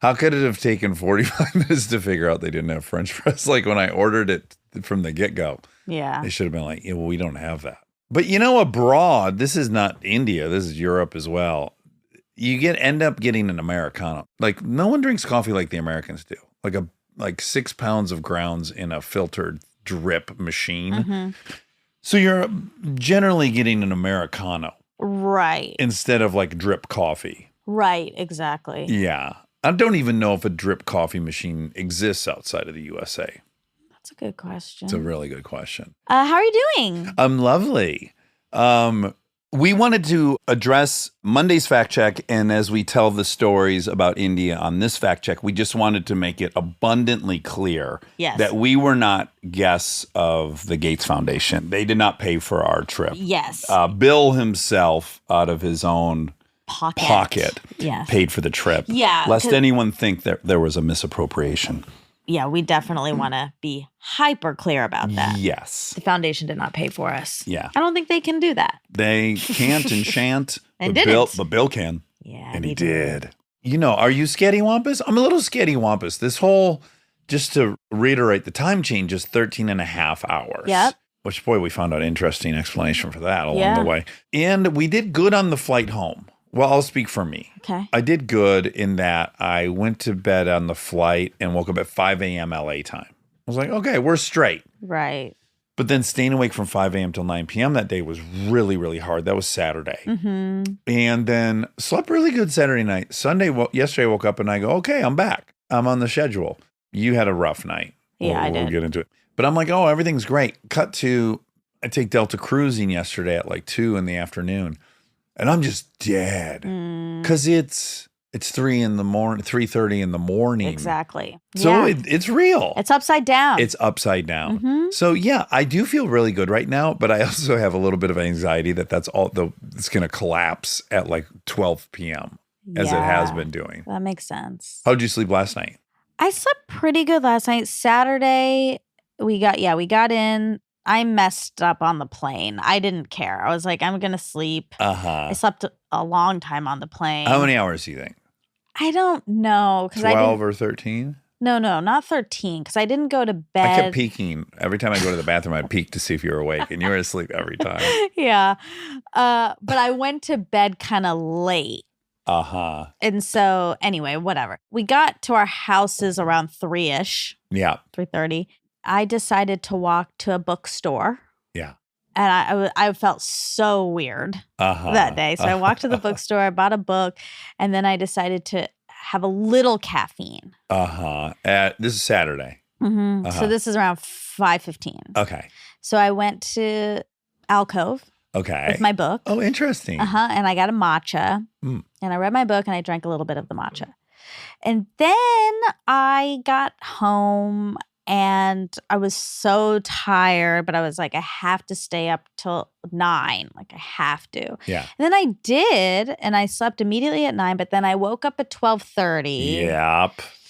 how could it have taken 45 minutes to figure out they didn't have French press? Like when I ordered it from the get-go, Yeah. they should have been like, yeah, well, we don't have that. But you know, abroad, this is not India, this is Europe as well. You end up getting an Americano. Like no one drinks coffee like the Americans do. Like 6 pounds of grounds in a filtered drip machine. Mm-hmm. So you're generally getting an Americano Right. instead of like drip coffee. Right. Exactly. Yeah. I don't even know if a drip coffee machine exists outside of the USA. That's a good question. It's a really good question. How are you doing? I'm lovely. We wanted to address Monday's fact check, and as we tell the stories about India on this fact check, we just wanted to make it abundantly clear Yes. that we were not guests of the Gates Foundation. They did not pay for our trip. Yes. Bill himself, out of his own pocket, Yes. paid for the trip. Yeah, Lest 'cause- anyone think that there was a misappropriation. Yeah, we definitely want to be hyper clear about that. Yes. The foundation did not pay for us. Yeah. I don't think they can do that. They can't and shan't. And but didn't. Bill can. Yeah. And he did. You know, are you scattywampus? I'm a little scattywampus. This whole, just to reiterate, the time change is 13 and a half hours. Yep. Which, boy, we found out interesting explanation for that along Yeah. the way. And we did good on the flight home. Well, I'll speak for me. Okay. I did good in that I went to bed on the flight and woke up at 5 a.m. LA time. I was like, okay, we're straight. Right. But then staying awake from 5 a.m. till 9 p.m. that day was really, really hard. That was Saturday. Mm-hmm. And then slept really good Saturday night. Yesterday I woke up and I go, okay, I'm back. I'm on the schedule. You had a rough night. Yeah, I We'll did. get into it. But I'm like, oh, everything's great. Cut to, I take Delta cruising yesterday at like 2 in the afternoon. And I'm just dead. Because it's 3 in the morning, 3:30 in the morning. Exactly. So yeah. it's real. It's upside down. It's upside down. Mhm. So yeah, I do feel really good right now, but I also have a little bit of anxiety that it's going to collapse at like 12 p.m. as it has Yeah. been doing. That makes sense. How'd you sleep last night? I slept pretty good last night. Saturday, we got in. I messed up on the plane. I didn't care. I was like, I'm going to sleep. I slept a long time on the plane. How many hours do you think? I don't know. 12 or 13? No, not 13, because I didn't go to bed. I kept peeking. Every time I go to the bathroom, I'd peek to see if you were awake, and you were asleep every time. Yeah. But I went to bed kind of late. And so, anyway, whatever. We got to our houses around 3-ish. Yeah. 3:30. I decided to walk to a bookstore. Yeah. And I felt so weird that day. So I walked to the bookstore, I bought a book, and then I decided to have a little caffeine. This is Saturday. So this is around 5:15. Okay. So I went to Alcove with my book. Oh, interesting. And I got a matcha. And I read my book and I drank a little bit of the matcha. And then I got home and I was so tired, but I was like, I have to stay up till 9. Like, I have to. Yeah. And then I did, and I slept immediately at 9, but then I woke up at 12:30.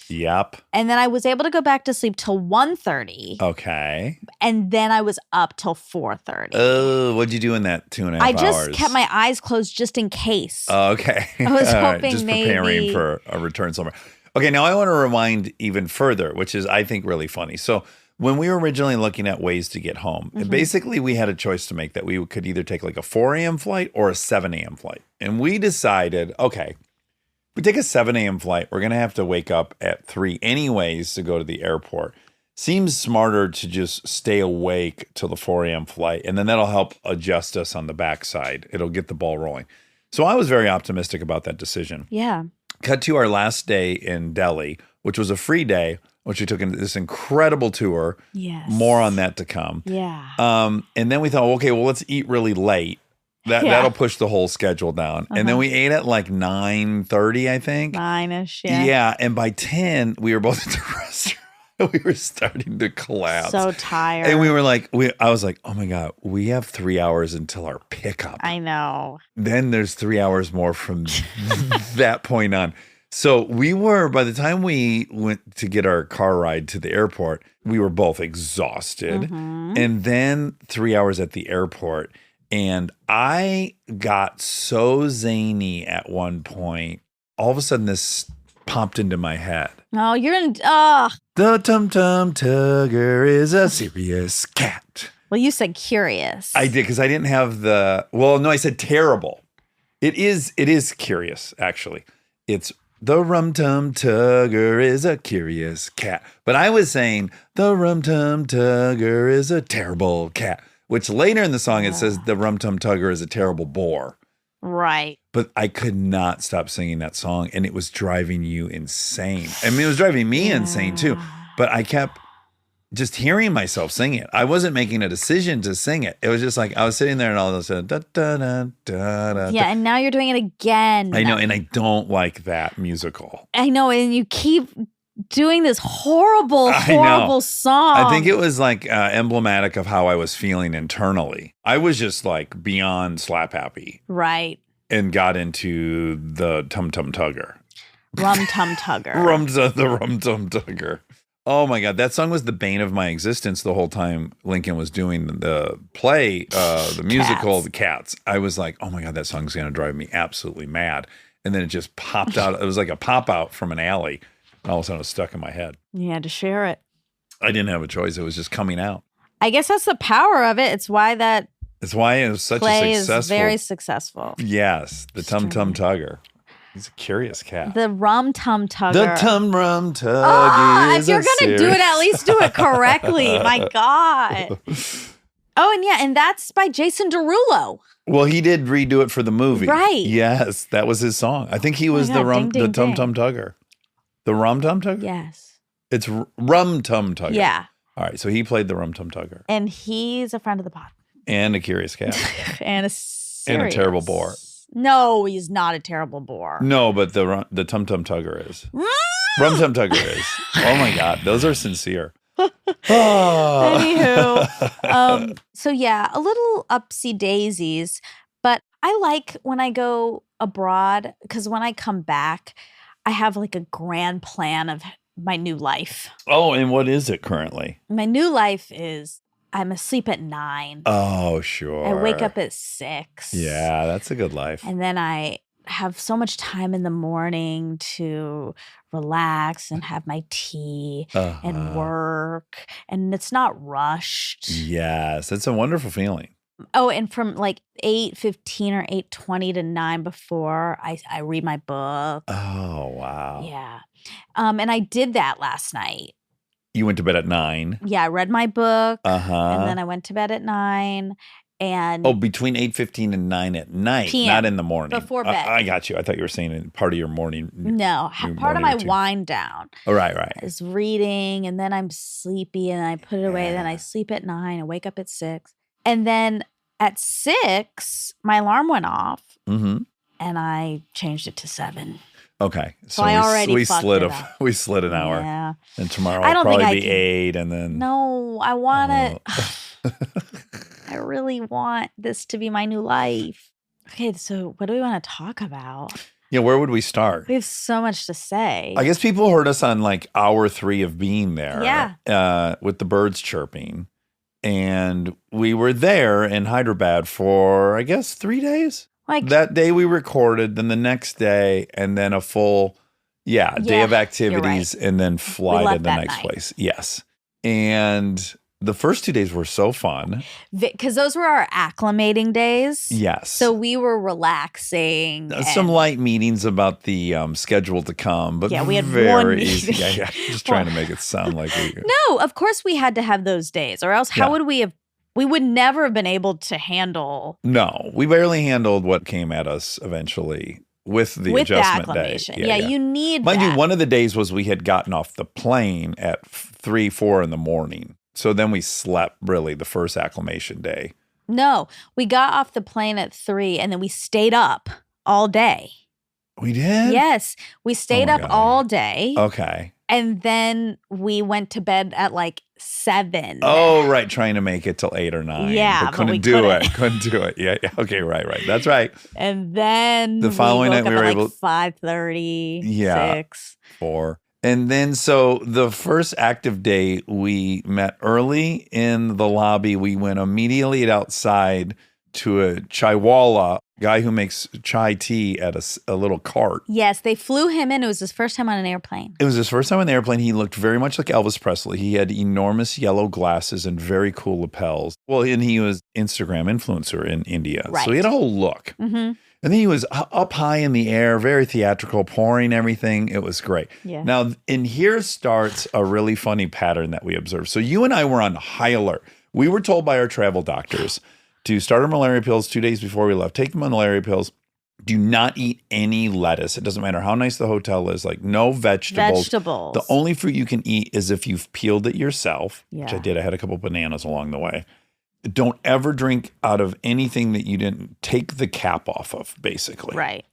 Yep. And then I was able to go back to sleep till 1:30. Okay. And then I was up till 4:30. Oh, what'd you do in that 2.5 hours? I just kept my eyes closed just in case. Okay. I was All right, hoping just preparing maybe for a return somewhere. Okay, now I want to rewind even further, which is, I think, really funny. So when we were originally looking at ways to get home, basically we had a choice to make that we could either take like a 4 a.m. flight or a 7 a.m. flight. And we decided, okay, if we take a 7 a.m. flight, we're going to have to wake up at 3 anyways to go to the airport. Seems smarter to just stay awake till the 4 a.m. flight, and then that'll help adjust us on the backside. It'll get the ball rolling. So I was very optimistic about that decision. Yeah. Cut to our last day in Delhi, which was a free day, which we took in this incredible tour. Yes. More on that to come. Yeah. And then we thought, okay, well, let's eat really late. That'll push the whole schedule down. And then we ate at like 9:30, I think. 9-ish, yeah. Yeah, and by 10, we were both at the restaurant. We were starting to collapse. So tired. And we were like, I was like, oh my God, we have 3 hours until our pickup. I know. Then there's 3 hours more from that point on. So we were, by the time we went to get our car ride to the airport, we were both exhausted. And then 3 hours at the airport. And I got so zany at one point. All of a sudden, this popped into my head. No, you're in. The Tum Tum Tugger is a serious cat. Well, you said curious. I did, because I didn't have I said terrible. It is curious, actually. It's the Rum Tum Tugger is a curious cat. But I was saying the Rum Tum Tugger is a terrible cat, which later in the song it says the Rum Tum Tugger is a terrible bore. Right. But I could not stop singing that song, and it was driving you insane. I mean, it was driving me insane too. But I kept just hearing myself sing it. I wasn't making a decision to sing it. It was just like I was sitting there and all of a sudden, da, da, da, da, da. Yeah, and now you're doing it again. I know, and I don't like that musical. I know, and you keep doing this horrible song. I think it was like emblematic of how I was feeling internally. I was just like beyond slap happy. Right. And got into the Tum Tum Tugger. Rum Tum Tugger. The Rum Tum Tugger. Oh my God, that song was the bane of my existence the whole time Lincoln was doing the play, the musical, The Cats. I was like, oh my God, that song's going to drive me absolutely mad. And then it just popped out. It was like a pop out from an alley. And all of a sudden it was stuck in my head. You had to share it. I didn't have a choice. It was just coming out. I guess that's the power of it. It's why It's why it was such play a successful. is very successful. Yes, the Tum Tum Tugger. He's a curious cat. The Rum Tum Tugger. The Tum Rum Tugger. If you're going to do it, at least do it correctly. My God. Oh, and that's by Jason Derulo. Well, he did redo it for the movie. Right. Yes, that was his song. I think he was the Tum Tum Tugger. The Rum Tum Tugger? Yes. It's Rum Tum Tugger. Yeah. All right, so he played the Rum Tum Tugger. And he's a friend of the pod. And a curious cat. And a terrible bore. No, he's not a terrible bore. No, but the Tum Tum Tugger is. Rum Tum Tugger is. Oh my God, those are sincere. Anywho, so yeah, a little upsy daisies, but I like when I go abroad because when I come back, I have like a grand plan of my new life. Oh, and what is it currently? My new life is I'm asleep at 9. Oh, sure. I wake up at 6. Yeah, that's a good life. And then I have so much time in the morning to relax and have my tea and work. And it's not rushed. Yes, it's a wonderful feeling. Oh, and from like 8:15 or 8:20 to 9 before, I read my book. Oh, wow. Yeah. And I did that last night. You went to bed at 9. Yeah, I read my book. Uh-huh. And then I went to bed at 9. And Oh, between 8:15 and 9 at night, PM, not in the morning. before bed. I got you. I thought you were saying in part of your morning. no, your part of morning my routine. wind down Oh, right. is reading, and then I'm sleepy, and I put it away. Then I sleep at 9. I wake up at 6. And then at 6, my alarm went off, Mm-hmm. and I changed it to 7. Okay. So I already we fucked slid it up. we slid an hour. Yeah. And tomorrow I will don't think probably I be can- 8 and then No, I want to. Oh. I really want this to be my new life. Okay, so what do we want to talk about? Yeah, where would we start? We have so much to say. I guess people heard us on like hour 3 of being there. Yeah. With the birds chirping. And we were there in Hyderabad for, I guess, 3 days. Like That day we recorded, then the next day, and then a full, day Yeah, of you're activities, and then fly to left the that next night. place. Yes. And the first 2 days were so fun. because those were our acclimating days. Yes. So we were relaxing. Some and- light meetings about the schedule to come, but Yeah, we had very one easy. meeting. Yeah. Just trying to make it sound like we. No, of course we had to have those days, or else how Yeah. would we have? We would never have been able to handle No, we barely handled what came at us eventually with the with the adjustment day. acclimation. Yeah, you need Mind that. you, one of the days was we had gotten off the plane at 3, 4 in the morning. So then we slept really the first acclimation day. No, we got off the plane at 3, and then we stayed up all day. We did? Yes, we stayed my up God. all day, Okay. and then we went to bed at like 7. Oh, right. Trying to make it till 8 or 9. Yeah, But but couldn't we do couldn't. it. Couldn't do it. Yeah. Okay. Right. That's right. And then The following we night woke we up were at able- like 5:30, Yeah. 6. 4. And then, so the first active day, we met early in the lobby. We went immediately outside to a chaiwala, guy who makes chai tea at a little cart. Yes, they flew him in. It was his first time on an airplane. It was his first time on the airplane. He looked very much like Elvis Presley. He had enormous yellow glasses and very cool lapels. Well, and he was Instagram influencer in India. Right. So he had a whole look. Mm-hmm. And then he was up high in the air, very theatrical, pouring everything. It was great. Yeah. Now, and here starts a really funny pattern that we observed. So you and I were on high alert. We were told by our travel doctors to start our malaria pills 2 days before we left. Take the malaria pills. Do not eat any lettuce. It doesn't matter how nice the hotel is. Like no vegetables. Vegetables. The only fruit you can eat is if you've peeled it yourself, which I Yeah. did. I had a couple bananas along the way. Don't ever drink out of anything that you didn't take the cap off of, basically. Right.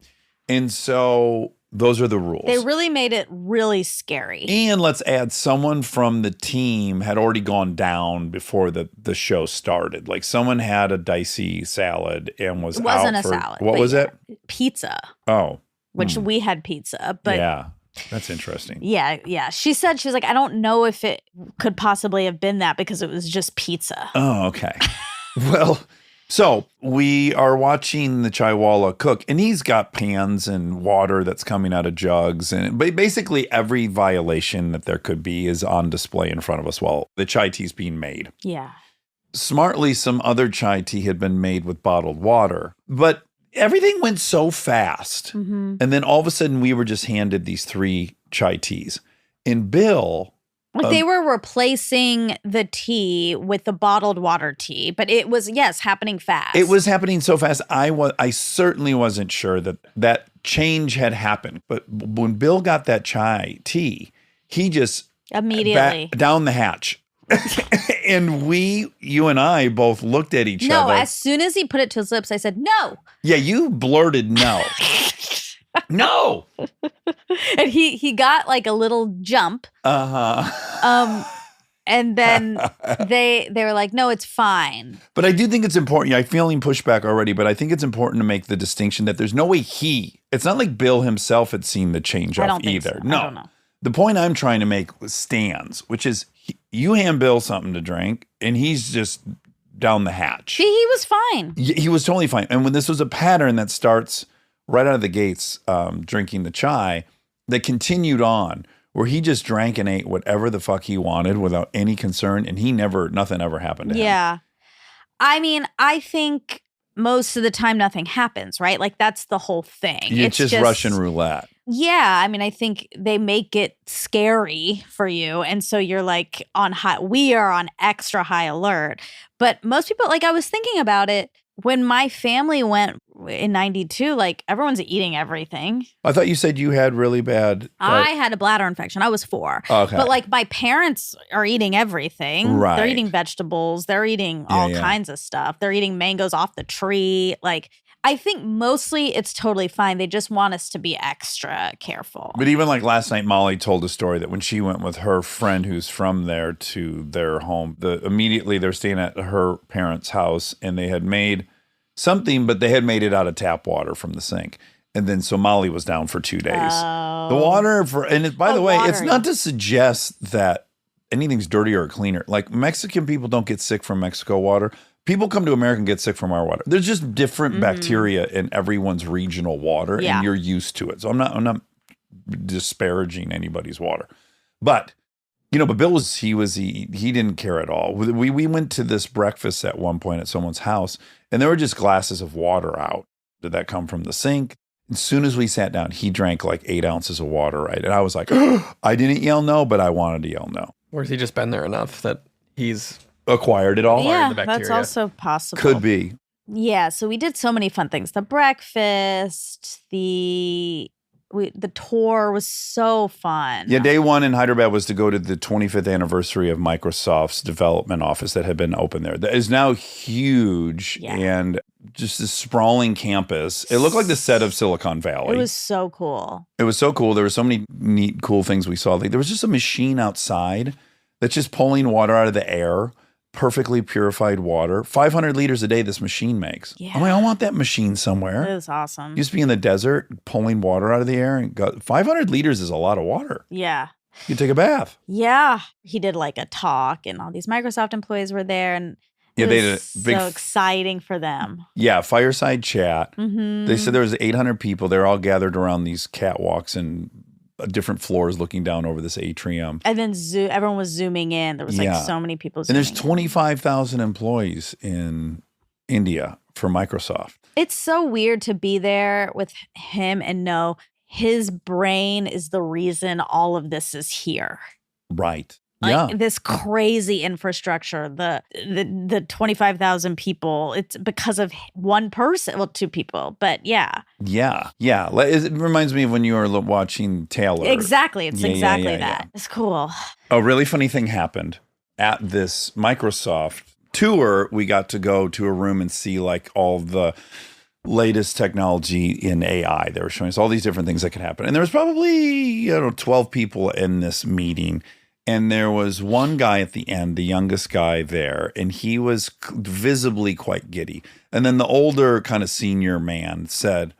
And so those are the rules. They really made it really scary. And let's add, someone from the team had already gone down before the show started. Like someone had a dicey salad and was It wasn't out a for, salad. What but was yeah, it? Pizza, Oh, which we had pizza. But yeah, that's interesting. yeah. She said, she was like, I don't know if it could possibly have been that because it was just pizza. Oh, okay. Well, so we are watching the chaiwala cook, and he's got pans and water that's coming out of jugs. And basically every violation that there could be is on display in front of us while the chai tea is being made. Yeah. Smartly, some other chai tea had been made with bottled water, but everything went so fast. Mm-hmm. And then all of a sudden we were just handed these 3 chai teas. And Bill, Like they were replacing the tea with the bottled water tea, but it was, yes, happening fast. it was happening so fast. I certainly wasn't sure that change had happened. But when Bill got that chai tea, he just immediately. down the hatch. And you and I both looked at each No, other. as soon as he put it to his lips, I said, no. Yeah, you blurted no. No. And he got like a little jump. Uh-huh. And then they were like, no, it's fine. But I do think it's important. I'm feeling pushback already, but I think it's important to make the distinction that there's no way it's not like Bill himself had seen the change I off don't think either. so. No. I don't know. The point I'm trying to make stands, which is you hand Bill something to drink and he's just down the hatch. He was fine. He was totally fine. And when this was a pattern that starts right out of the gates, drinking the chai, that continued on, where he just drank and ate whatever the fuck he wanted without any concern, and nothing ever happened to him. Yeah. I mean, I think most of the time nothing happens, right? Like that's the whole thing. It's just Russian roulette. Yeah. I mean, I think they make it scary for you. And so you're like we are on extra high alert. But most people, like I was thinking about it, when my family went in 92, like everyone's eating everything. I thought you said you had really bad. I had a bladder infection. I was 4. Okay. But like my parents are eating everything. Right. They're eating vegetables. They're eating all kinds of stuff. They're eating mangoes off the tree. Like I think mostly it's totally fine. They just want us to be extra careful. But even like last night, Molly told a story that when she went with her friend who's from there to their home, immediately they're staying at her parents' house and they had made something, but they had made it out of tap water from the sink. And then so Molly was down for 2 days. Oh. The water by the way, it's water, not to suggest that anything's dirtier or cleaner. Like Mexican people don't get sick from Mexico water. People come to America and get sick from our water. There's just different bacteria in everyone's regional water, and you're used to it. So I'm not disparaging anybody's water, but but Bill he didn't care at all. We went to this breakfast at one point at someone's house, and there were just glasses of water out. Did that come from the sink? As soon as we sat down, he drank like 8 ounces of water, right? And I was like, I didn't yell no, but I wanted to yell no. Or has he just been there enough that he's acquired it all? Yeah, the bacteria. that's also possible. Could be. Yeah, so we did so many fun things. The breakfast, the tour was so fun. Yeah, day one in Hyderabad was to go to the 25th anniversary of Microsoft's development office that had been open there. That is now huge and just a sprawling campus. It looked like the set of Silicon Valley. It was so cool. It was so cool. There were so many neat, cool things we saw. Like, there was just a machine outside that's just pulling water out of the air. Perfectly purified water. 500 liters a day this machine makes. Yeah. I mean, I want that machine somewhere. It was awesome. Used to be in the desert, pulling water out of the air. And 500 liters is a lot of water. Yeah. You could take a bath. Yeah. He did like a talk and all these Microsoft employees were there and Yeah, it they did was a big so exciting for them. Yeah, fireside chat. Mm-hmm. They said there was 800 people. They're all gathered around these catwalks and different floors looking down over this atrium. And then everyone was zooming in. There was like so many people And zooming there's 25,000 employees in India for Microsoft. It's so weird to be there with him and know his brain is the reason all of this is here. Right. Like this crazy infrastructure, the 25,000 people, it's because of one person, well, 2 people, but yeah. Yeah. It reminds me of when you were watching Taylor. Exactly. It's exactly that. Yeah. It's cool. A really funny thing happened at this Microsoft tour. We got to go to a room and see like all the latest technology in AI. They were showing us all these different things that could happen. And there was probably, 12 people in this meeting. And there was one guy at the end, the youngest guy there, and he was visibly quite giddy. And then the older kind of senior man said,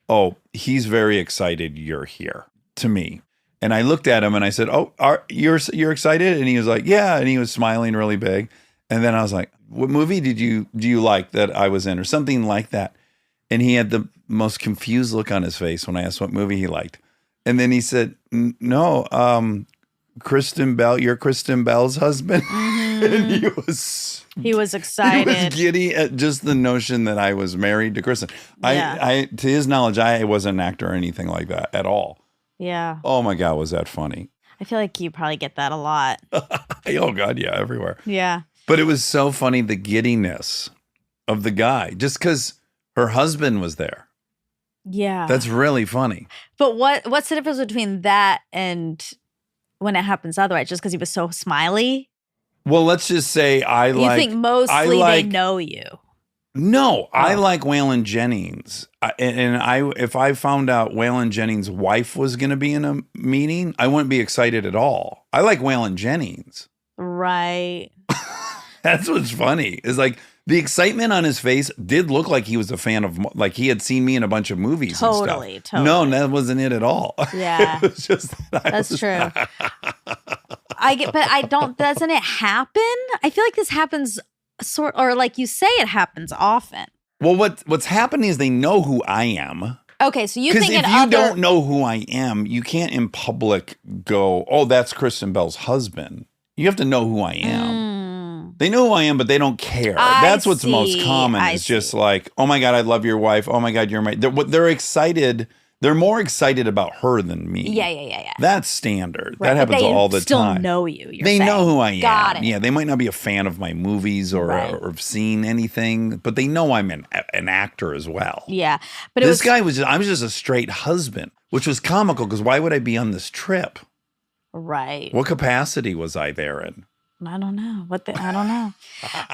"Oh, he's very excited you're here," to me. And I looked at him and I said, "Oh, you're excited?" And he was like, "Yeah." And he was smiling really big. And then I was like, "What movie do you like that I was in?" Or something like that. And he had the most confused look on his face when I asked what movie he liked. And then he said, "No, Kristen Bell, you're Kristen Bell's husband." Mm-hmm. And he was excited. He was giddy at just the notion that I was married to Kristen. Yeah. I to his knowledge, I wasn't an actor or anything like that at all. Yeah. Oh my God, was that funny? I feel like you probably get that a lot. Oh God, yeah, everywhere. Yeah. But it was so funny, the giddiness of the guy, just because her husband was there. Yeah. That's really funny. But what's the difference between that and when it happens otherwise? Just because he was so smiley? Well, let's just say You think mostly they know you? No, I like Waylon Jennings. If I found out Waylon Jennings' wife was going to be in a meeting, I wouldn't be excited at all. I like Waylon Jennings. Right. That's what's funny. Is like the excitement on his face did look like he was a fan of, like he had seen me in a bunch of movies. Totally, and stuff. No, that wasn't it at all. Yeah. It was just That's true. Doesn't it happen? I feel like this happens or like you say, it happens often. Well, what's happening is they know who I am. Okay, so you think if you don't know who I am, you can't in public go, oh, that's Kristen Bell's husband. You have to know who I am. They know who I am, but they don't care. That's what's most common. It's just like, oh my God, I love your wife. Oh my God, you're my. They're excited. They're more excited about her than me. Yeah. That's standard. Right, that happens all the time. They still know you. They know who I am. Got it. Yeah, they might not be a fan of my movies or have seen anything, but they know I'm an actor as well. Yeah, but this guy was. I was just a straight husband, which was comical because why would I be on this trip? Right. What capacity was I there in? I don't know. I don't know.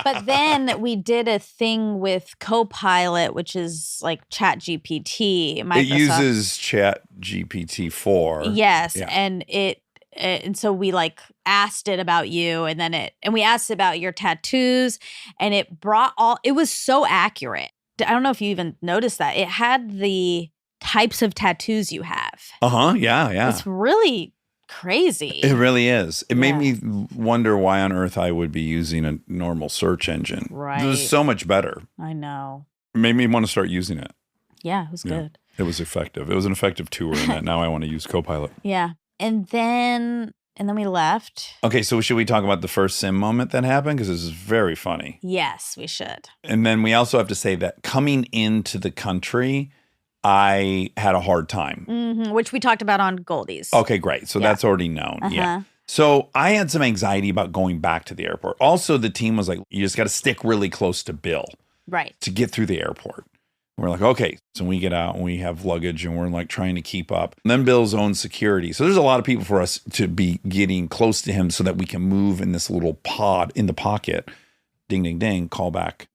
But then we did a thing with Copilot, which is like Chat GPT. It uses Chat GPT 4. Yes. Yeah. And so we like asked it about you and we asked about your tattoos and it was so accurate. I don't know if you even noticed that. It had the types of tattoos you have. Yeah. It's really crazy. It really is. It made me wonder why on earth I would be using a normal search engine. Right. It was so much better. I know. It made me want to start using it. Yeah, it was good. It was effective. It was an effective tour in that. Now I want to use Copilot. Yeah. And then we left. Okay, so should we talk about the first sim moment that happened? Because this is very funny. Yes, we should. And then we also have to say that coming into the country, I had a hard time. Which we talked about on Goldie's. Okay, great. So that's already known. Yeah. So I had some anxiety about going back to the airport. Also, the team was like, you just got to stick really close to Bill. Right. To get through the airport. We're like, okay. So we get out and we have luggage and we're like trying to keep up. And then Bill's own security. So there's a lot of people for us to be getting close to him so that we can move in this little pod in the pocket. Ding, ding, ding. Call back.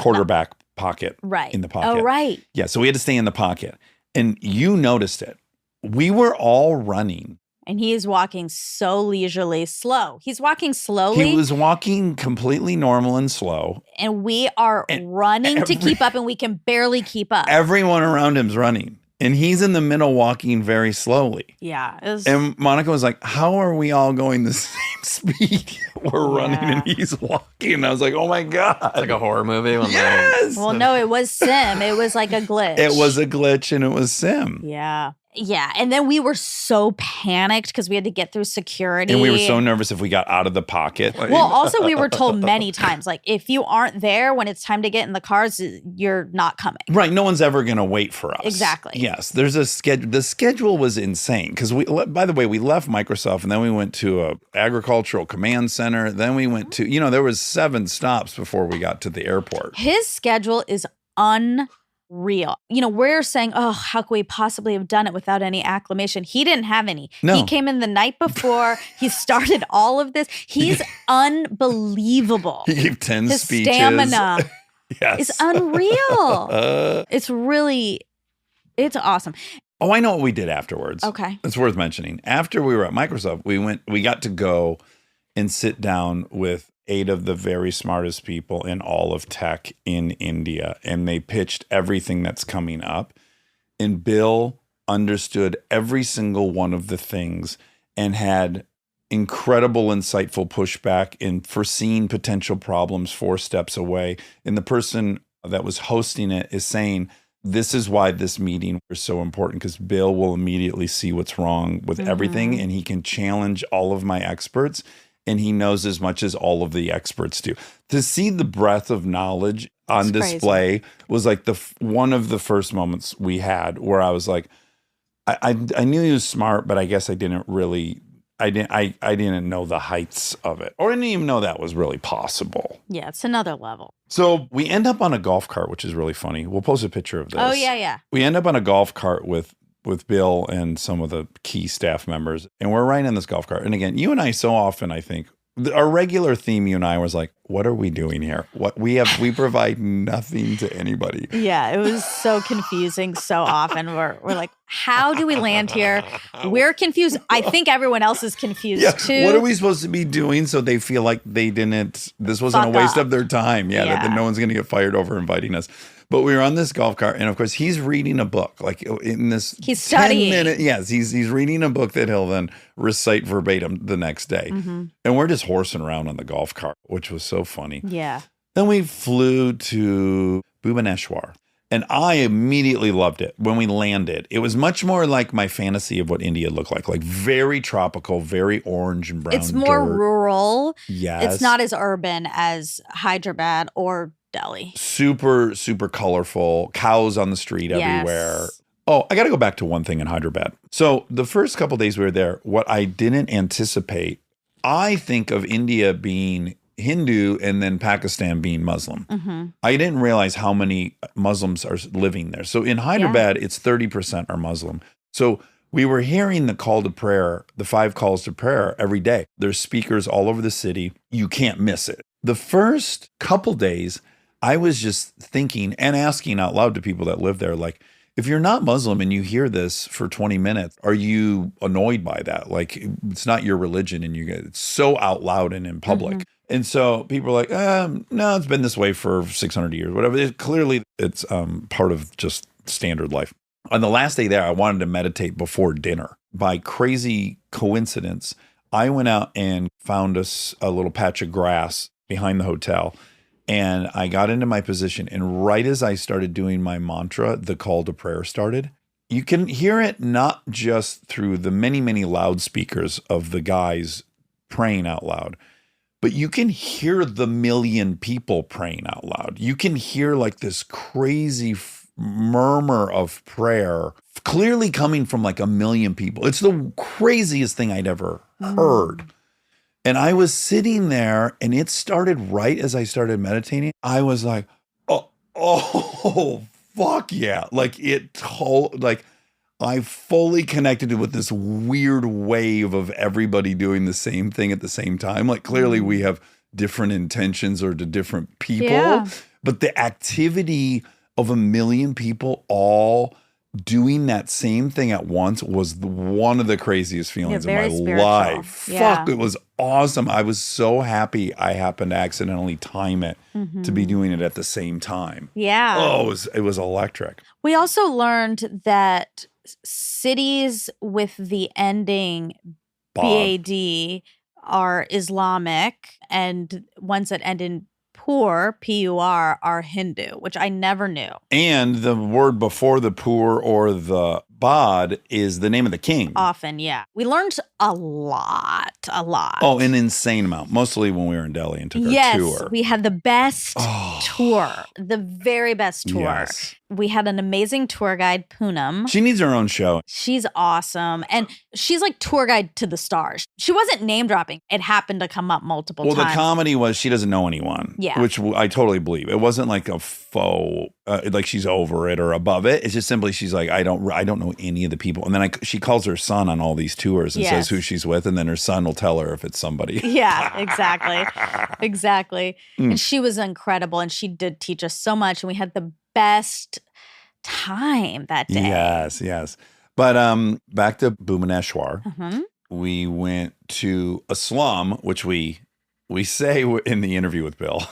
Quarterback pocket. Right. In the pocket. Oh, right. Yeah. So we had to stay in the pocket. And you noticed it. We were all running. And he is walking so leisurely, slow. He's walking slowly. He was walking completely normal and slow. And we are running to keep up, and we can barely keep up. Everyone around him's running. And he's in the middle walking very slowly. Yeah. And Monica was like, how are we all going the same speed? We're running and he's walking. And I was like, oh my God. It's like a horror movie. Yes. Well, no, it was Sim. It was like a glitch. It was a glitch and it was Sim. Yeah. Yeah. And then we were so panicked because we had to get through security. And we were so nervous if we got out of the pocket. Well, also we were told many times, like, if you aren't there when it's time to get in the cars, you're not coming. Right. No one's ever going to wait for us. Exactly. Yes. There's a schedule. The schedule was insane because by the way, we left Microsoft and then we went to a agricultural command center. Then we went to, there was 7 stops before we got to the airport. His schedule is unreal. We're saying, oh, how could we possibly have done it without any acclimation? He didn't have any. No. He came in the night before. He started all of this. He's unbelievable. He gave 10 His speeches. Stamina Yes. is unreal. It's awesome. Oh, I know what we did afterwards. Okay. It's worth mentioning. After we were at Microsoft, we got to go and sit down with 8 of the very smartest people in all of tech in India. And they pitched everything that's coming up. And Bill understood every single one of the things and had incredible, insightful pushback and foreseeing potential problems 4 steps away. And the person that was hosting it is saying, this is why this meeting is so important, because Bill will immediately see what's wrong with everything and he can challenge all of my experts. And he knows as much as all of the experts do. To see the breadth of knowledge on display was like one of the first moments we had where I was like, I knew he was smart, but I guess I didn't know the heights of it. Or I didn't even know that was really possible. Yeah, it's another level. So we end up on a golf cart, which is really funny. We'll post a picture of this. Oh, yeah. We end up on a golf cart with Bill and some of the key staff members. And we're riding in this golf cart. And again, you and I so often, I think, Our regular theme, you and I, was like, what are we doing here? We provide nothing to anybody. Yeah, it was so confusing so often. We're like, how do we land here? We're confused. I think everyone else is confused too. What are we supposed to be doing so they feel like this wasn't a waste of their time? Yeah, that no one's going to get fired over inviting us. But we were on this golf cart, and of course, he's reading a book. Like in this, he's studying. 10-minute, yes, he's reading a book that he'll then recite verbatim the next day. Mm-hmm. And we're just horsing around on the golf cart, which was so funny. Yeah. Then we flew to Bhubaneswar, and I immediately loved it when we landed. It was much more like my fantasy of what India looked like very tropical, very orange and brown. It's more dirt. rural. Yes, it's not as urban as Hyderabad or Delhi. Super, super colorful. Cows on the street everywhere. Oh, I got to go back to one thing in Hyderabad. So the first couple days we were there, what I didn't anticipate, I think of India being Hindu and then Pakistan being Muslim. Mm-hmm. I didn't realize how many Muslims are living there. So in Hyderabad, it's 30% are Muslim. So we were hearing the call to prayer, the 5 calls to prayer every day. There's speakers all over the city. You can't miss it. The first couple days, I was just thinking and asking out loud to people that live there, like, if you're not Muslim and you hear this for 20 minutes, are you annoyed by that? Like, it's not your religion and it's so out loud and in public. Mm-hmm. And so people are like, no, it's been this way for 600 years, whatever. Clearly, it's part of just standard life. On the last day there, I wanted to meditate before dinner. By crazy coincidence, I went out and found us a little patch of grass behind the hotel. And I got into my position. And right as I started doing my mantra, the call to prayer started. You can hear it not just through the many, many loudspeakers of the guys praying out loud, but you can hear the million people praying out loud. You can hear like this crazy murmur of prayer clearly coming from like a million people. It's the craziest thing I'd ever heard. And I was sitting there and it started right as I started meditating. I was like, oh, fuck yeah. Like I fully connected with this weird wave of everybody doing the same thing at the same time. Like clearly we have different intentions or to different people, but the activity of a million people all doing that same thing at once was one of the craziest feelings of my life. Yeah. Fuck, it was awesome. I was so happy I happened to accidentally time it to be doing it at the same time. Yeah. Oh, it was electric. We also learned that cities with the ending BAD are Islamic, and ones that end in Pur, P-U-R, are Hindu, which I never knew. And the word before the Pur or the Bad is the name of the king. Often, yeah. We learned a lot. Oh, an insane amount. Mostly when we were in Delhi and took our tour. Yes, we had the best tour. The very best tour. Yes. We had an amazing tour guide, Poonam. She needs her own show. She's awesome. And she's like tour guide to the stars. She wasn't name dropping. It happened to come up multiple times. Well, the comedy was she doesn't know anyone. Yeah. Which I totally believe. It wasn't like a faux, like she's over it or above it. It's just simply she's like, I don't know any of the people. And then she calls her son on all these tours and says who she's with. And then her son will tell her if it's somebody. Yeah, exactly. And she was incredible. And she did teach us so much. And we had the best time that day. Yes. But back to Bhubaneswar, we went to a slum, which we say in the interview with Bill,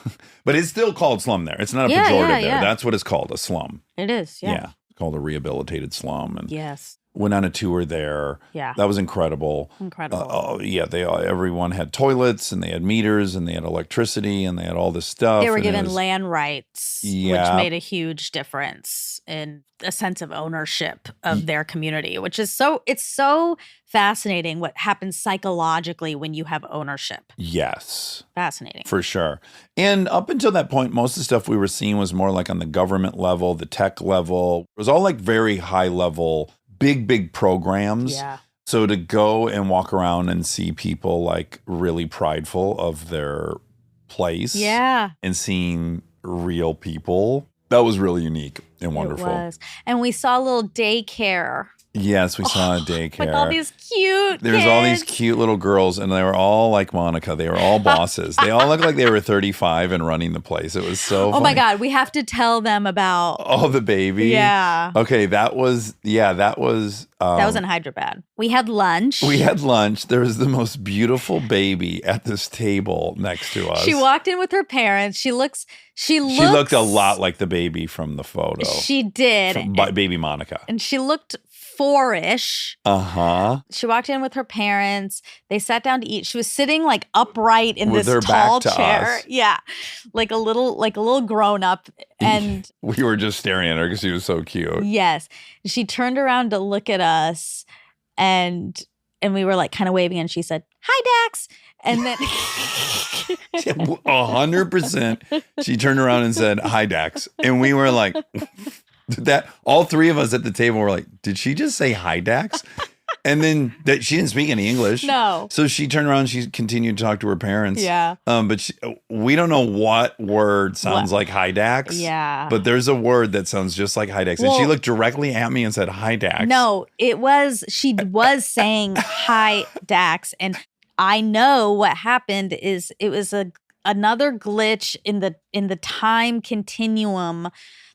but it's still called slum there. It's not a pejorative there. That's what it's called, a slum. It is, Yeah, it's called a rehabilitated slum. And yes. Went on a tour there. Yeah. That was incredible. Everyone had toilets and they had meters and they had electricity and they had all this stuff. They were given land rights, which made a huge difference in a sense of ownership of their community, which is it's so fascinating what happens psychologically when you have ownership. Yes. Fascinating. For sure. And up until that point, most of the stuff we were seeing was more like on the government level, the tech level. It was all like very high level, big programs. Yeah. So to go and walk around and see people like really prideful of their place. Yeah. And seeing real people, that was really unique and wonderful. It was. And we saw a little daycare Yes, we saw a daycare. With all these cute There was all these kids. cute little girls, and they were all like Monica. They were all bosses. They all looked like they were 35 and running the place. It was so funny. Oh my God, we have to tell them about. Oh, the baby. Yeah. Okay, that was. That was in Hyderabad. We had lunch. We had lunch. There was the most beautiful baby at this table next to us. She walked in with her parents. She looked a lot like the baby from the photo. She did. Baby Monica. And she looked 4-ish. Uh-huh. She walked in with her parents. They sat down to eat. She was sitting like upright in With her this tall back to chair. us. Yeah. Like a little grown up. And We were just staring at her because she was so cute. yes. She turned around to look at us and we were like kind of waving and she said, "Hi, Dax." And then 100%. She turned around and said, "Hi, Dax." And we were like, all three of us at the table were like, did she just say hi, Dax? And then she didn't speak any English. No. So she turned around and she continued to talk to her parents. Yeah. But we don't know what word sounds like hi, Dax. Yeah. But there's a word that sounds just like hi, Dax. And she Well- looked directly at me and said, "Hi, Dax." No, she was saying hi, Dax. And I know what happened is it was another glitch in the time continuum,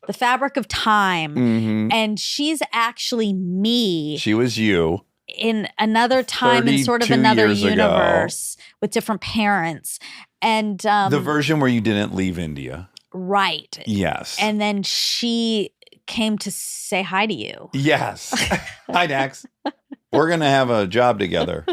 the fabric of time. Mhm. And she's actually me She was you. in another time in sort of 32 another years ago. universe with different parents. And The version where you didn't leave India. right. Yes. And then she came to say hi to you. Yes. Hi, Dax. We're going to have a job together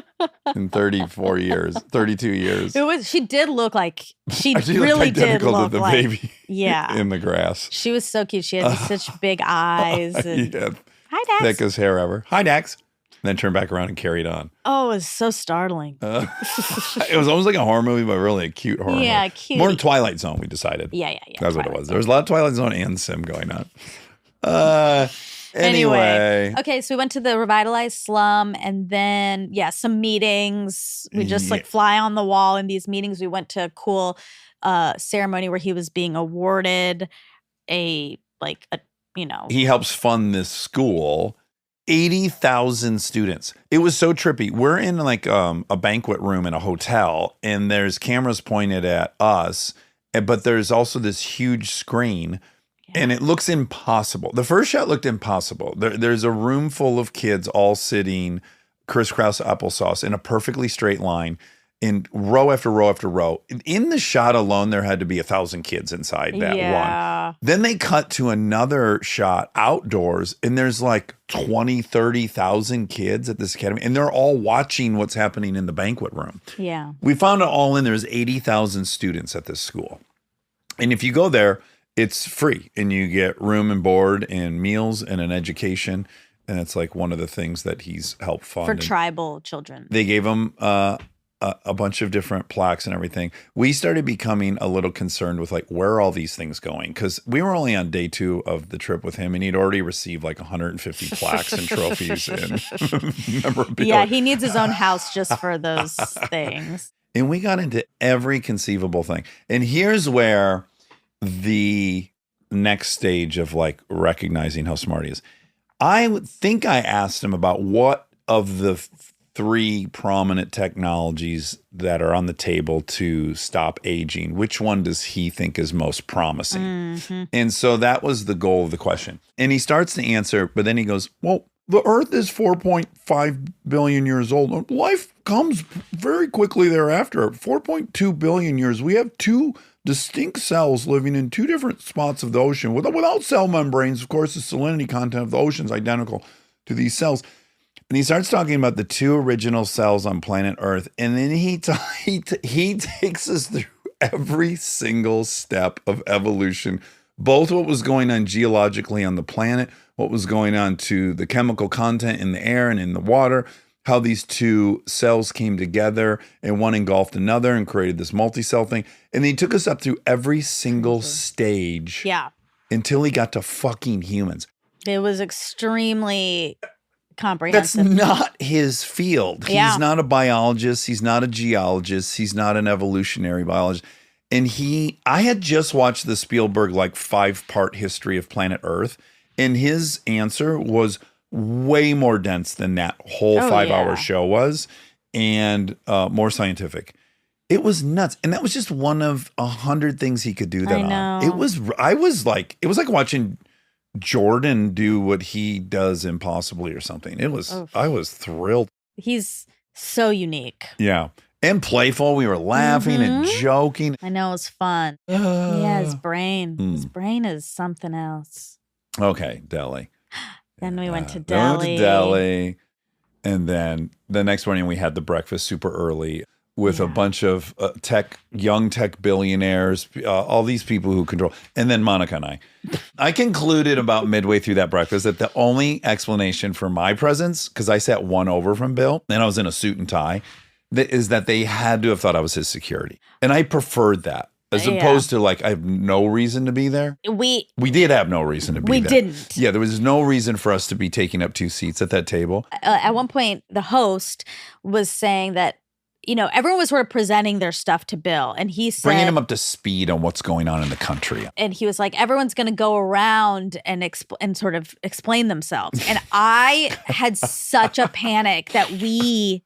in 32 years. She did look like she She looked really did identical look to the like baby yeah. in the grass. She was so cute. She had such big eyes. And, Yeah, hi, Dax. thickest hair ever. Hi, Dax. And then turned back around and carried on. Oh, it was so startling. It was almost like a horror movie, but really a cute horror Yeah, movie. cute. More than Twilight Zone, we decided. Yeah. That's what it Twilight was. There was a lot of Twilight Zone and Sim going on. Anyway. Okay, so we went to the revitalized slum and then, some meetings. We just like fly on the wall in these meetings. We went to a cool ceremony where he was being awarded He helps fund this school. 80,000 students. It was so trippy. We're in like a banquet room in a hotel, and there's cameras pointed at us, but there's also this huge screen, and it looks impossible. The first shot looked impossible. There's a room full of kids all sitting crisscross applesauce in a perfectly straight line in row after row after row. In the shot alone, there had to be 1,000 kids inside that one. Then they cut to another shot outdoors, and there's like 20, 30,000 kids at this academy, and they're all watching what's happening in the banquet room. Yeah. We found it all in. There's 80,000 students at this school. And if you go there, it's free, and you get room and board and meals and an education. And it's like one of the things that he's helped fund. For tribal children. They gave him a bunch of different plaques and everything. We started becoming a little concerned with like, where are all these things going? Because we were only on day 2 of the trip with him, and he'd already received like 150 plaques and trophies and memorabilia. Yeah, he needs his own house just for those things. And we got into every conceivable thing. And here's where the next stage of like recognizing how smart he is. I would think I asked him about what of the 3 prominent technologies that are on the table to stop aging, which one does he think is most promising? Mm-hmm. And so that was the goal of the question. And he starts to answer, but then he goes, well, the Earth is 4.5 billion years old. Life comes very quickly thereafter. 4.2 billion years. We have 2 distinct cells living in 2 different spots of the ocean. Without cell membranes, of course, the salinity content of the ocean is identical to these cells. And he starts talking about the 2 original cells on planet Earth. And then he takes us through every single step of evolution, both what was going on geologically on the planet, what was going on to the chemical content in the air and in the water, how these 2 cells came together and one engulfed another and created this multi-cell thing. And he took us up through every single stage until he got to fucking humans. It was extremely That's comprehensive. not his field. Yeah. He's not a biologist. He's not a geologist. He's not an evolutionary biologist. And I had just watched the Spielberg like 5-part history of planet Earth. And his answer was way more dense than that whole Oh, 5-hour yeah. show was, and more scientific. It was nuts. And that was just one of 100 things he could do that I on. know. It was like watching Jordan do what he does impossibly or something. I was thrilled. He's so unique. Yeah. And playful. We were laughing and joking. I know, it was fun. Yeah, his brain. His brain is something else. Okay, Delhi. Then we went to Then we Delhi. went to Delhi. And then the next morning we had the breakfast super early with a bunch of young tech billionaires, all these people who control. And then Monica and I concluded about midway through that breakfast that the only explanation for my presence, because I sat one over from Bill and I was in a suit and tie, is that they had to have thought I was his security. And I preferred that. As opposed to like, I have no reason to be there. We did have no reason to be there. We didn't. Yeah, there was no reason for us to be taking up 2 seats at that table. At one point, the host was saying that, everyone was sort of presenting their stuff to Bill. And he said, Bringing him up to speed on what's going on in the country. and he was like, everyone's going to go around and sort of explain themselves. And I had such a panic that we're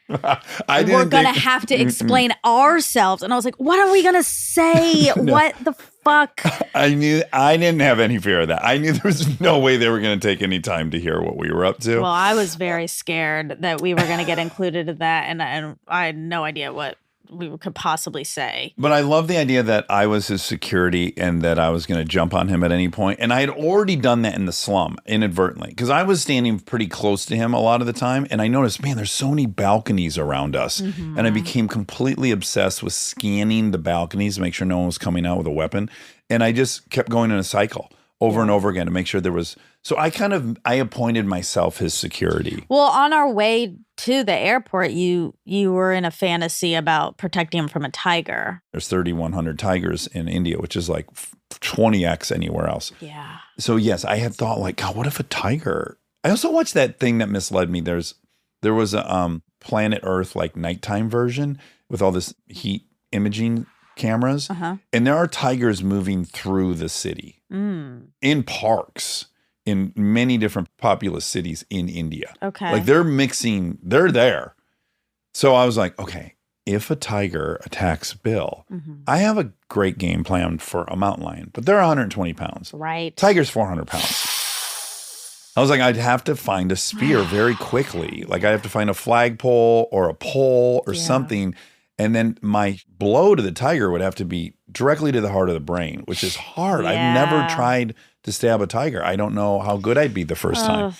going to have to explain ourselves. And I was like, what are we going to say? What the fuck? I didn't have any fear of that. I knew there was no way they were going to take any time to hear what we were up to. Well, I was very scared that we were going to get included in that. And I had no idea what we could possibly say. But I love the idea that I was his security and that I was going to jump on him at any point. And I had already done that in the slum inadvertently because I was standing pretty close to him a lot of the time. And I noticed, man, there's so many balconies around us. And I became completely obsessed with scanning the balconies to make sure no one was coming out with a weapon. And I just kept going in a cycle over and over again to make sure there was. So I appointed myself his security. Well, on our way to the airport, you were in a fantasy about protecting him from a tiger. There's 3,100 tigers in India, which is like 20x anywhere else. Yeah. So yes, I had thought like, God, what if a tiger? I also watched that thing that misled me. There was a Planet Earth like nighttime version with all this heat imaging cameras, and there are tigers moving through the city in parks in many different populous cities in India. Okay. Like they're there. So I was like, okay, if a tiger attacks Bill, I have a great game plan for a mountain lion, but they're 120 pounds. Right. Tiger's 400 pounds. I was like, I'd have to find a spear very quickly. Like I have to find a flagpole or a pole or something. And then my blow to the tiger would have to be directly to the heart of the brain, which is hard. Yeah. I've never tried to stab a tiger. I don't know how good I'd be the first time.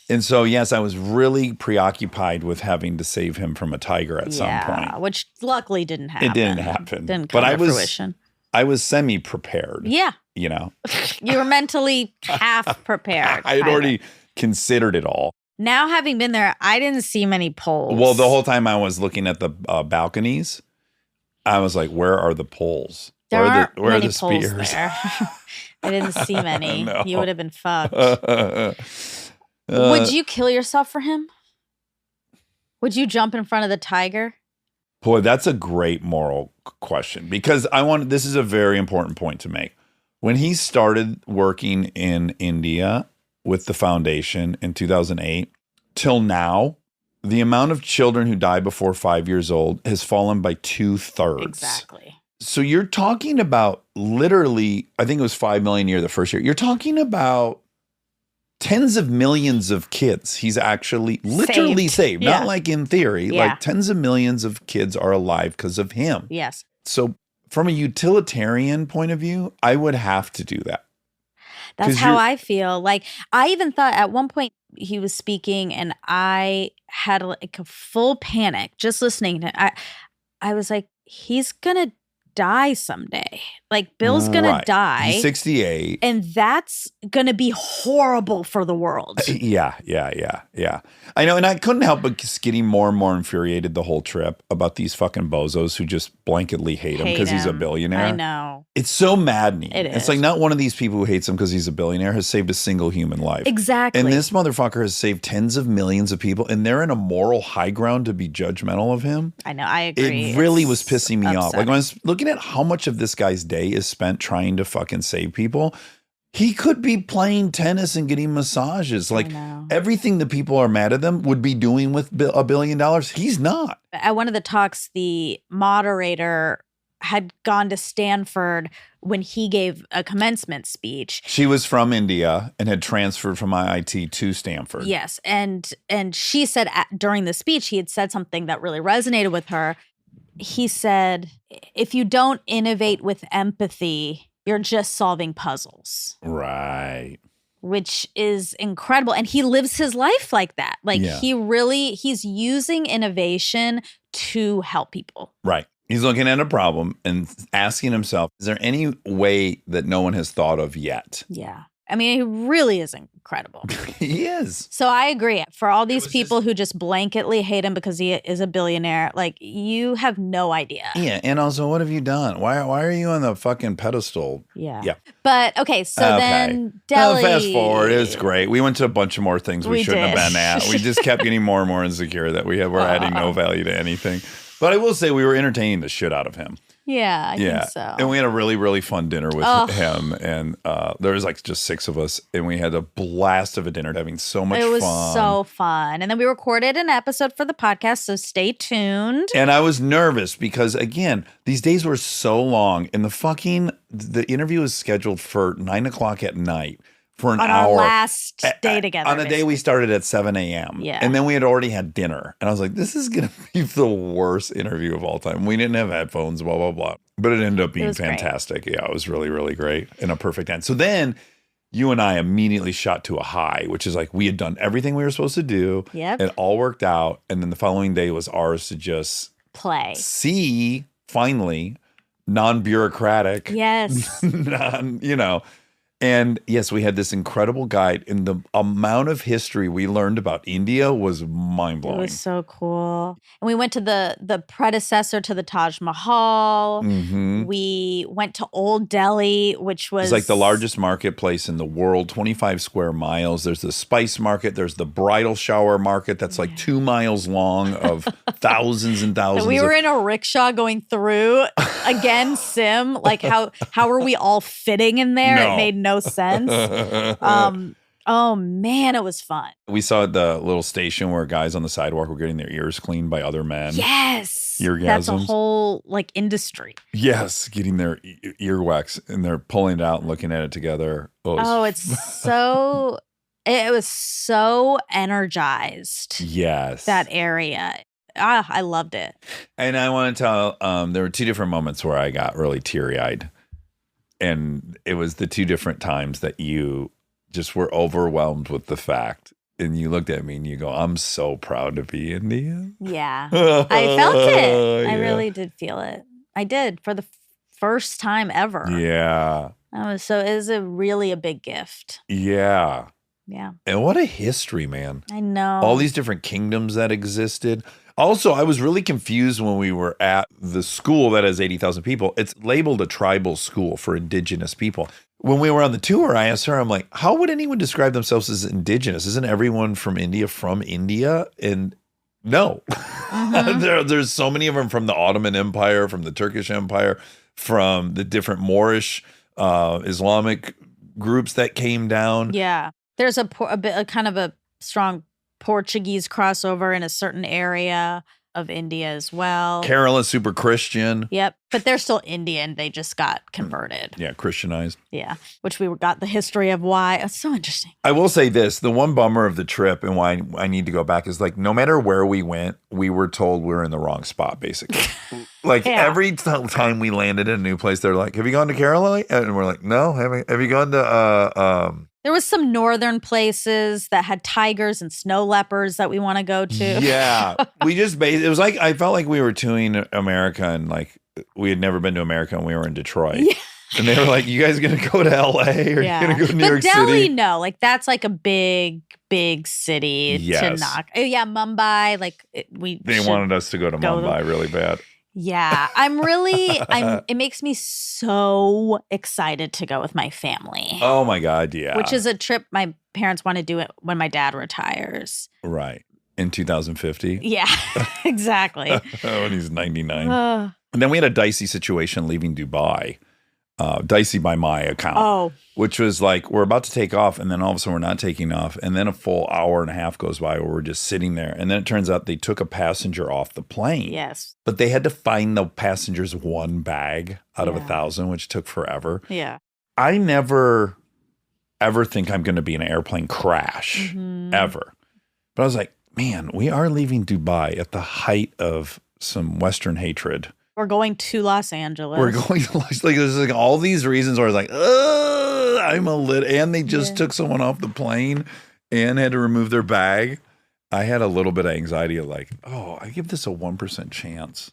And so, yes, I was really preoccupied with having to save him from a tiger at some point. Which luckily didn't happen. It didn't happen. Didn't come to fruition. I was semi-prepared. Yeah. You know? You were mentally half prepared. I had already considered it all. Now, having been there, I didn't see many poles. Well, the whole time I was looking at the balconies, I was like, where are the poles? There aren't where are many the poles spears? there. I didn't see many. No. You would have been fucked. Would you kill yourself for him? Would you jump in front of the tiger? Boy, that's a great moral question because this is a very important point to make. When he started working in India with the foundation in 2008 till now, the amount of children who die before 5 years old has fallen by 2/3. Exactly. So you're talking about literally, I think it was 5 million a year the first year. You're talking about tens of millions of kids he's actually literally saved. Yeah. Not like in theory, Yeah. like tens of millions of kids are alive because of him. Yes. So from a utilitarian point of view, I would have to do that. That's 'Cause how I feel. Like, I even thought at one point he was speaking and I had like a full panic just listening to I was like, he's going to die someday. Like, Bill's going to die. He's 68. And that's going to be horrible for the world. Yeah. I know, and I couldn't help but just getting more and more infuriated the whole trip about these fucking bozos who just blanketly hate him because he's a billionaire. I know. It's so maddening. It It's is. like not one of these people who hates him because he's a billionaire has saved a single human life. Exactly. And this motherfucker has saved tens of millions of people, and they're in a moral high ground to be judgmental of him. I know. I agree. It really It's was pissing me off. Like upsetting. when I was looking at how much of this guy's day is spent trying to fucking save people, He could be playing tennis and getting massages. Like know. everything the people are mad at them would be doing with $1 billion. He's not. At one of the talks, the moderator had gone to Stanford when he gave a commencement speech. She was from India and had transferred from IIT to Stanford. Yes, and she said during the speech, he had said something that really resonated with her. He said, if you don't innovate with empathy, you're just solving puzzles. Right. Which is incredible. And he lives his life like that. Like he's using innovation to help people. Right. He's looking at a problem and asking himself, is there any way that no one has thought of yet? Yeah. I mean, he really is incredible. He is. So I agree. For all these people who just blanketly hate him because he is a billionaire, like, you have no idea. Yeah. And also, what have you done? Why are you on the fucking pedestal? Yeah. Yeah. But, okay, so then Delhi. Fast forward. It's great. We went to a bunch of more things we shouldn't have been at. We just kept getting more and more insecure that we're adding no value to anything. But I will say we were entertaining the shit out of him. Yeah, I think so. And we had a really, really fun dinner with him. And there was like just 6 of us. And we had a blast of a dinner, having so much fun. It was so fun. And then we recorded an episode for the podcast, so stay tuned. And I was nervous because, again, these days were so long. And the interview was scheduled for 9 o'clock at night. For an hour. On our last day together. On a day we started at 7 a.m. Yeah. And then we had already had dinner. And I was like, this is going to be the worst interview of all time. We didn't have headphones, blah, blah, blah. But it ended up being fantastic. Great. Yeah, it was really, really great. And a perfect end. So then you and I immediately shot to a high, which is like we had done everything we were supposed to do. Yep. It all worked out. And then the following day was ours to just play. See, finally, non-bureaucratic. Yes. And yes, we had this incredible guide, and the amount of history we learned about India was mind-blowing. It was so cool. And we went to the predecessor to the Taj Mahal. Mm-hmm. We went to Old Delhi, which was... It's like the largest marketplace in the world, 25 square miles. There's the spice market. There's the bridal shower market that's like 2 miles long of thousands and thousands. And we were in a rickshaw going through, again, Sim, like how are we all fitting in there? No. It made no sense. Oh man, it was fun. We saw the little station where guys on the sidewalk were getting their ears cleaned by other men. Yes. Eargasms. That's a whole like industry. Yes, getting their earwax and they're pulling it out and looking at it together. It was so energized. Yes. That area. I loved it. And I want to tell, there were 2 different moments where I got really teary-eyed. And it was the 2 different times that you just were overwhelmed with the fact. And you looked at me and you go, I'm so proud to be Indian. Yeah. I felt it. I Yeah. really did feel it. I did for the first time ever. Yeah. It was really a big gift. Yeah. Yeah. And what a history, man. I know. All these different kingdoms that existed. Also, I was really confused when we were at the school that has 80,000 people. It's labeled a tribal school for indigenous people. When we were on the tour, I asked her, I'm like, how would anyone describe themselves as indigenous? Isn't everyone from India? And no. Mm-hmm. There's so many of them from the Ottoman Empire, from the Turkish Empire, from the different Moorish Islamic groups that came down. Yeah. There's a kind of a strong Portuguese crossover in a certain area of India as well. Kerala's super Christian. Yep. But they're still Indian. They just got converted. Yeah, Christianized. Yeah. Which we got the history of why. It's so interesting. I will say this, the one bummer of the trip and why I need to go back is like, no matter where we went, we were told we were in the wrong spot, basically. Like every time we landed in a new place, they're like, have you gone to Kerala? And we're like, no, have you gone to, There was some northern places that had tigers and snow leopards that we want to go to. Yeah. It was like, I felt like we were touring America and like we had never been to America and we were in Detroit. Yeah. And they were like, you guys going to go to LA or you going to go to New York Delhi, City? no. Like that's like a big city to knock. Oh, yeah, Mumbai. Like they wanted us to go to Mumbai really bad. Yeah, it makes me so excited to go with my family. Oh my God, yeah. Which is a trip my parents want to do it when my dad retires. Right. In 2050. Yeah, exactly. When he's 99. And then we had a dicey situation leaving Dubai Dicey by my account. Oh. Which was like, we're about to take off, and then all of a sudden we're not taking off. And then a full hour and a half goes by where we're just sitting there. And then it turns out they took a passenger off the plane. Yes. But they had to find the passenger's one bag out of 1,000, which took forever. Yeah. I never, ever think I'm going to be in an airplane crash, ever. But I was like, man, we are leaving Dubai at the height of some Western hatred. We're going to Los Angeles. We're going to like there's like all these reasons where I was like, I'm a little, and they just took someone off the plane and had to remove their bag. I had a little bit of anxiety of like, oh, I give this a 1% chance.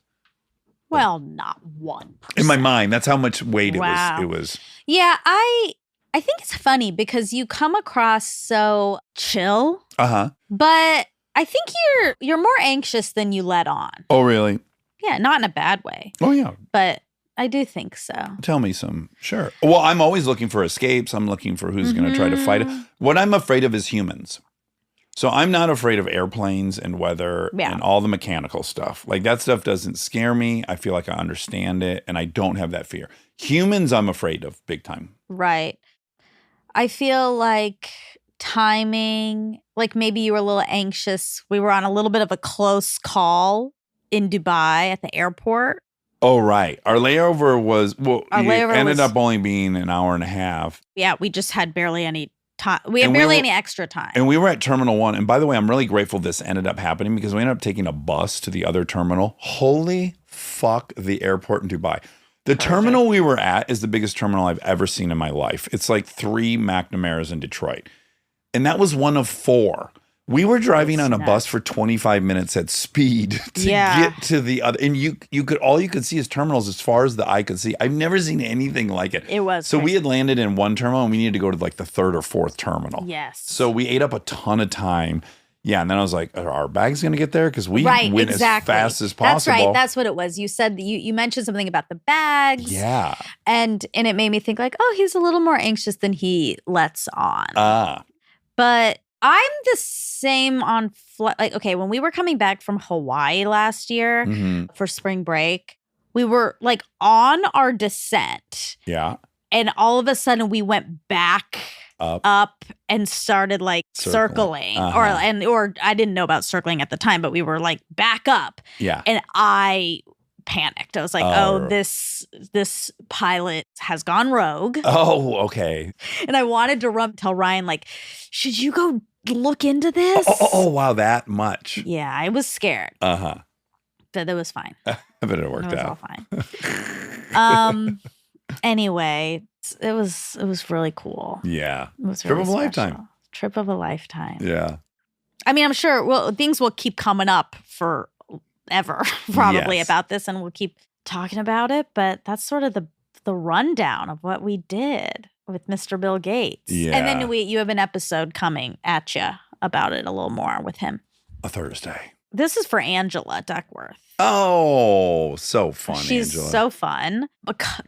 Well, not 1%. In my mind, that's how much weight Wow. it was. Yeah, I think it's funny because you come across so chill, but I think you're more anxious than you let on. Oh, really? Yeah, not in a bad way. Oh, yeah. But I do think so. Tell me some. Sure. Well, I'm always looking for escapes. I'm looking for who's going to try to fight it. What I'm afraid of is humans. So I'm not afraid of airplanes and weather and all the mechanical stuff. Like that stuff doesn't scare me. I feel like I understand it and I don't have that fear. Humans, I'm afraid of big time. Right. I feel like timing, like maybe you were a little anxious. We were on a little bit of a close call in Dubai at the airport. Oh, right. Our layover was, ended was- up only being an hour and a half. Yeah, we just had barely any time. We had And barely any extra time. And we were at Terminal 1. And by the way, I'm really grateful this ended up happening because we ended up taking a bus to the other terminal. Holy fuck, the airport in Dubai. The terminal we were at is the biggest terminal I've ever seen in my life. It's like 3 McNamaras in Detroit. And that was one of 4. We were driving on a bus for 25 minutes at speed to get to the other, and you could all you could see is terminals as far as the eye could see. I've never seen anything like it. It was so crazy. we had landed in one terminal and we needed to go to like the 3rd or 4th terminal. Yes. So we ate up a ton of time. Yeah, and then I was like, are our bags going to get there? Because we went as fast as possible. That's right. That's what it was. You said you mentioned something about the bags. Yeah. And it made me think like, oh, he's a little more anxious than he lets on. But I'm the same on like, okay, when we were coming back from Hawaii last year for spring break, we were like on our descent. Yeah. And all of a sudden we went back up and started like circling. Or I didn't know about circling at the time, but we were like back up. Yeah. And I panicked. I was like, this pilot has gone rogue. Oh, okay. And I wanted to tell Ryan, like, should you go look into this? Oh, wow, that much. Yeah, I was scared. But it was fine. I bet it worked It was out. all fine. Anyway, it was really cool. Yeah. It was Trip really of a lifetime. special. Trip of a lifetime. Yeah. I mean, I'm sure things will keep coming up forever, probably Yes. about this, and we'll keep talking about it. But that's sort of the rundown of what we did with Mr. Bill Gates. Yeah. And then you have an episode coming at you about it a little more with him. A Thursday. This is for Angela Duckworth. Oh, so fun, She's Angela. so fun.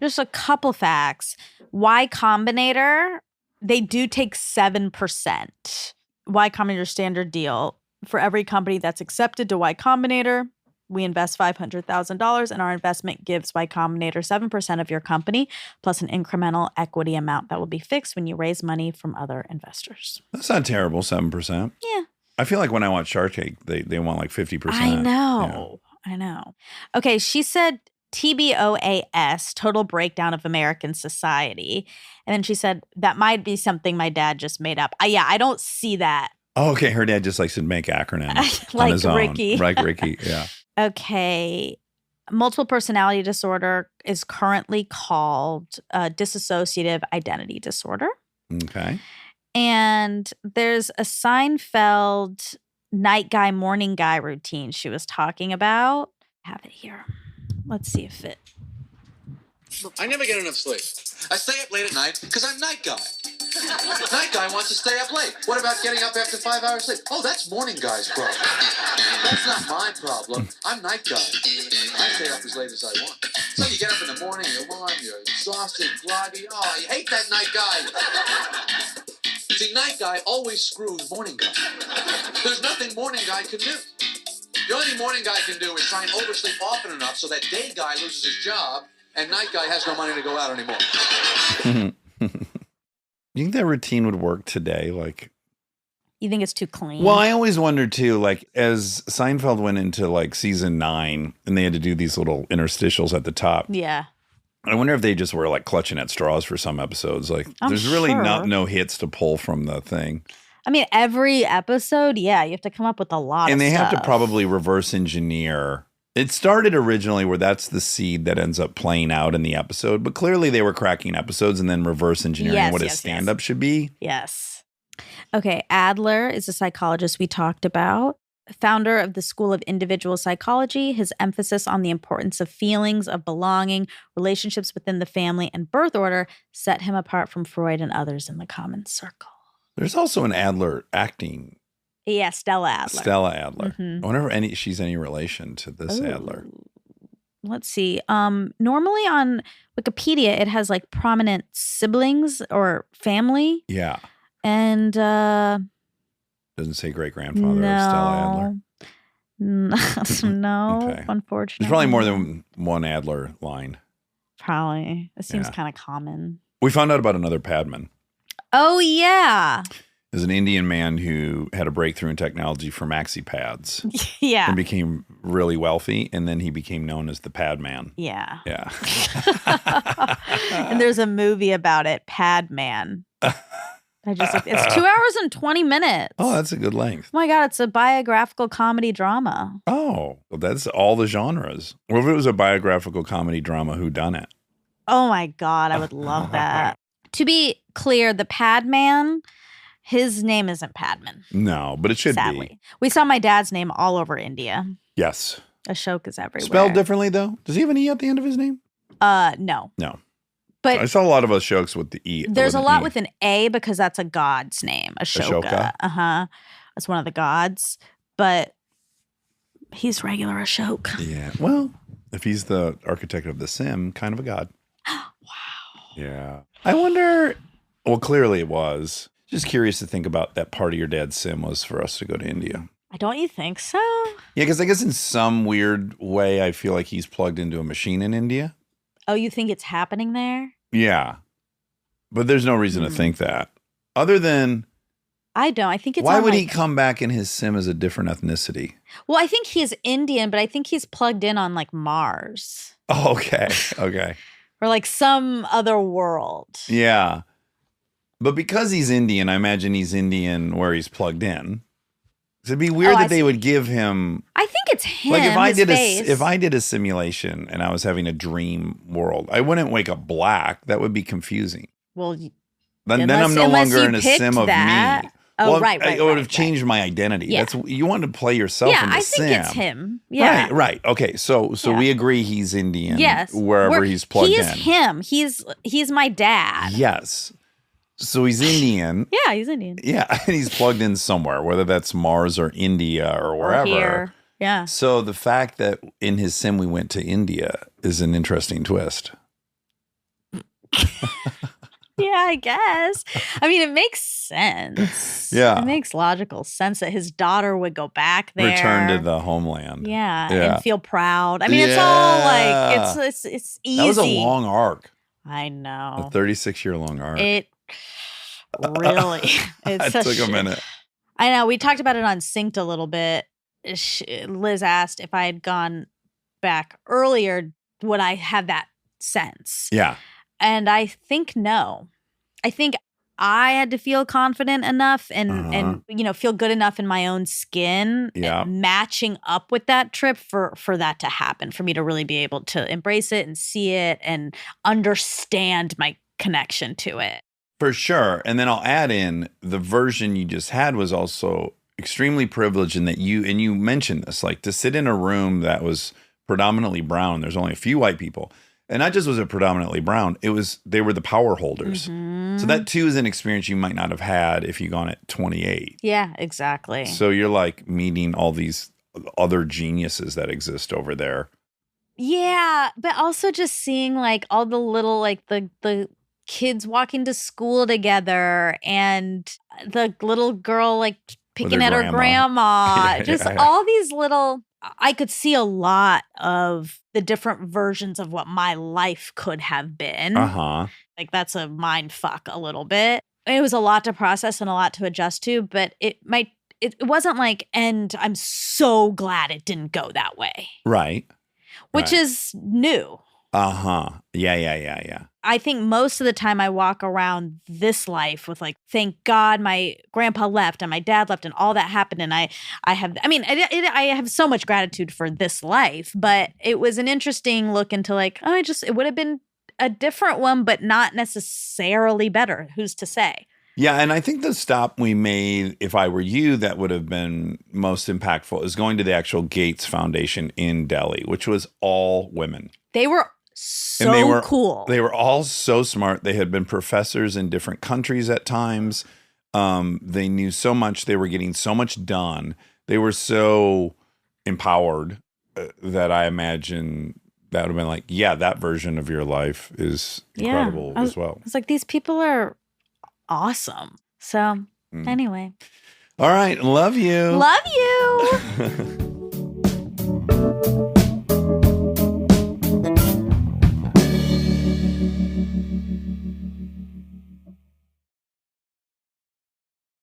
Just a couple facts. Y Combinator, they do take 7%. Y Combinator standard deal. For every company that's accepted to Y Combinator, we invest $500,000 and our investment gives Y Combinator 7% of your company plus an incremental equity amount that will be fixed when you raise money from other investors. That's not terrible, 7%. Yeah. I feel like when I watch Shark Tank, they want like 50%. I know. I know. Okay, she said TBOAS, total breakdown of American society. And then she said, that might be something my dad just made up. I don't see that. Oh, okay. Her dad just likes to make acronyms on Like his own. Ricky. Like Ricky, yeah. Okay. Multiple personality disorder is currently called dissociative identity disorder. Okay. And there's a Seinfeld night guy, morning guy routine she was talking about. I have it here. Let's see if it. I never get enough sleep. I stay up late at night because I'm night guy. Night guy wants to stay up late. What about getting up after 5 hours sleep? Oh, that's morning guy's problem. That's not my problem. I'm night guy. I stay up as late as I want. So you get up in the morning, you're warm, you're exhausted, groggy. Oh, you hate that night guy. See, night guy always screws morning guy. There's nothing morning guy can do. The only thing morning guy can do is try and oversleep often enough so that day guy loses his job and night guy has no money to go out anymore. You think that routine would work today? Like, You think it's too clean? well, I always wondered too, like as Seinfeld went into like season 9 and they had to do these little interstitials at the top. yeah. I wonder if they just were like clutching at straws for some episodes. Like I'm there's really sure. no hits to pull from the thing. I mean, every episode, yeah, you have to come up with a lot And of they have to stuff. probably reverse engineer. It started originally where that's the seed that ends up playing out in the episode, but clearly they were cracking episodes and then reverse engineering Yes, what a yes, yes. stand-up should be. Yes. Okay, Adler is a psychologist we talked about. Founder of the School of Individual Psychology, his emphasis on the importance of feelings of belonging, relationships within the family, and birth order set him apart from Freud and others in the common circle. There's also an Adler acting, Yeah, Stella Adler. Stella Adler. Mhm. I wonder if she's any relation to this Adler. Ooh. Let's see. Normally on Wikipedia, it has like prominent siblings or family. Yeah. And Doesn't say great-grandfather of Stella Adler. no, Okay. unfortunately. There's probably more than one Adler line. Probably. It seems Yeah. kind of common. We found out about another Padman. Oh, yeah. There's an Indian man who had a breakthrough in technology for maxi pads Yeah. and became really wealthy, and then he became known as the Padman. Yeah. Yeah. And there's a movie about it, Padman. I just looked. It's 2 hours and 20 minutes. Oh, that's a good length. Oh my God, it's a biographical comedy drama. Oh, well, that's all the genres. What if it was a biographical comedy drama? Who done it? Oh my God, I would love that. To be clear, the Padman, his name isn't Padman, No, but it should sadly. be. We saw my dad's name all over India. Yes. Ashok is everywhere. Spelled differently, though? Does he have an E at the end of his name? No. No. But I saw a lot of Ashoks with the E. there's a an lot E. with an A because that's a god's name, Ashoka. Ashoka? Uh-huh. That's one of the gods. But he's regular Ashok. Yeah. Well, if he's the architect of the sim, kind of a god. Wow. Yeah. I wonder. Well, clearly it was. Just curious to think about that part of your dad's sim was for us to go to India. Don't you think so? Yeah, because I guess in some weird way, I feel like he's plugged into a machine in India. Oh, you think it's happening there? Yeah. But there's no reason to think that. Other than, I don't. I think it's why on, would like, he come back in his sim as a different ethnicity? Well, I think he's Indian, but I think he's plugged in on like Mars Oh, okay. Okay. or like some other world. Yeah. But because he's Indian, I imagine he's Indian where he's plugged in. So it'd be weird Oh, I that they see. would give him I think it's him. like his if I face. did a simulation and I was having a dream world, I wouldn't wake up black. That would be confusing. Well, Then I'm no unless longer you in a picked sim of that. me. Oh, Well, right. It would have right. changed my identity. Yeah. That's you want to play yourself Yeah, in the I sim. think it's him. Yeah. Right. Okay. So Yeah. we agree he's Indian. Yes. Wherever he's plugged he is in. him. He's my dad. Yes. So he's Indian. Yeah, he's Indian. Yeah, and he's plugged in somewhere, whether that's Mars or India or Or wherever. here. Yeah. So the fact that in his sim we went to India is an interesting twist. Yeah, I guess. I mean, it makes sense. Yeah. It makes logical sense that his daughter would go back there. Return to the homeland. Yeah, Yeah. and feel proud. I mean, it's all Yeah. like it's easy. That was a long arc, I a know. 36-year long arc. It really. It's It such- took a minute. I know. We talked about it on Synced a little bit. Liz asked if I had gone back earlier, would I have that sense? Yeah. And I think no. I think I had to feel confident enough and feel good enough in my own skin, Yeah. matching up with that trip for that to happen, for me to really be able to embrace it and see it and understand my connection to it. For sure. And then I'll add in the version you just had was also extremely privileged in that you mentioned this, like to sit in a room that was predominantly brown. There's only a few white people. And not just was it predominantly brown, they were the power holders. Mm-hmm. So that too is an experience you might not have had if you gone at 28. Yeah, exactly. So you're like meeting all these other geniuses that exist over there. Yeah, but also just seeing like all the little like the kids walking to school together and the little girl like picking her at her grandma. grandma. Yeah, Just yeah. all these little I could see a lot of the different versions of what my life could have been. Uh-huh. Like that's a mind fuck a little bit. It was a lot to process and a lot to adjust to, but it wasn't like, and I'm so glad it didn't go that way. Right. Which is new. Uh-huh. Yeah. I think most of the time I walk around this life with like, thank God my grandpa left and my dad left and all that happened. And I have so much gratitude for this life, but it was an interesting look into like, it would have been a different one, but not necessarily better. Who's to say? Yeah, and I think the stop we made, if I were you, that would have been most impactful is going to the actual Gates Foundation in Delhi, which was all women. They were so cool. They were all so smart. They had been professors in different countries at times. They knew so much. They were getting so much done. They were so empowered that I imagine that would have been like, yeah, that version of your life is incredible as well. It's like these people are awesome. So anyway. All right. Love you. Love you.